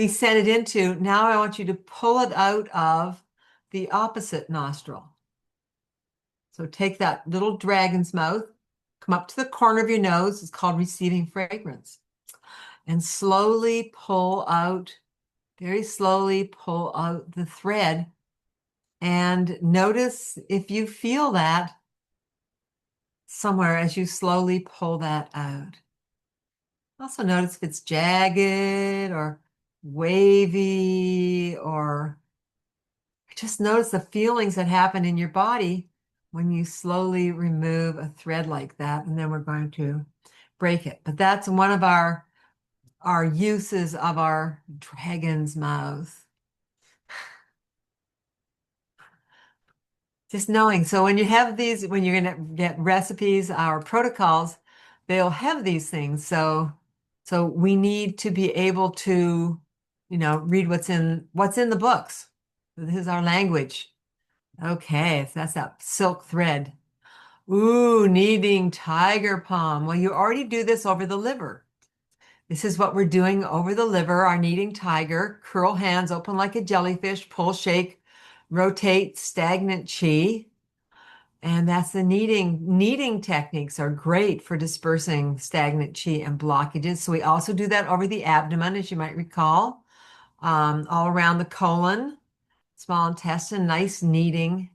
send it into, now I want you to pull it out of the opposite nostril. So take that little dragon's mouth, come up to the corner of your nose, it's called receiving fragrance, and slowly pull out, very slowly pull out the thread. And notice if you feel that somewhere as you slowly pull that out. Also notice if it's jagged or wavy, or just notice the feelings that happen in your body when you slowly remove a thread like that. And then we're going to break it. But that's one of our uses of our dragon's mouth. Just knowing. So when you have these, when you're going to get recipes, our protocols, they'll have these things. So we need to be able to, read what's in the books. This is our language. Okay, so that's that silk thread. Ooh, kneading tiger palm. Well, you already do this over the liver. This is what we're doing over the liver, our kneading tiger. Curl hands open like a jellyfish, pull, shake, rotate, stagnant chi. And that's the kneading. Kneading techniques are great for dispersing stagnant chi and blockages. So we also do that over the abdomen, as you might recall, all around the colon, small intestine, nice kneading.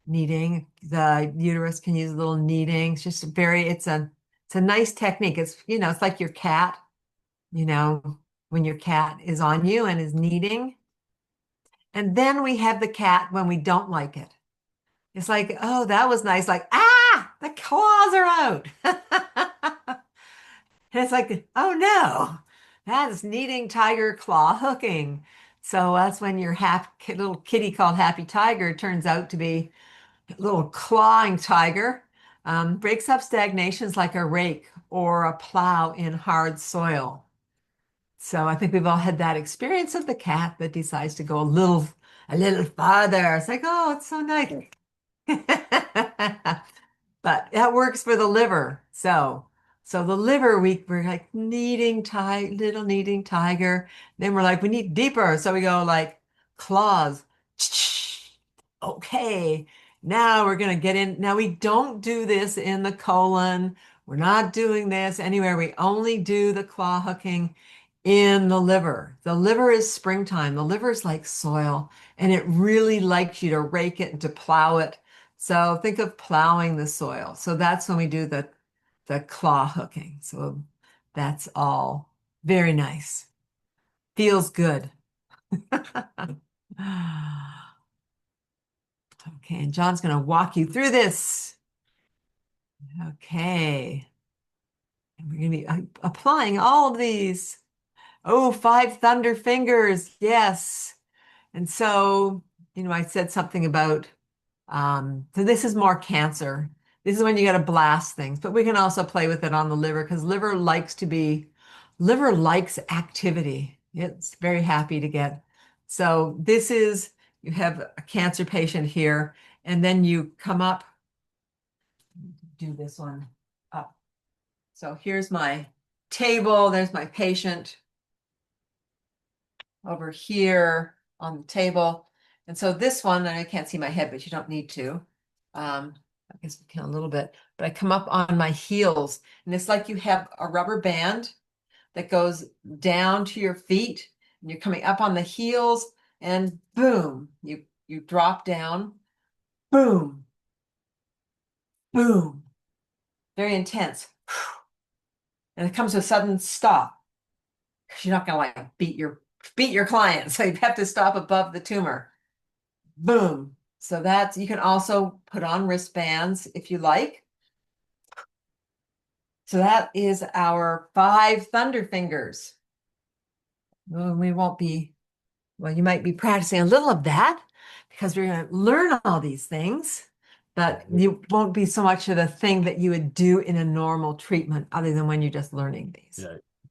The uterus can use a little kneading. It's a nice technique. It's like your cat, when your cat is on you and is kneading. And then we have the cat when we don't like it. It's like, oh, that was nice. Like, ah, the claws are out. And it's like, oh no, that is kneading tiger claw hooking. So that's when your little kitty called Happy Tiger turns out to be a little clawing tiger. Breaks up stagnations like a rake or a plow in hard soil. So I think we've all had that experience of the cat that decides to go a little farther. It's like, oh, it's so nice. But that works for the liver. So the liver, we're like little kneading tiger. Then we're like, we need deeper. So we go like claws. Okay. Now we're going to get in. Now we don't do this in the colon. We're not doing this anywhere. We only do the claw hooking in the liver. The liver is springtime. The liver is like soil, and it really likes you to rake it and to plow it. So think of plowing the soil. So that's when we do the claw hooking. So that's all very nice. Feels good. Okay, and John's going to walk you through this. Okay. And we're going to be applying all of these. Oh, 5 thunder fingers. Yes. And so, I said something about, so this is more cancer. This is when you got to blast things, but we can also play with it on the liver because liver likes activity. It's very happy to get. So you have a cancer patient here, and then you come up, do this one up. So here's my table. There's my patient over here on the table. And so this one, and I can't see my head, but you don't need to. I guess we can a little bit, but I come up on my heels, and it's like you have a rubber band that goes down to your feet, and you're coming up on the heels, and boom, you drop down, boom, boom, very intense. And it comes to a sudden stop because you're not gonna like beat your client. So you have to stop above the tumor. Boom. So you can also put on wristbands if you like. So that is our 5 thunder fingers. Well, you might be practicing a little of that because we're going to learn all these things, but you won't be so much of the thing that you would do in a normal treatment other than when you're just learning these.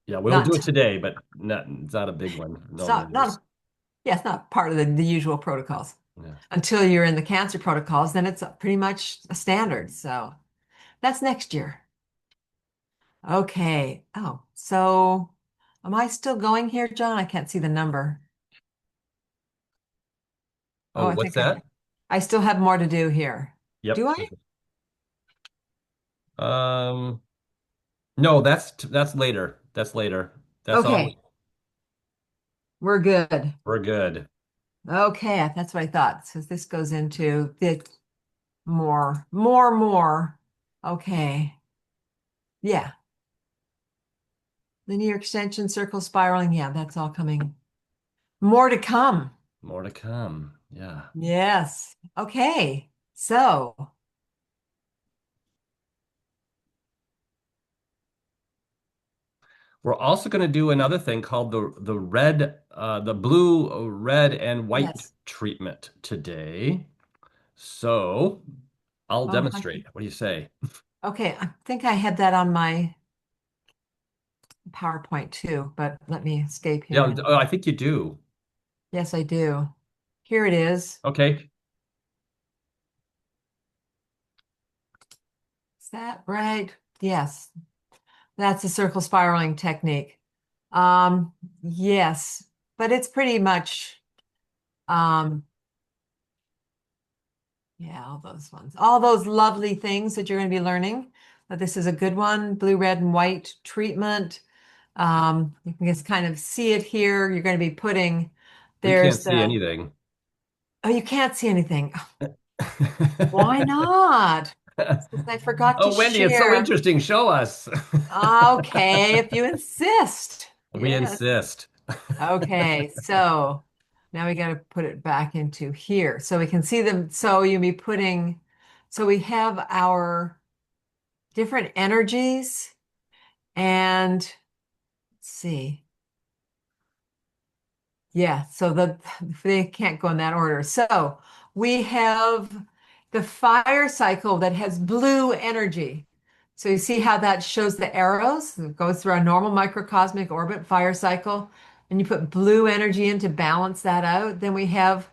Yeah, we'll do it today, but it's not a big one. It's not part of the usual protocols. Yeah. Until you're in the cancer protocols, then it's pretty much a standard. So that's next year. Okay. Oh, so am I still going here, John? I can't see the number. Oh, what's that? I still have more to do here. Yep. Do I? No, that's later. That's later. That's all. Okay. We're good. We're good. Okay, that's what I thought. So this goes into the more. Okay. Yeah. Linear extension, circle spiraling. Yeah, that's all coming. More to come. More to come. Yeah. Yes. Okay. So we're also going to do another thing called the blue, red, and white treatment today. So I'll demonstrate. What do you say? Okay, I think I had that on my PowerPoint too, but let me escape here. Yeah, I think you do. Yes, I do. Here it is. Okay. Is that right? Yes. That's a circle spiraling technique. Yes, but it's pretty much, yeah, all those ones, all those lovely things that you're going to be learning. But this is a good one, blue, red, and white treatment. You can just kind of see it here. You're going to be putting, We can't see anything. Oh, you can't see anything. Why not? I forgot to Wendy, share. it's so interesting. Show us. Okay, if you insist. We insist. Okay, so now we got to put it back into here so we can see them. So we have our different energies. And let's see. Yeah, so they can't go in that order. So we have the fire cycle that has blue energy. So you see how that shows the arrows? It goes through our normal microcosmic orbit fire cycle, and you put blue energy in to balance that out. Then we have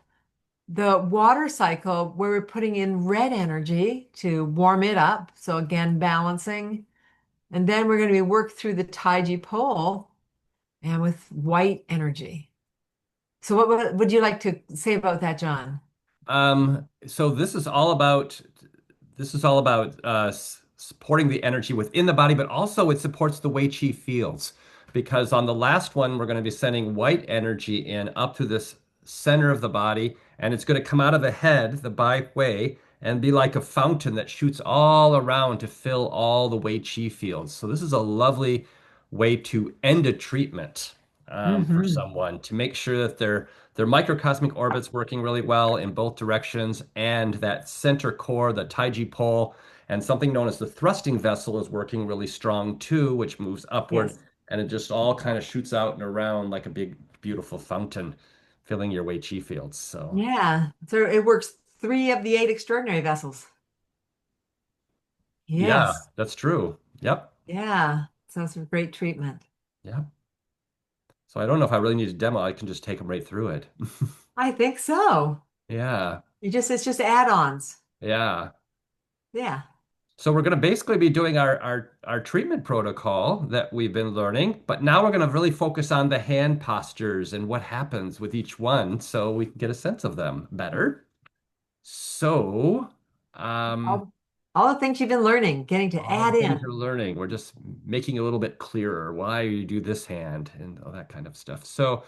the water cycle where we're putting in red energy to warm it up. So again, balancing. And then we're going to be worked through the Taiji pole and with white energy. So what would you like to say about that, John? So this is all about supporting the energy within the body, but also it supports the way chi feels. Because on the last one, we're going to be sending white energy in up to this center of the body, and it's going to come out of the head, the Bai Hui, and be like a fountain that shoots all around to fill all the way chi fields. So this is a lovely way to end a treatment for Hmm. someone to make sure that their microcosmic orbit's working really well in both directions, and that center core, the Taiji pole, and something known as the thrusting vessel is working really strong too, which moves upward, Yes. and it just all kind of shoots out and around like a big, beautiful fountain, filling your Wei Chi fields. So, Yeah. So it works 3 of the 8 extraordinary vessels. yeah, Yes. that's true. Yep. Yeah. So it's a great treatment. Yep. So I don't know if I really need a demo. I can just take them right through it. I think so. Yeah. It's just add-ons. Yeah. Yeah. So we're going to basically be doing our treatment protocol that we've been learning, but now we're going to really focus on the hand postures and what happens with each one so we can get a sense of them better. So, um, All the things you've been learning, getting to all the add things you're in. learning, we're just making it a little bit clearer why you do this hand and all that kind of stuff. So,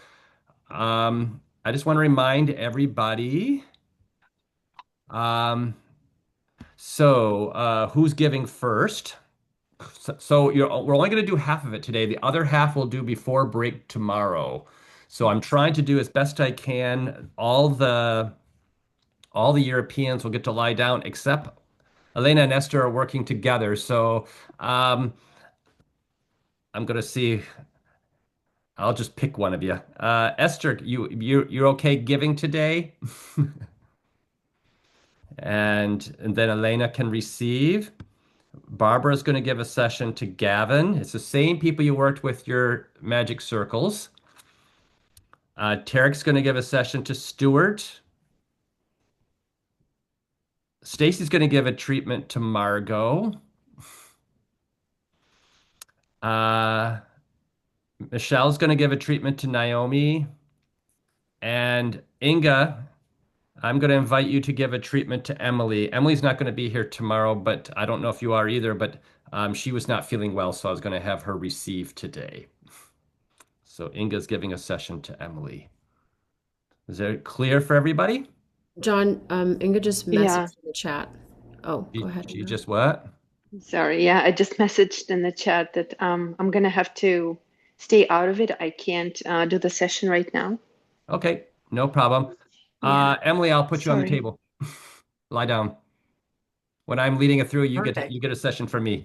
I just want to remind everybody, um, who's giving first? So we're only going to do half of it today. The other half we'll do before break tomorrow. So I'm trying to do as best I can. All the Europeans will get to lie down, except Elena and Esther are working together. So um, I'm going to see. I'll just pick one of you. Esther, you're okay giving today, and then Elena can receive. Barbara's going to give a session to Gavin. It's the same people you worked with your magic circles. Tarek's going to give a session to Stuart. Stacy's going to give a treatment to Margot. Uh, Michelle's going to give a treatment to Naomi. And Inga, I'm going to invite you to give a treatment to Emily. Emily's not going to be here tomorrow, but I don't know if you are either, but she was not feeling well, so I was going to have her receive today. So Inga's giving a session to Emily. Is that clear for everybody? John, Inga just Yeah, messaged in the chat. Oh, go ahead, She Inga. just what? sorry. Yeah, I just messaged in the chat that I'm gonna have to stay out of it. I can't do the session right now. Okay, no problem. Yeah, Emily, I'll put you on the sorry. table. Lie down. When I'm leading it through, Perfect. you get a session from me.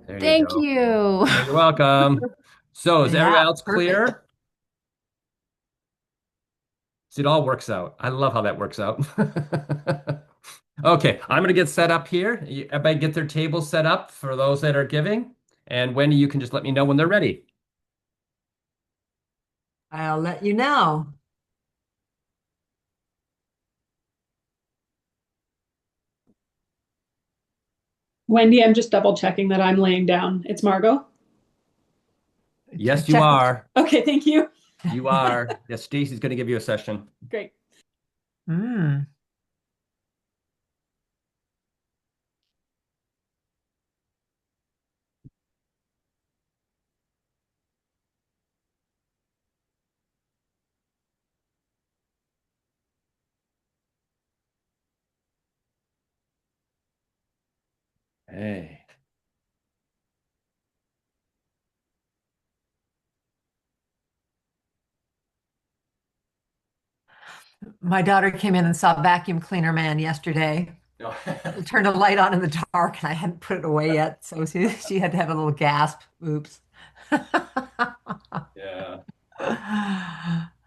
There you Thank go. you. You're welcome. So is everyone Yeah, else perfect. clear? See, it all works out. I love how that works out. Okay, I'm gonna get set up here. Everybody get their tables set up for those that are giving. And Wendy, you can just let me know when they're ready. I'll let you know. Wendy, I'm just double checking that I'm laying down. It's Margot. Yes, you Check. are. Okay, thank you. You are. Yes, Stacy's gonna give you a session. Great. Mm. Hey. My daughter came in and saw Vacuum Cleaner Man yesterday. No. Turned a light on in the dark and I hadn't put it away yet. So she had to have a little gasp. Oops. Yeah.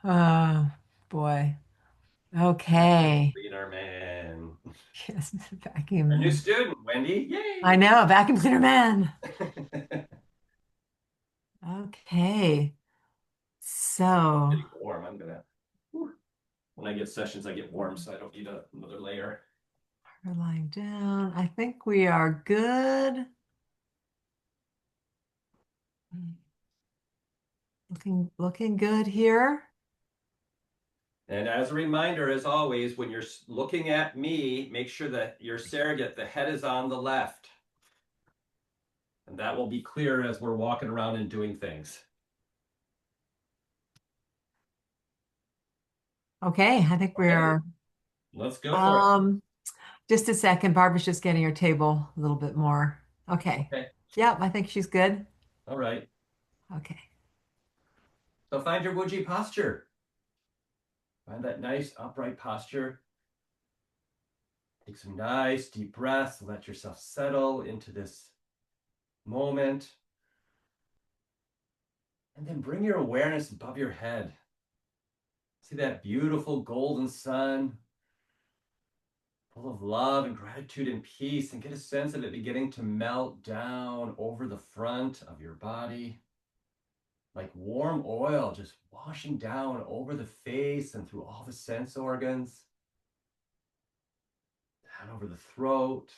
Oh, boy. Okay. Cleaner man. Yes, Our new vacuum. student, Wendy. Yay! I know, vacuum cleaner man. Okay. So Getting warm. I'm gonna. When I get sessions, I get warm, so I don't need another layer. we're lying down. I think we are good. Looking good here. And as a reminder, as always, when you're looking at me, make sure that your surrogate, the head is on the left. And that will be clear as we're walking around and doing things. Okay, I think we Okay. are. Let's go for it. Just a second. Barbara's just getting her table a little bit more. Okay. Okay. Yep, I think she's good. All right. Okay. So find your Wuji posture. Find that nice upright posture. Take some nice deep breaths. Let yourself settle into this moment. And then bring your awareness above your head. See that beautiful golden sun, full of love and gratitude and peace, and get a sense of it beginning to melt down over the front of your body, like warm oil just washing down over the face and through all the sense organs, down over the throat.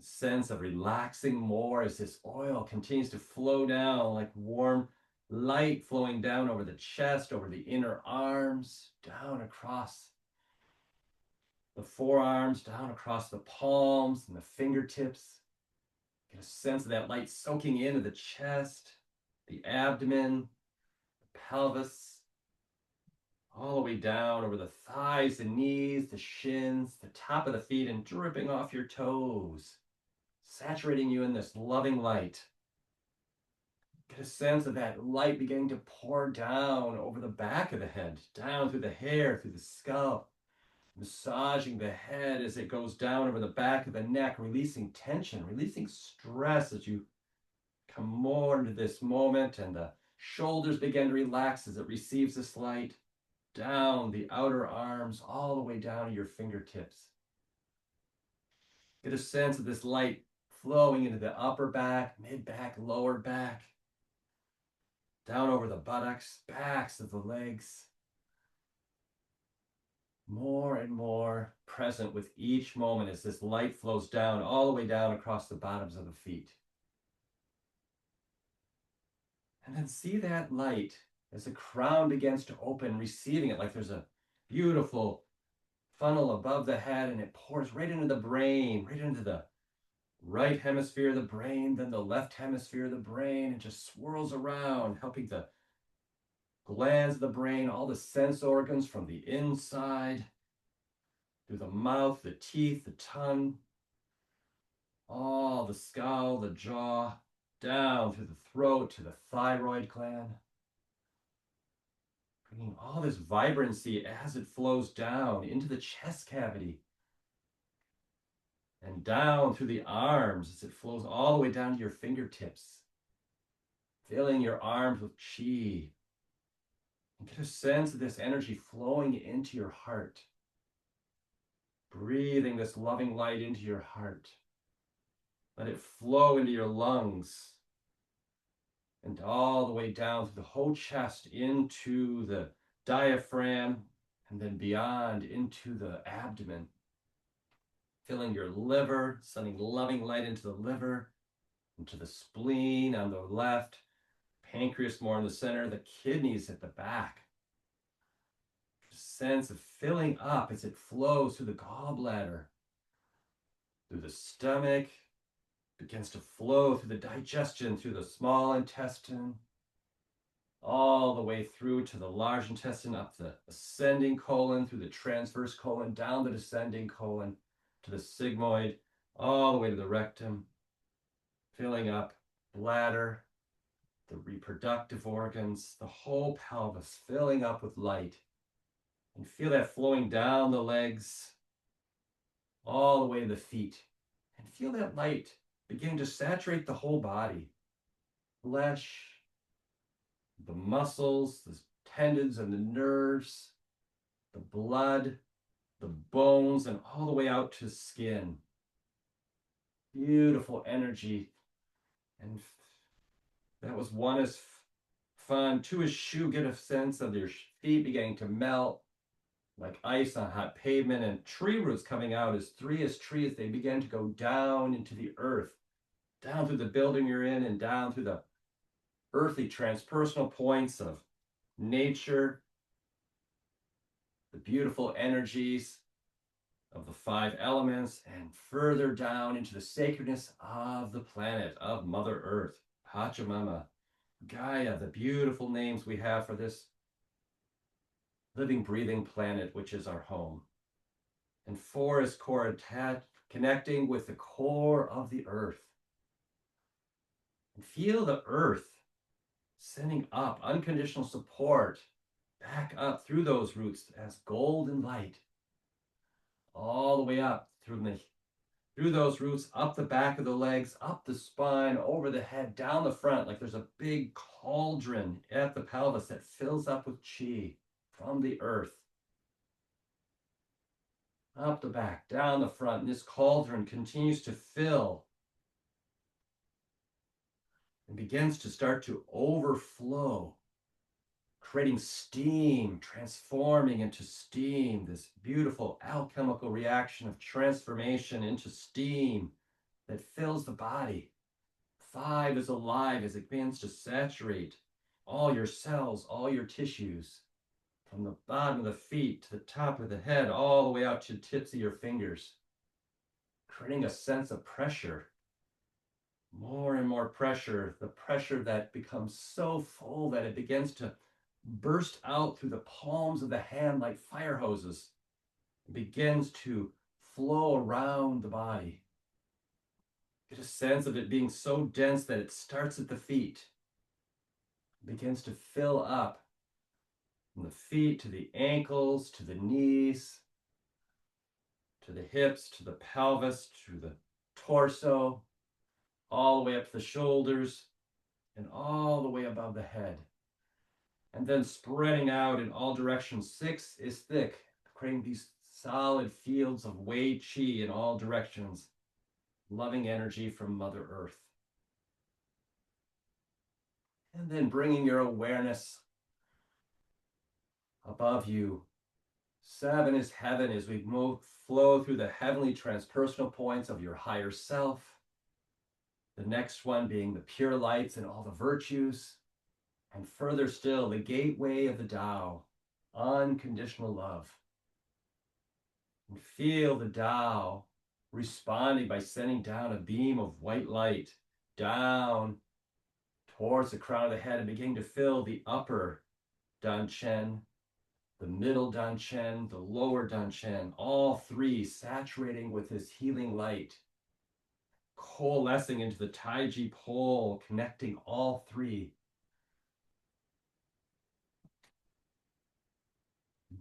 Sense of relaxing more as this oil continues to flow down like warm light flowing down over the chest, over the inner arms, down across the forearms, down across the palms and the fingertips. Get a sense of that light soaking into the chest, the abdomen, the pelvis, all the way down over the thighs, the knees, the shins, the top of the feet, and dripping off your toes, saturating you in this loving light. Get a sense of that light beginning to pour down over the back of the head, down through the hair, through the scalp, massaging the head as it goes down over the back of the neck, releasing tension, releasing stress as you come more into this moment, and the shoulders begin to relax as it receives this light, down the outer arms, all the way down to your fingertips. Get a sense of this light flowing into the upper back, mid back, lower back, down over the buttocks, backs of the legs. More and more present with each moment as this light flows down, all the way down across the bottoms of the feet. And then see that light as the crown begins to open, receiving it like there's a beautiful funnel above the head, and it pours right into the brain, right into the right hemisphere of the brain, then the left hemisphere of the brain, and just swirls around, helping the glands of the brain, all the sense organs from the inside, through the mouth, the teeth, the tongue, all the skull, the jaw, down through the throat to the thyroid gland. Bringing all this vibrancy as it flows down into the chest cavity and down through the arms as it flows all the way down to your fingertips, filling your arms with chi. And get a sense of this energy flowing into your heart. Breathing this loving light into your heart. Let it flow into your lungs and all the way down through the whole chest into the diaphragm and then beyond into the abdomen. Filling your liver, sending loving light into the liver, into the spleen on the left, pancreas more in the center, the kidneys at the back. Sense of filling up as it flows through the gallbladder, through the stomach, begins to flow through the digestion, through the small intestine, all the way through to the large intestine, up the ascending colon, through the transverse colon, down the descending colon, to the sigmoid, all the way to the rectum, filling up bladder, the reproductive organs, the whole pelvis, filling up with light. And feel that flowing down the legs, all the way to the feet. And feel that light begin to saturate the whole body. Flesh, the muscles, the tendons and the nerves, the blood, the bones, and all the way out to skin. Beautiful energy. And that was one is fun. Two is shoe. Get a sense of your feet beginning to melt like ice on hot pavement, and tree roots coming out as three is trees. They begin to go down into the earth, down through the building you're in and down through the earthly transpersonal points of nature, the beautiful energies of the five elements, and further down into the sacredness of the planet, of Mother Earth, Pachamama, Gaia, the beautiful names we have for this living, breathing planet, which is our home. And four is core attached, connecting with the core of the earth. And feel the earth sending up unconditional support back up through those roots as golden light, all the way up through those roots, up the back of the legs, up the spine, over the head, down the front, like there's a big cauldron at the pelvis that fills up with chi from the earth. Up the back, down the front, and this cauldron continues to fill and begins to start to overflow, creating steam, transforming into steam, this beautiful alchemical reaction of transformation into steam that fills the body. Five is alive as it begins to saturate all your cells, all your tissues, from the bottom of the feet to the top of the head, all the way out to the tips of your fingers, creating a sense of pressure. More and more pressure, the pressure that becomes so full that it begins to burst out through the palms of the hand like fire hoses. It begins to flow around the body. Get a sense of it being so dense that it starts at the feet. It begins to fill up from the feet to the ankles, to the knees, to the hips, to the pelvis, to the torso, all the way up to the shoulders, and all the way above the head. And then spreading out in all directions. Six is thick, creating these solid fields of Wei Qi in all directions. Loving energy from Mother Earth. And then bringing your awareness above you. Seven is heaven as we flow through the heavenly transpersonal points of your higher self. The next one being the pure lights and all the virtues. And further still, the gateway of the Tao, unconditional love. And feel the Tao responding by sending down a beam of white light down towards the crown of the head and beginning to fill the upper Danchen, the middle Danchen, the lower Danchen, all three saturating with this healing light, coalescing into the Taiji pole, connecting all three.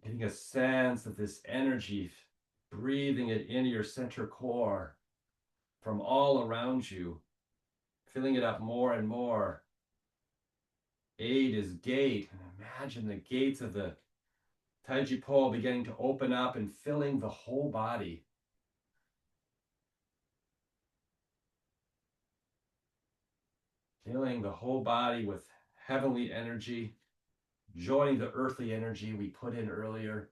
Getting a sense of this energy, breathing it into your center core from all around you, filling it up more and more. Eight is gate. And imagine the gates of the Taiji pole beginning to open up and filling the whole body. Filling the whole body with heavenly energy, joining the earthly energy we put in earlier,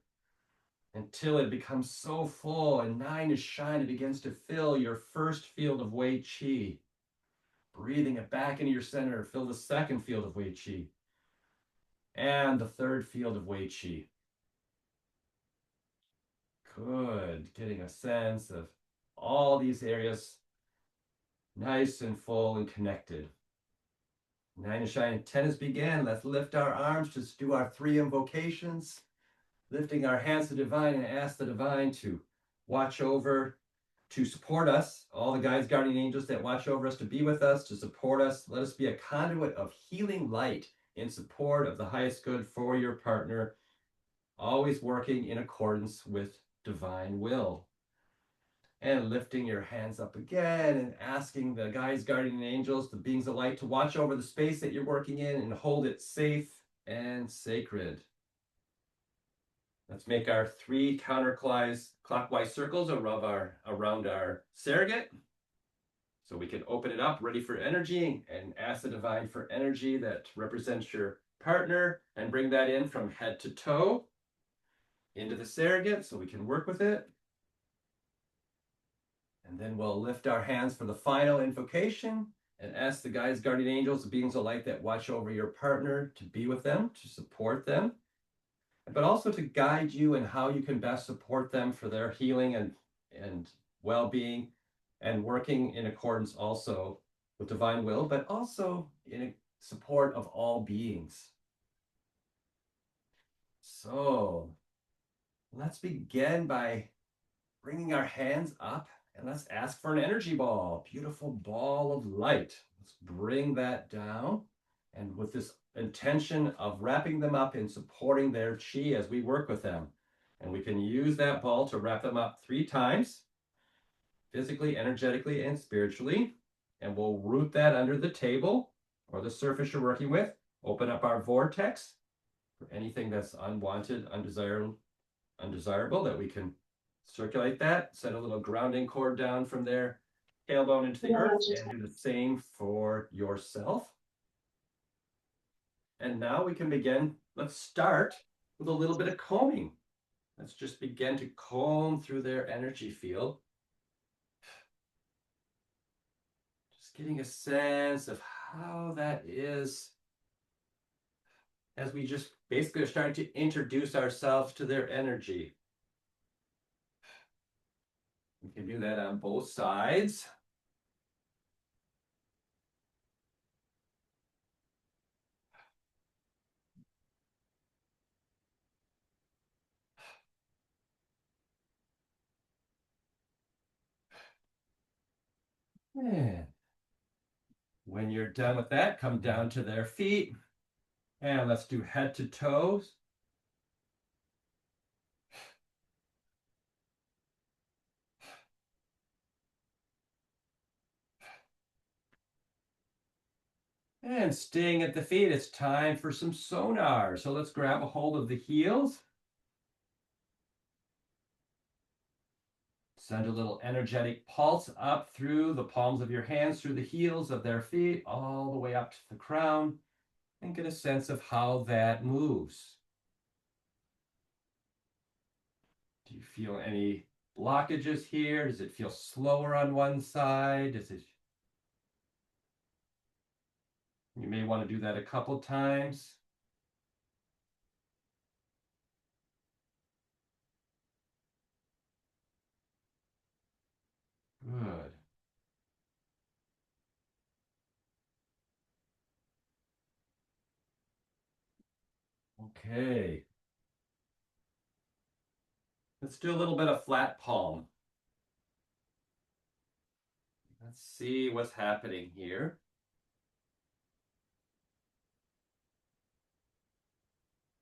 until it becomes so full, and nine is shine, it begins to fill your first field of Wei Qi. Breathing it back into your center, fill the second field of Wei Qi, and the third field of Wei Qi. Good, getting a sense of all these areas nice and full and connected. Nine is shining, 10 is begin. Let's lift our arms, just do our three invocations, lifting our hands to divine and ask the divine to watch over, to support us, all the guides, guardian angels that watch over us, to be with us, to support us. Let us be a conduit of healing light in support of the highest good for your partner, always working in accordance with divine will. And lifting your hands up again and asking the guides, guardian angels, the beings of light to watch over the space that you're working in and hold it safe and sacred. Let's make our 3 counterclockwise circles around our surrogate. So we can open it up, ready for energy, and ask the divine for energy that represents your partner and bring that in from head to toe into the surrogate so we can work with it. And then we'll lift our hands for the final invocation and ask the guides, guardian angels, the beings of light that watch over your partner to be with them, to support them, but also to guide you in how you can best support them for their healing and well-being, and working in accordance also with divine will, but also in support of all beings. So let's begin by bringing our hands up and let's ask for an energy ball, beautiful ball of light. Let's bring that down, and with this intention of wrapping them up and supporting their chi as we work with them. And we can use that ball to wrap them up 3 times, physically, energetically, and spiritually. And we'll root that under the table or the surface you're working with. Open up our vortex for anything that's unwanted, undesirable, that we can circulate that. Set a little grounding cord down from their tailbone into the earth, and do the same for yourself. And now we can begin. Let's start with a little bit of combing. Let's just begin to comb through their energy field. Just getting a sense of how that is as we just basically are starting to introduce ourselves to their energy. We can do that on both sides. And when you're done with that, come down to their feet. And let's do head to toes. And staying at the feet, it's time for some sonar. So let's grab a hold of the heels. Send a little energetic pulse up through the palms of your hands, through the heels of their feet, all the way up to the crown, and get a sense of how that moves. Do you feel any blockages here? Does it feel slower on one side? You may want to do that a couple times. Good. Okay. Let's do a little bit of flat palm. Let's see what's happening here.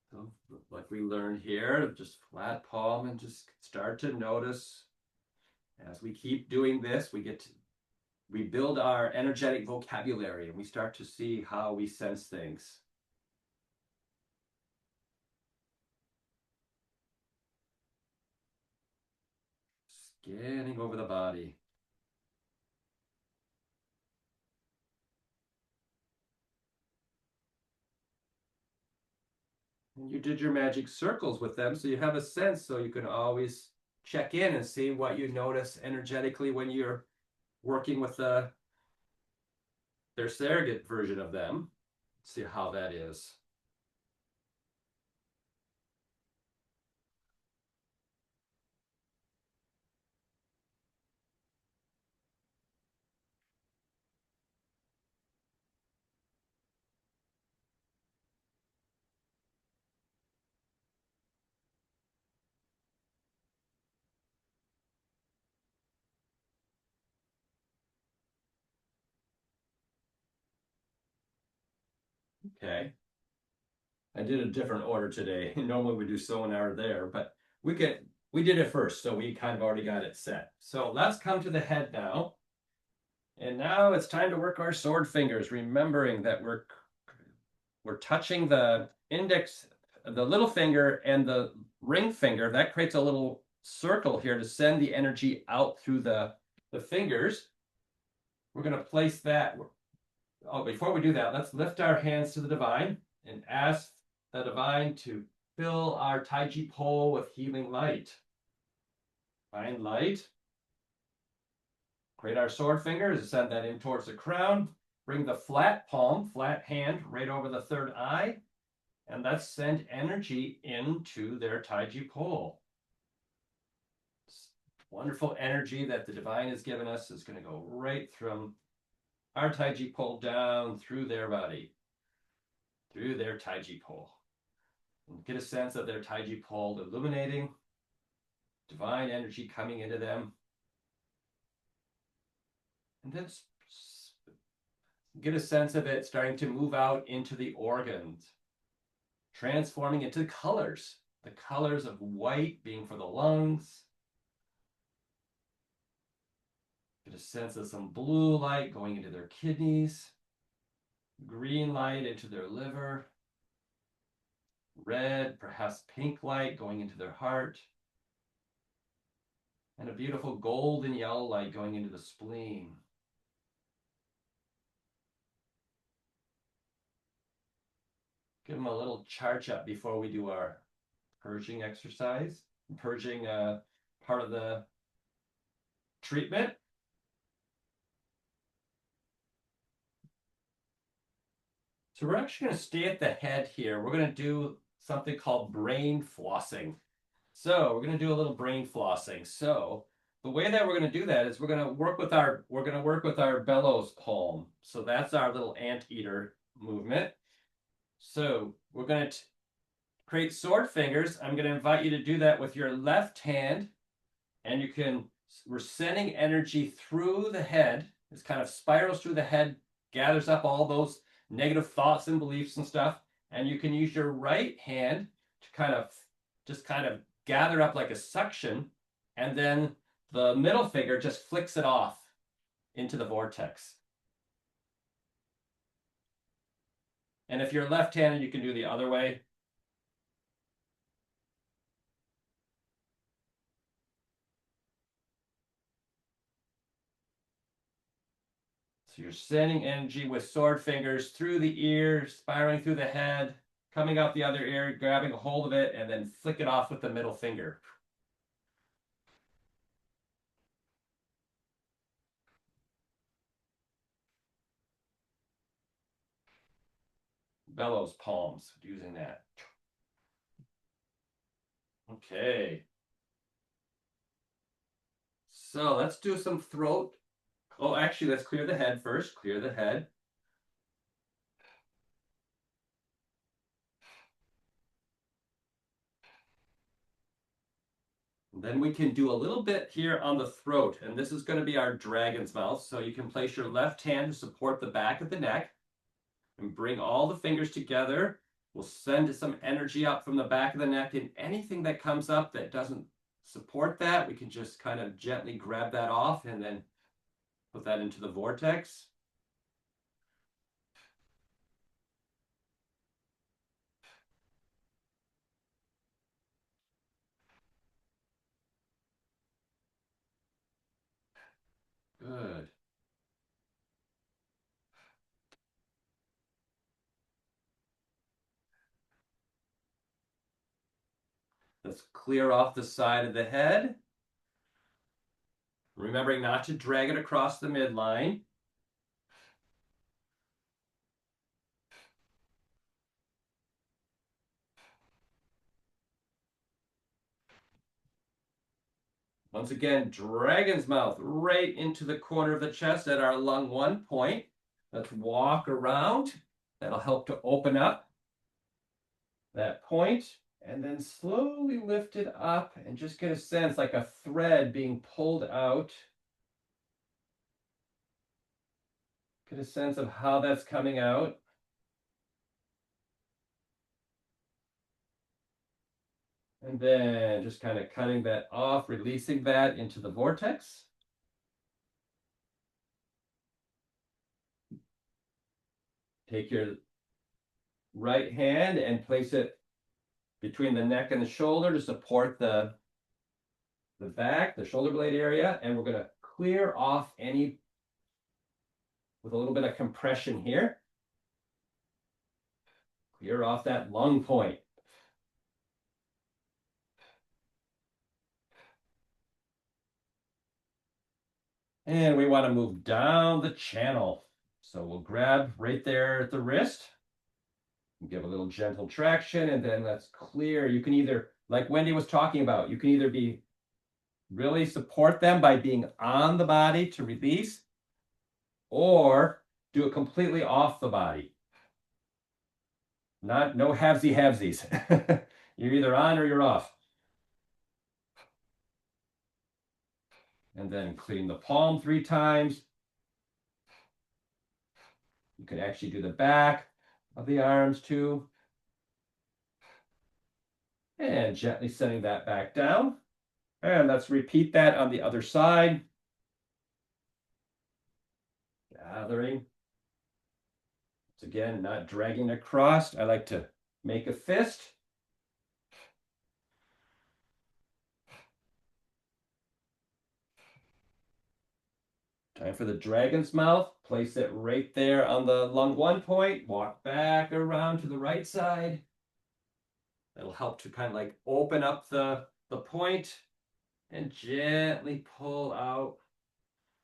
So, like we learned here, just flat palm, and just start to notice as we keep doing this, we build our energetic vocabulary, and we start to see how we sense things. Scanning over the body. And you did your magic circles with them, so you have a sense, so you can always check in and see what you notice energetically when you're working with their surrogate version of them. See how that is. Okay. I did a different order today. Normally we do sonar there, but we can we did it first, so we kind of already got it set. So let's come to the head now. And now it's time to work our sword fingers, remembering that we're touching the index, the little finger and the ring finger. That creates a little circle here to send the energy out through the fingers. We're going to place that. Oh, before we do that, let's lift our hands to the divine and ask the divine to fill our Taiji pole with healing light. Divine light. Create our sword fingers, send that in towards the crown. Bring the flat palm, flat hand, right over the third eye. And let's send energy into their Taiji pole. Wonderful energy that the divine has given us is going to go right from our Taiji pole down through their body, through their Taiji pole. And get a sense of their Taiji pole illuminating, divine energy coming into them. And then get a sense of it starting to move out into the organs, transforming into colors. The colors of white being for the lungs. Get a sense of some blue light going into their kidneys, green light into their liver, red, perhaps pink light going into their heart, and a beautiful golden yellow light going into the spleen. Give them a little charge up before we do our purging exercise, purging part of the treatment. So we're actually going to stay at the head here. We're going to do something called brain flossing. So we're going to do a little brain flossing. So the way that we're going to do that is we're going to work with our bellows palm. So that's our little anteater movement. So we're going to create sword fingers. I'm going to invite you to do that with your left hand, and we're sending energy through the head. It kind of spirals through the head, gathers up all those negative thoughts and beliefs and stuff. And you can use your right hand to just kind of gather up like a suction, and then the middle finger just flicks it off into the vortex. And if you're left-handed, you can do the other way. So you're sending energy with sword fingers through the ear, spiraling through the head, coming out the other ear, grabbing a hold of it, and then flick it off with the middle finger. Bellows palms, using that. Okay. So let's do some throat. Oh, actually, let's clear the head first. Clear the head. Then we can do a little bit here on the throat, and this is going to be our dragon's mouth. So you can place your left hand to support the back of the neck and bring all the fingers together. We'll send some energy up from the back of the neck, and anything that comes up that doesn't support that, we can just kind of gently grab that off and then put that into the vortex. Good. Let's clear off the side of the head. Remembering not to drag it across the midline. Once again, dragon's mouth right into the corner of the chest at our lung 1 point. Let's walk around. That'll help to open up that point, and then slowly lift it up and just get a sense like a thread being pulled out. Get a sense of how that's coming out. And then just kind of cutting that off, releasing that into the vortex. Take your right hand and place it between the neck and the shoulder to support the back, the shoulder blade area. And we're going to clear off any, with a little bit of compression here. Clear off that lung point. And we want to move down the channel. So we'll grab right there at the wrist, give a little gentle traction, and then let's clear. You can either, like Wendy was talking about, you can either be really support them by being on the body to release, or do it completely off the body. No halvesies. You're either on or you're off. And then clean the palm 3 times. You can actually do the back of the arms too. And gently setting that back down. And let's repeat that on the other side. Gathering. Once again, not dragging across. I like to make a fist. Time for the dragon's mouth. Place it right there on the lung 1 point. Walk back around to the right side. That'll help to kind of like open up the point and gently pull out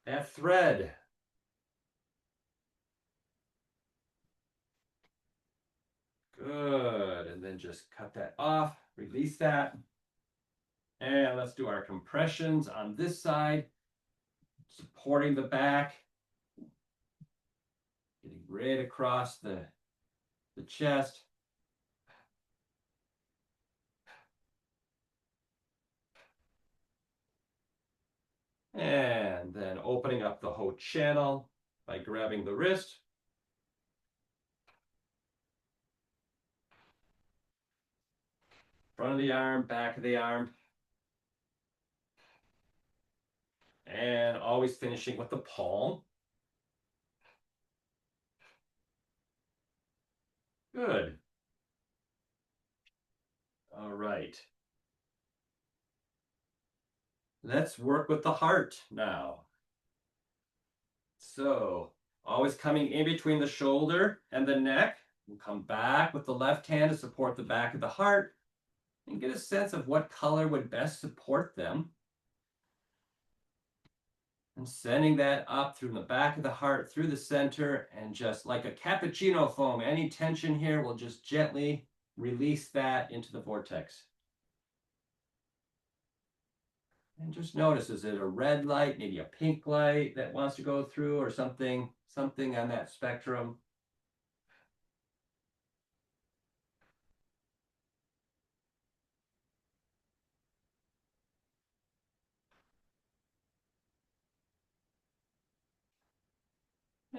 that thread. Good. And then just cut that off, release that. And let's do our compressions on this side, supporting the back, getting right across the chest. And then opening up the whole channel by grabbing the wrist. Front of the arm, back of the arm. And always finishing with the palm. Good. All right. Let's work with the heart now. So, always coming in between the shoulder and the neck. We'll come back with the left hand to support the back of the heart and get a sense of what color would best support them. And sending that up through the back of the heart, through the center, and just like a cappuccino foam, any tension here, we'll just gently release that into the vortex. And just notice, is it a red light, maybe a pink light that wants to go through, or something on that spectrum?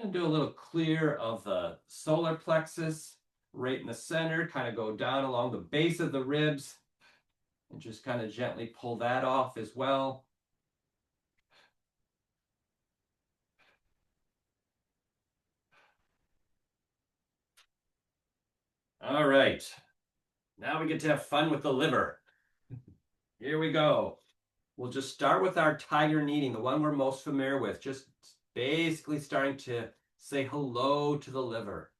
And do a little clear of the solar plexus right in the center, kind of go down along the base of the ribs and just kind of gently pull that off as well. All right, now we get to have fun with the liver. Here we go. We'll just start with our tiger kneading, the one we're most familiar with, just basically starting to say hello to the liver.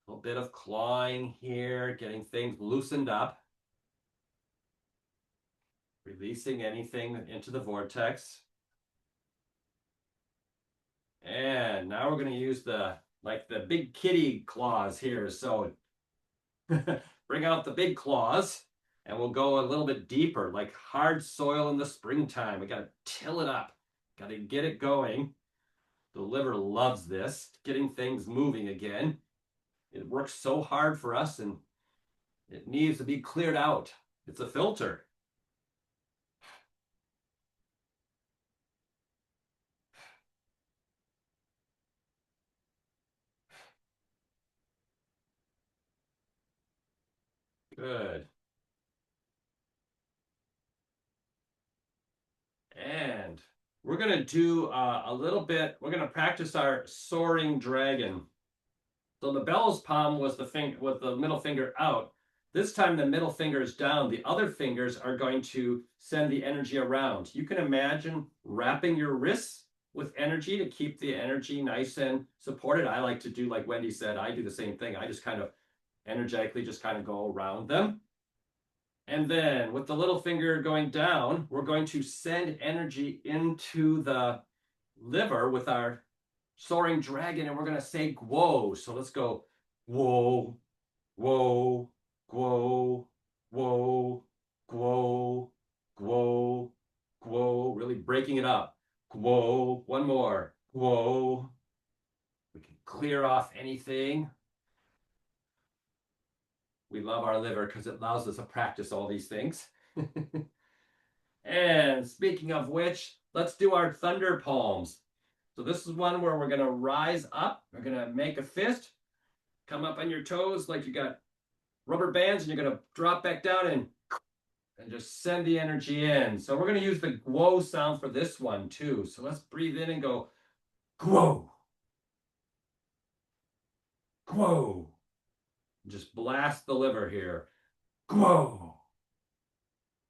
A little bit of clawing here, getting things loosened up. Releasing anything into the vortex. And now we're going to use the big kitty claws here. So bring out the big claws and we'll go a little bit deeper, like hard soil in the springtime. We got to till it up, got to get it going. The liver loves this, getting things moving again. It works so hard for us and it needs to be cleared out. It's a filter. Good. we're going to do a little bit. We're going to practice our soaring dragon. So the bell's palm was the finger with the middle finger out. This time the middle finger is down. The other fingers are going to send the energy around. You can imagine wrapping your wrists with energy to keep the energy nice and supported. I like to do, like Wendy said, I do the same thing. I just kind of energetically just kind of go around them. And then with the little finger going down, we're going to send energy into the liver with our soaring dragon, and we're going to say whoa. So let's go whoa, whoa, whoa, whoa, whoa, whoa, whoa, really breaking it up. Whoa, one more. Whoa. We can clear off anything. We love our liver because it allows us to practice all these things. And speaking of which, let's do our thunder palms. So this is one where we're going to rise up. We're going to make a fist, come up on your toes like you got rubber bands, and you're going to drop back down and just send the energy in. So we're going to use the whoa sound for this one too. So let's breathe in and go whoa, whoa. Just blast the liver here. Whoa.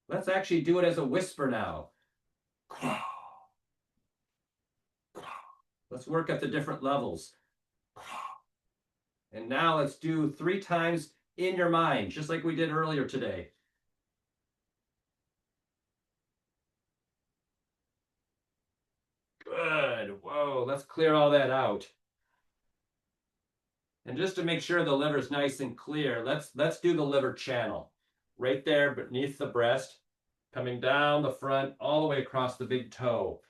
Let's actually do it as a whisper now. Whoa. Let's work at the different levels. And now let's do 3 times in your mind, just like we did earlier today. Good. Whoa, let's clear all that out. And just to make sure the liver's nice and clear, let's do the liver channel. Right there beneath the breast, coming down the front, all the way across the big toe.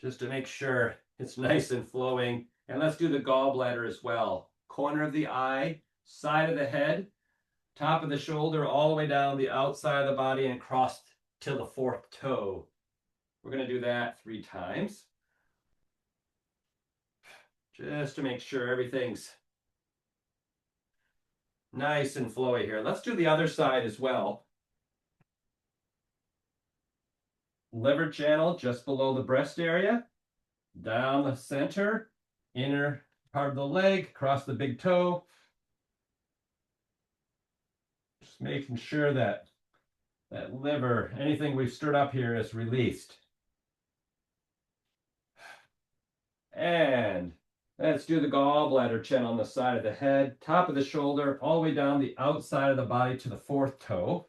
Just to make sure it's nice and flowing. And let's do the gallbladder as well. Corner of the eye, side of the head, top of the shoulder, all the way down the outside of the body and across to the 4th toe. We're going to do that 3 times. Just to make sure everything's nice and flowy here. Let's do the other side as well. Liver channel just below the breast area, down the center, inner part of the leg, across the big toe. Just making sure that that liver, anything we've stirred up here is released. And let's do the gallbladder channel on the side of the head, top of the shoulder, all the way down the outside of the body to the 4th toe.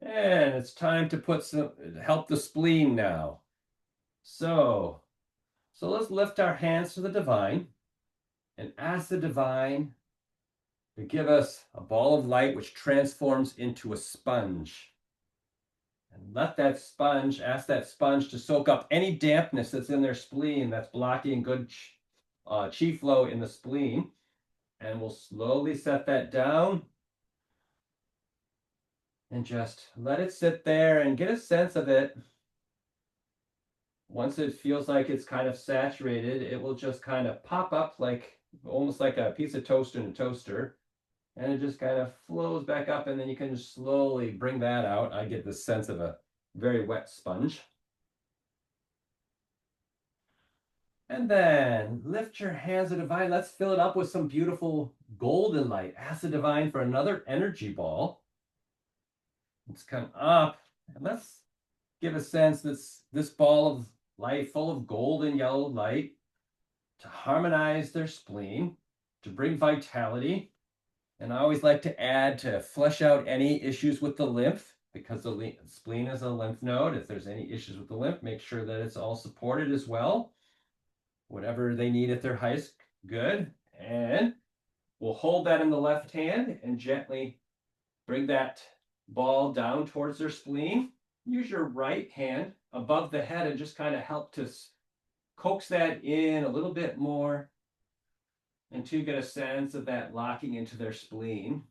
And it's time to help the spleen now. So let's lift our hands to the divine and ask the divine to give us a ball of light which transforms into a sponge. And ask that sponge to soak up any dampness that's in their spleen that's blocking good chi flow in the spleen. And we'll slowly set that down and just let it sit there and get a sense of it. Once it feels like it's kind of saturated, it will just kind of pop up like almost like a piece of toast in a toaster. And it just kind of flows back up, and then you can just slowly bring that out. I get this sense of a very wet sponge. And then lift your hands to divine. Let's fill it up with some beautiful golden light. Ask the divine for another energy ball. Let's come up and let's give a sense this ball of light full of golden yellow light to harmonize their spleen, to bring vitality. And I always like to add to flesh out any issues with the lymph, because the spleen is a lymph node. If there's any issues with the lymph, make sure that it's all supported as well. Whatever they need at their highest good. And we'll hold that in the left hand and gently bring that ball down towards their spleen. Use your right hand above the head and just kind of help to coax that in a little bit more until you get a sense of that locking into their spleen.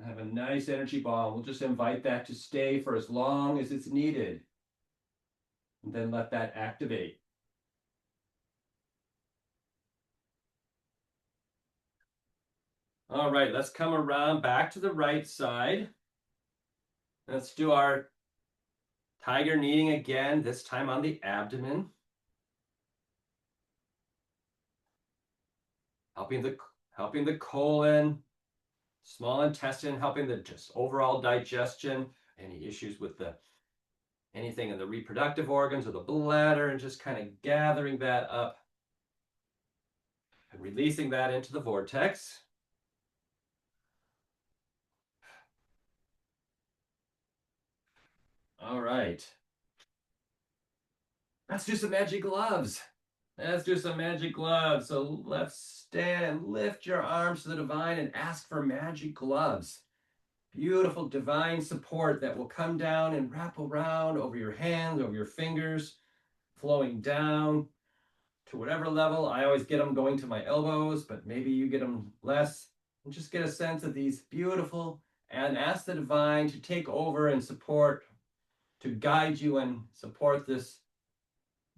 Have a nice energy ball. We'll just invite that to stay for as long as it's needed. And then let that activate. All right, let's come around back to the right side. Let's do our tiger kneading again, this time on the abdomen. Helping the colon, small intestine, helping the just overall digestion, any issues with anything in the reproductive organs or the bladder, and just kind of gathering that up and releasing that into the vortex. All right. Let's do some magic gloves. Let's do some magic gloves. So let's stand, lift your arms to the divine and ask for magic gloves. Beautiful divine support that will come down and wrap around over your hands, over your fingers, flowing down to whatever level. I always get them going to my elbows, but maybe you get them less. And just get a sense of these beautiful, and ask the divine to take over and support, to guide you and support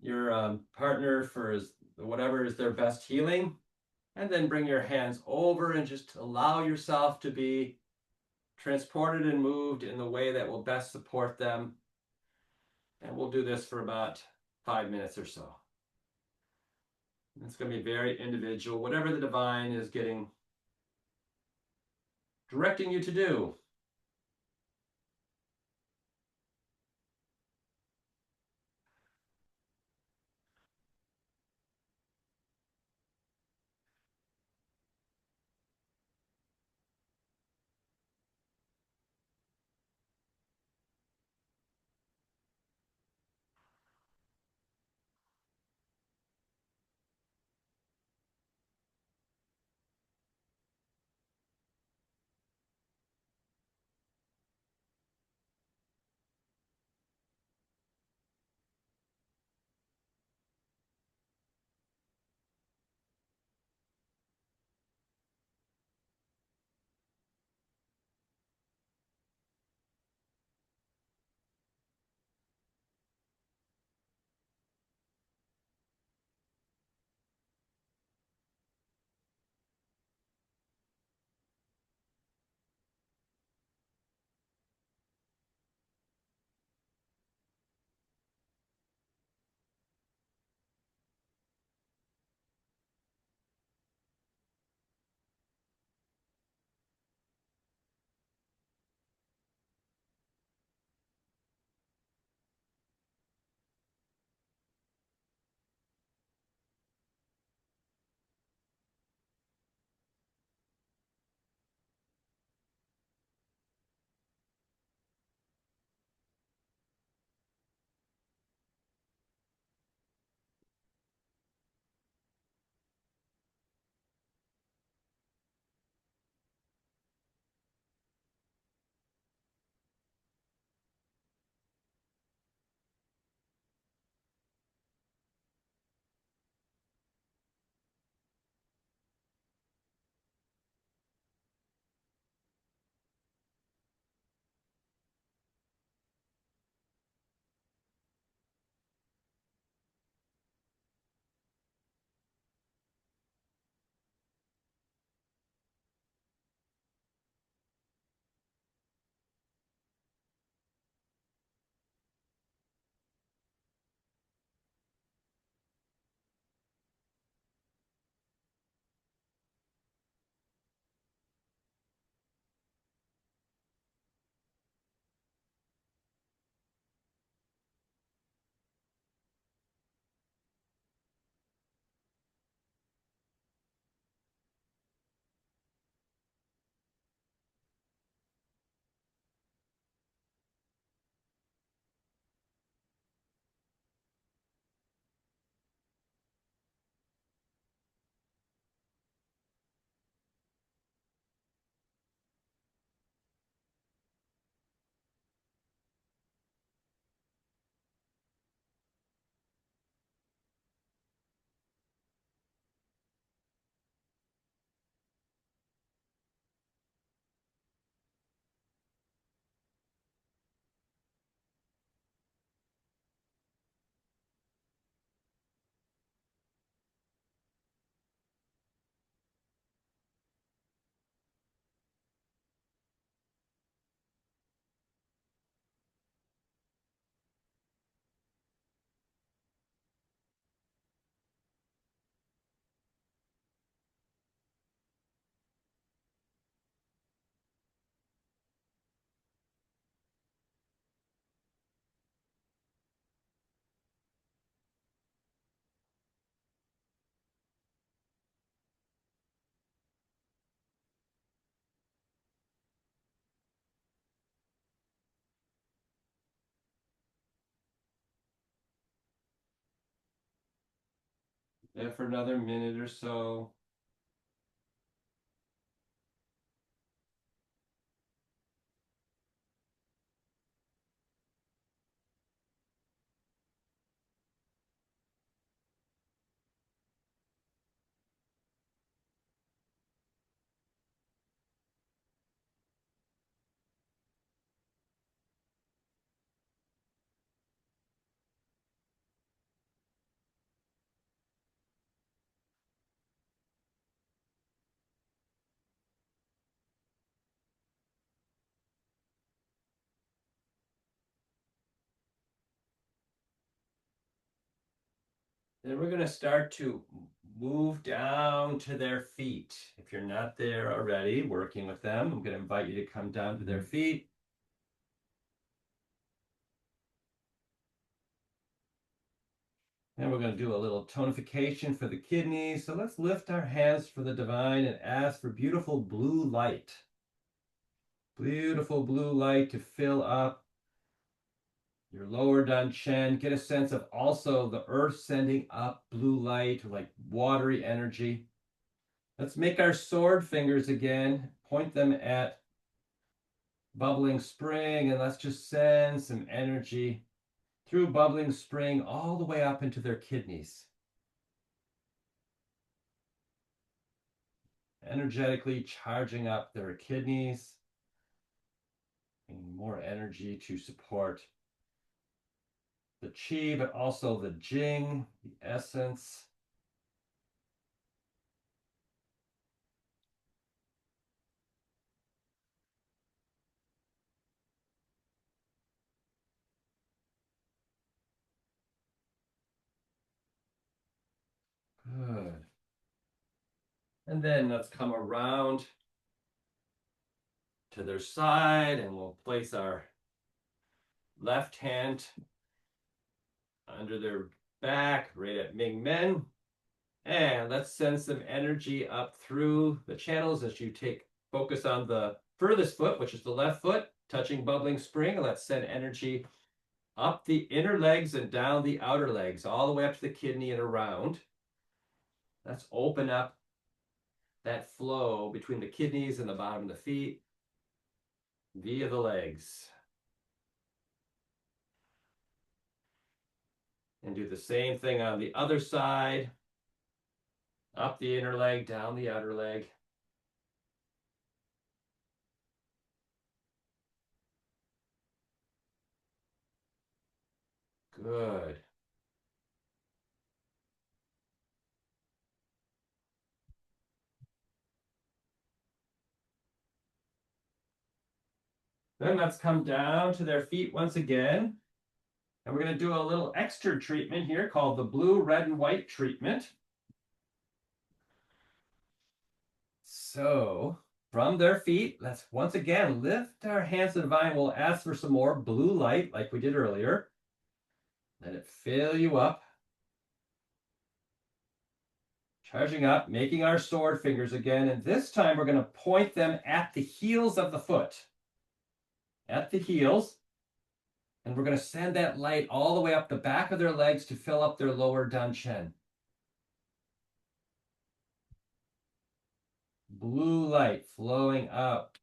your partner for whatever is their best healing. And then bring your hands over and just allow yourself to be transported and moved in the way that will best support them. And we'll do this for about 5 minutes or so. It's going to be very individual, whatever the divine is directing you to do. There for another minute or so. Then we're going to start to move down to their feet. If you're not there already working with them, I'm going to invite you to come down to their feet. And we're going to do a little tonification for the kidneys. So let's lift our hands for the divine and ask for beautiful blue light. Beautiful blue light to fill up your lower dantian. Get a sense of also the earth sending up blue light, like watery energy. Let's make our sword fingers again, point them at bubbling spring, and let's just send some energy through bubbling spring all the way up into their kidneys. Energetically charging up their kidneys, and more energy to support the chi, but also the jing, the essence. Good. And then let's come around to their side and we'll place our left hand under their back, right at Ming Men. And let's send some energy up through the channels as you take focus on the furthest foot, which is the left foot, touching bubbling spring. And let's send energy up the inner legs and down the outer legs, all the way up to the kidney and around. Let's open up that flow between the kidneys and the bottom of the feet via the legs. And do the same thing on the other side. Up the inner leg, down the outer leg. Good. Then let's come down to their feet once again. And we're going to do a little extra treatment here called the blue, red, and white treatment. So from their feet, let's once again lift our hands to the divine. We'll ask for some more blue light like we did earlier. Let it fill you up. Charging up, making our sword fingers again. And this time we're going to point them at the heels of the foot. At the heels. And we're going to send that light all the way up the back of their legs to fill up their lower dantian. Blue light flowing up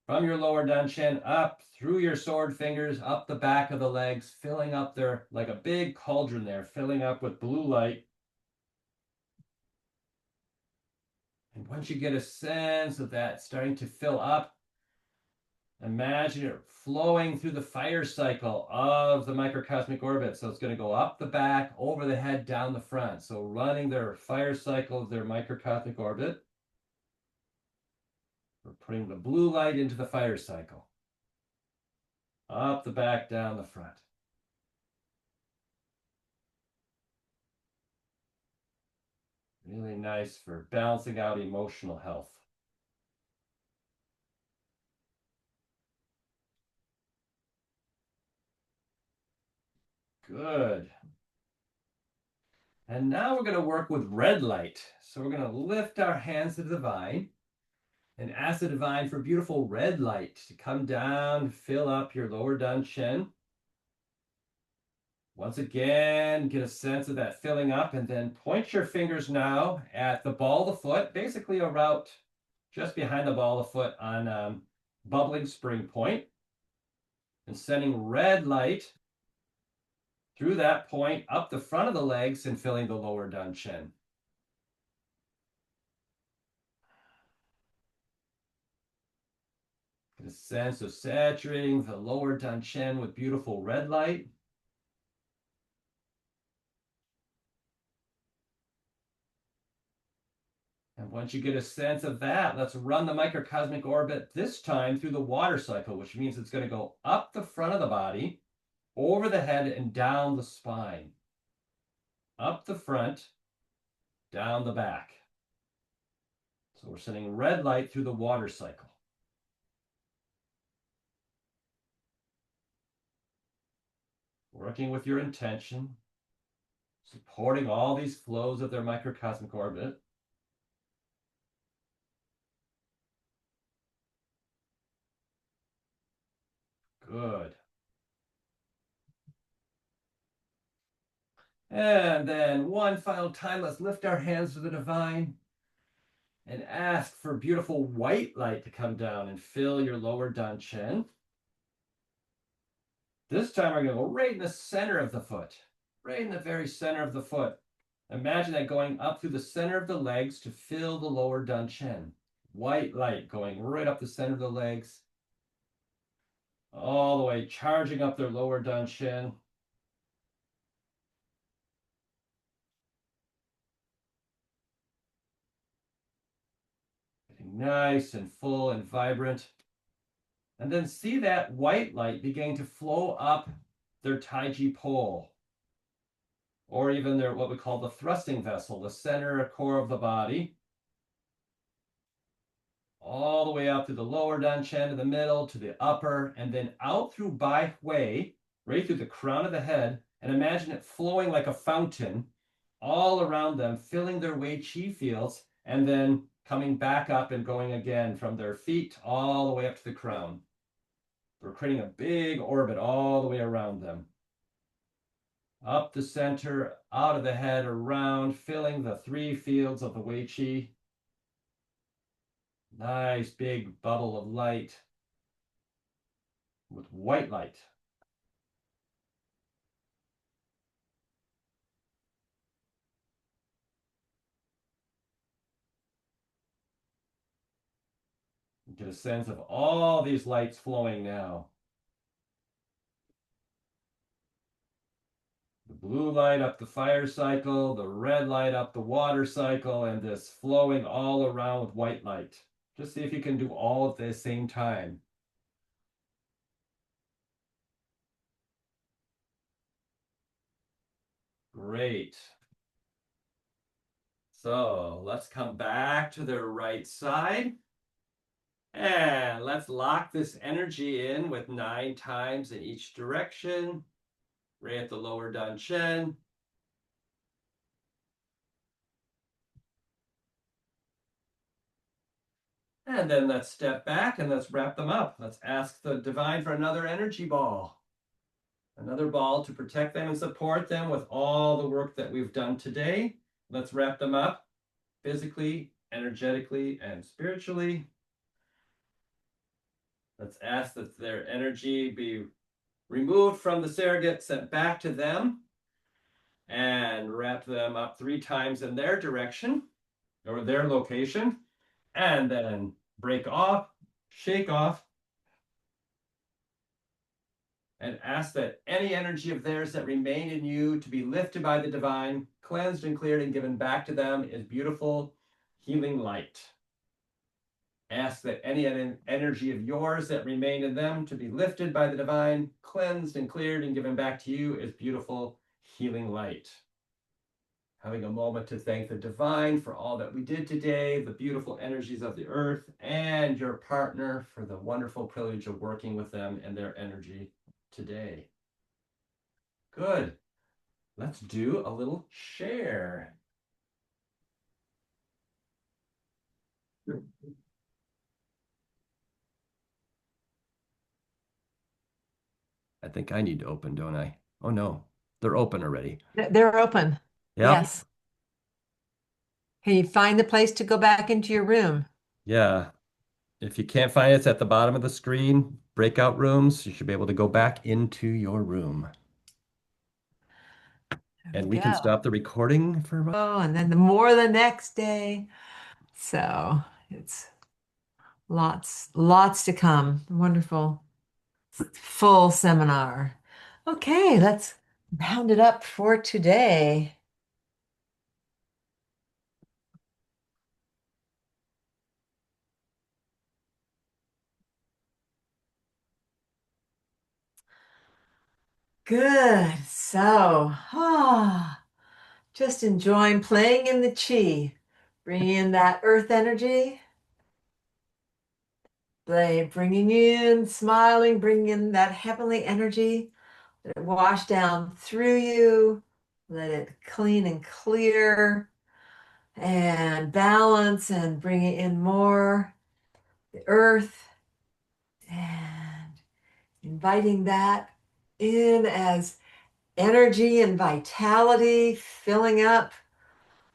from your lower dantian up through your sword fingers, up the back of the legs, filling up there like a big cauldron there, filling up with blue light. And once you get a sense of that starting to fill up, imagine it flowing through the fire cycle of the microcosmic orbit. So it's going to go up the back, over the head, down the front. So running their fire cycle of their microcosmic orbit. We're putting the blue light into the fire cycle. Up the back, down the front. Really nice for balancing out emotional health. Good. And now we're going to work with red light. So we're going to lift our hands to the divine and ask the divine for beautiful red light to come down, fill up your lower dantian. Once again, get a sense of that filling up, and then point your fingers now at the ball of the foot, basically a route just behind the ball of the foot on bubbling spring point, and sending red light through that point up the front of the legs and filling the lower down chin. Get a sense of saturating the lower down chin with beautiful red light. And once you get a sense of that, let's run the microcosmic orbit this time through the water cycle, which means it's going to go up the front of the body, over the head, and down the spine. Up the front, down the back. So we're sending red light through the water cycle. Working with your intention, supporting all these flows of their microcosmic orbit. Good. And then one final time, let's lift our hands to the divine and ask for beautiful white light to come down and fill your lower down chin. This time we're going to go right in the center of the foot, right in the very center of the foot. Imagine that going up through the center of the legs to fill the lower down chin. White light going right up the center of the legs, all the way charging up their lower down chin. Getting nice and full and vibrant. And then see that white light beginning to flow up their Taiji pole, or even their what we call the thrusting vessel, the center core of the body, all the way up to the lower danchen, to the middle, to the upper, and then out through Bai Hui, right through the crown of the head, and imagine it flowing like a fountain all around them, filling their Wei Qi fields, and then coming back up and going again from their feet all the way up to the crown. We're creating a big orbit all the way around them. Up the center, out of the head, around, filling the three fields of the Wei Qi. Nice big bubble of light with white light. Get a sense of all these lights flowing now. The blue light up the fire cycle, the red light up the water cycle, and this flowing all around with white light. Just see if you can do all at the same time. Great. So let's come back to the right side. And let's lock this energy in with 9 times in each direction. Right at the lower danchen. And then let's step back and let's wrap them up. Let's ask the divine for another energy ball. Another ball to protect them and support them with all the work that we've done today. Let's wrap them up physically, energetically, and spiritually. Let's ask that their energy be removed from the surrogate, sent back to them, and wrap them up 3 times in their direction or their location, and then break off, shake off, and ask that any energy of theirs that remain in you to be lifted by the divine, cleansed and cleared and given back to them is beautiful healing light. Ask that any energy of yours that remain in them to be lifted by the divine, cleansed and cleared and given back to you is beautiful healing light. Having a moment to thank the divine for all that we did today, the beautiful energies of the earth, and your partner for the wonderful privilege of working with them and their energy today. Good. Let's do a little share. I think I need to open, don't I? Oh no. They're open already. They're open. Yep. Yes. Can you find the place to go back into your room? Yeah. If you can't find it, it's at the bottom of the screen. Breakout rooms. You should be able to go back into your room. There And we we can go. stop the recording for about. Oh, and then the more the next day. So it's lots to come. Wonderful, full seminar. Okay, let's round it up for today. Good. So, just enjoying playing in the chi, bringing in that earth energy, bringing in, smiling, bringing in that heavenly energy. Let it wash down through you. Let it clean and clear and balance and bring it in more. The earth and inviting that in as energy and vitality filling up.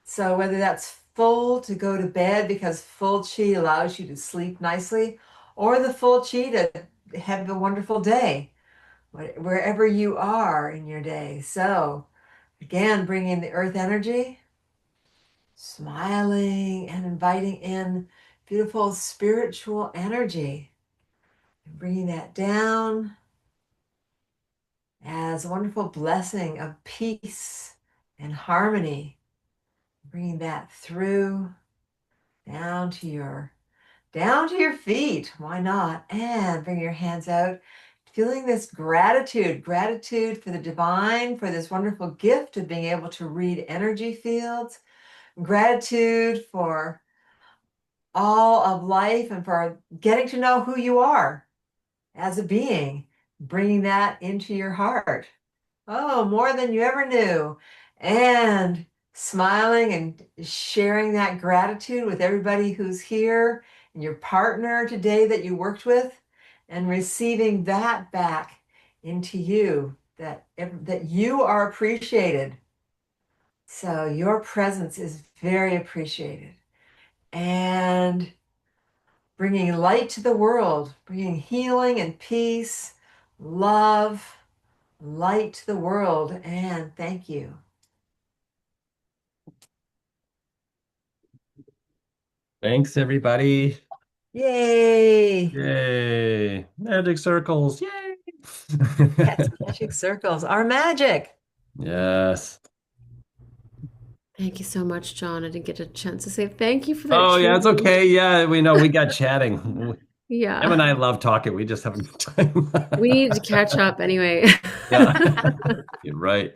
So whether that's full to go to bed because full chi allows you to sleep nicely, or the full chi to have a wonderful day, wherever you are in your day. So again, bringing the earth energy, smiling and inviting in beautiful spiritual energy, and bringing that down as a wonderful blessing of peace and harmony, bringing that through down to your feet. Why not? And bring your hands out, feeling this gratitude for the divine, for this wonderful gift of being able to read energy fields, gratitude for all of life and for getting to know who you are as a being, bringing that into your heart. Oh, more than you ever knew. And smiling and sharing that gratitude with everybody who's here and your partner today that you worked with, and receiving that back into you, that you are appreciated. So your presence is very appreciated. And bringing light to the world, bringing healing and peace, love, light to the world, and thank you. Thanks, everybody. Yay! Yay. Magic circles. Yay. Yes, magic circles are magic. Yes. Thank you so much, John. I didn't get a chance to say thank you for that Oh, yeah, it's tribute. okay. Yeah, we know we got chatting. Em Yeah. and I love talking. We just haven't got time. We need to catch up anyway. Yeah, you're right.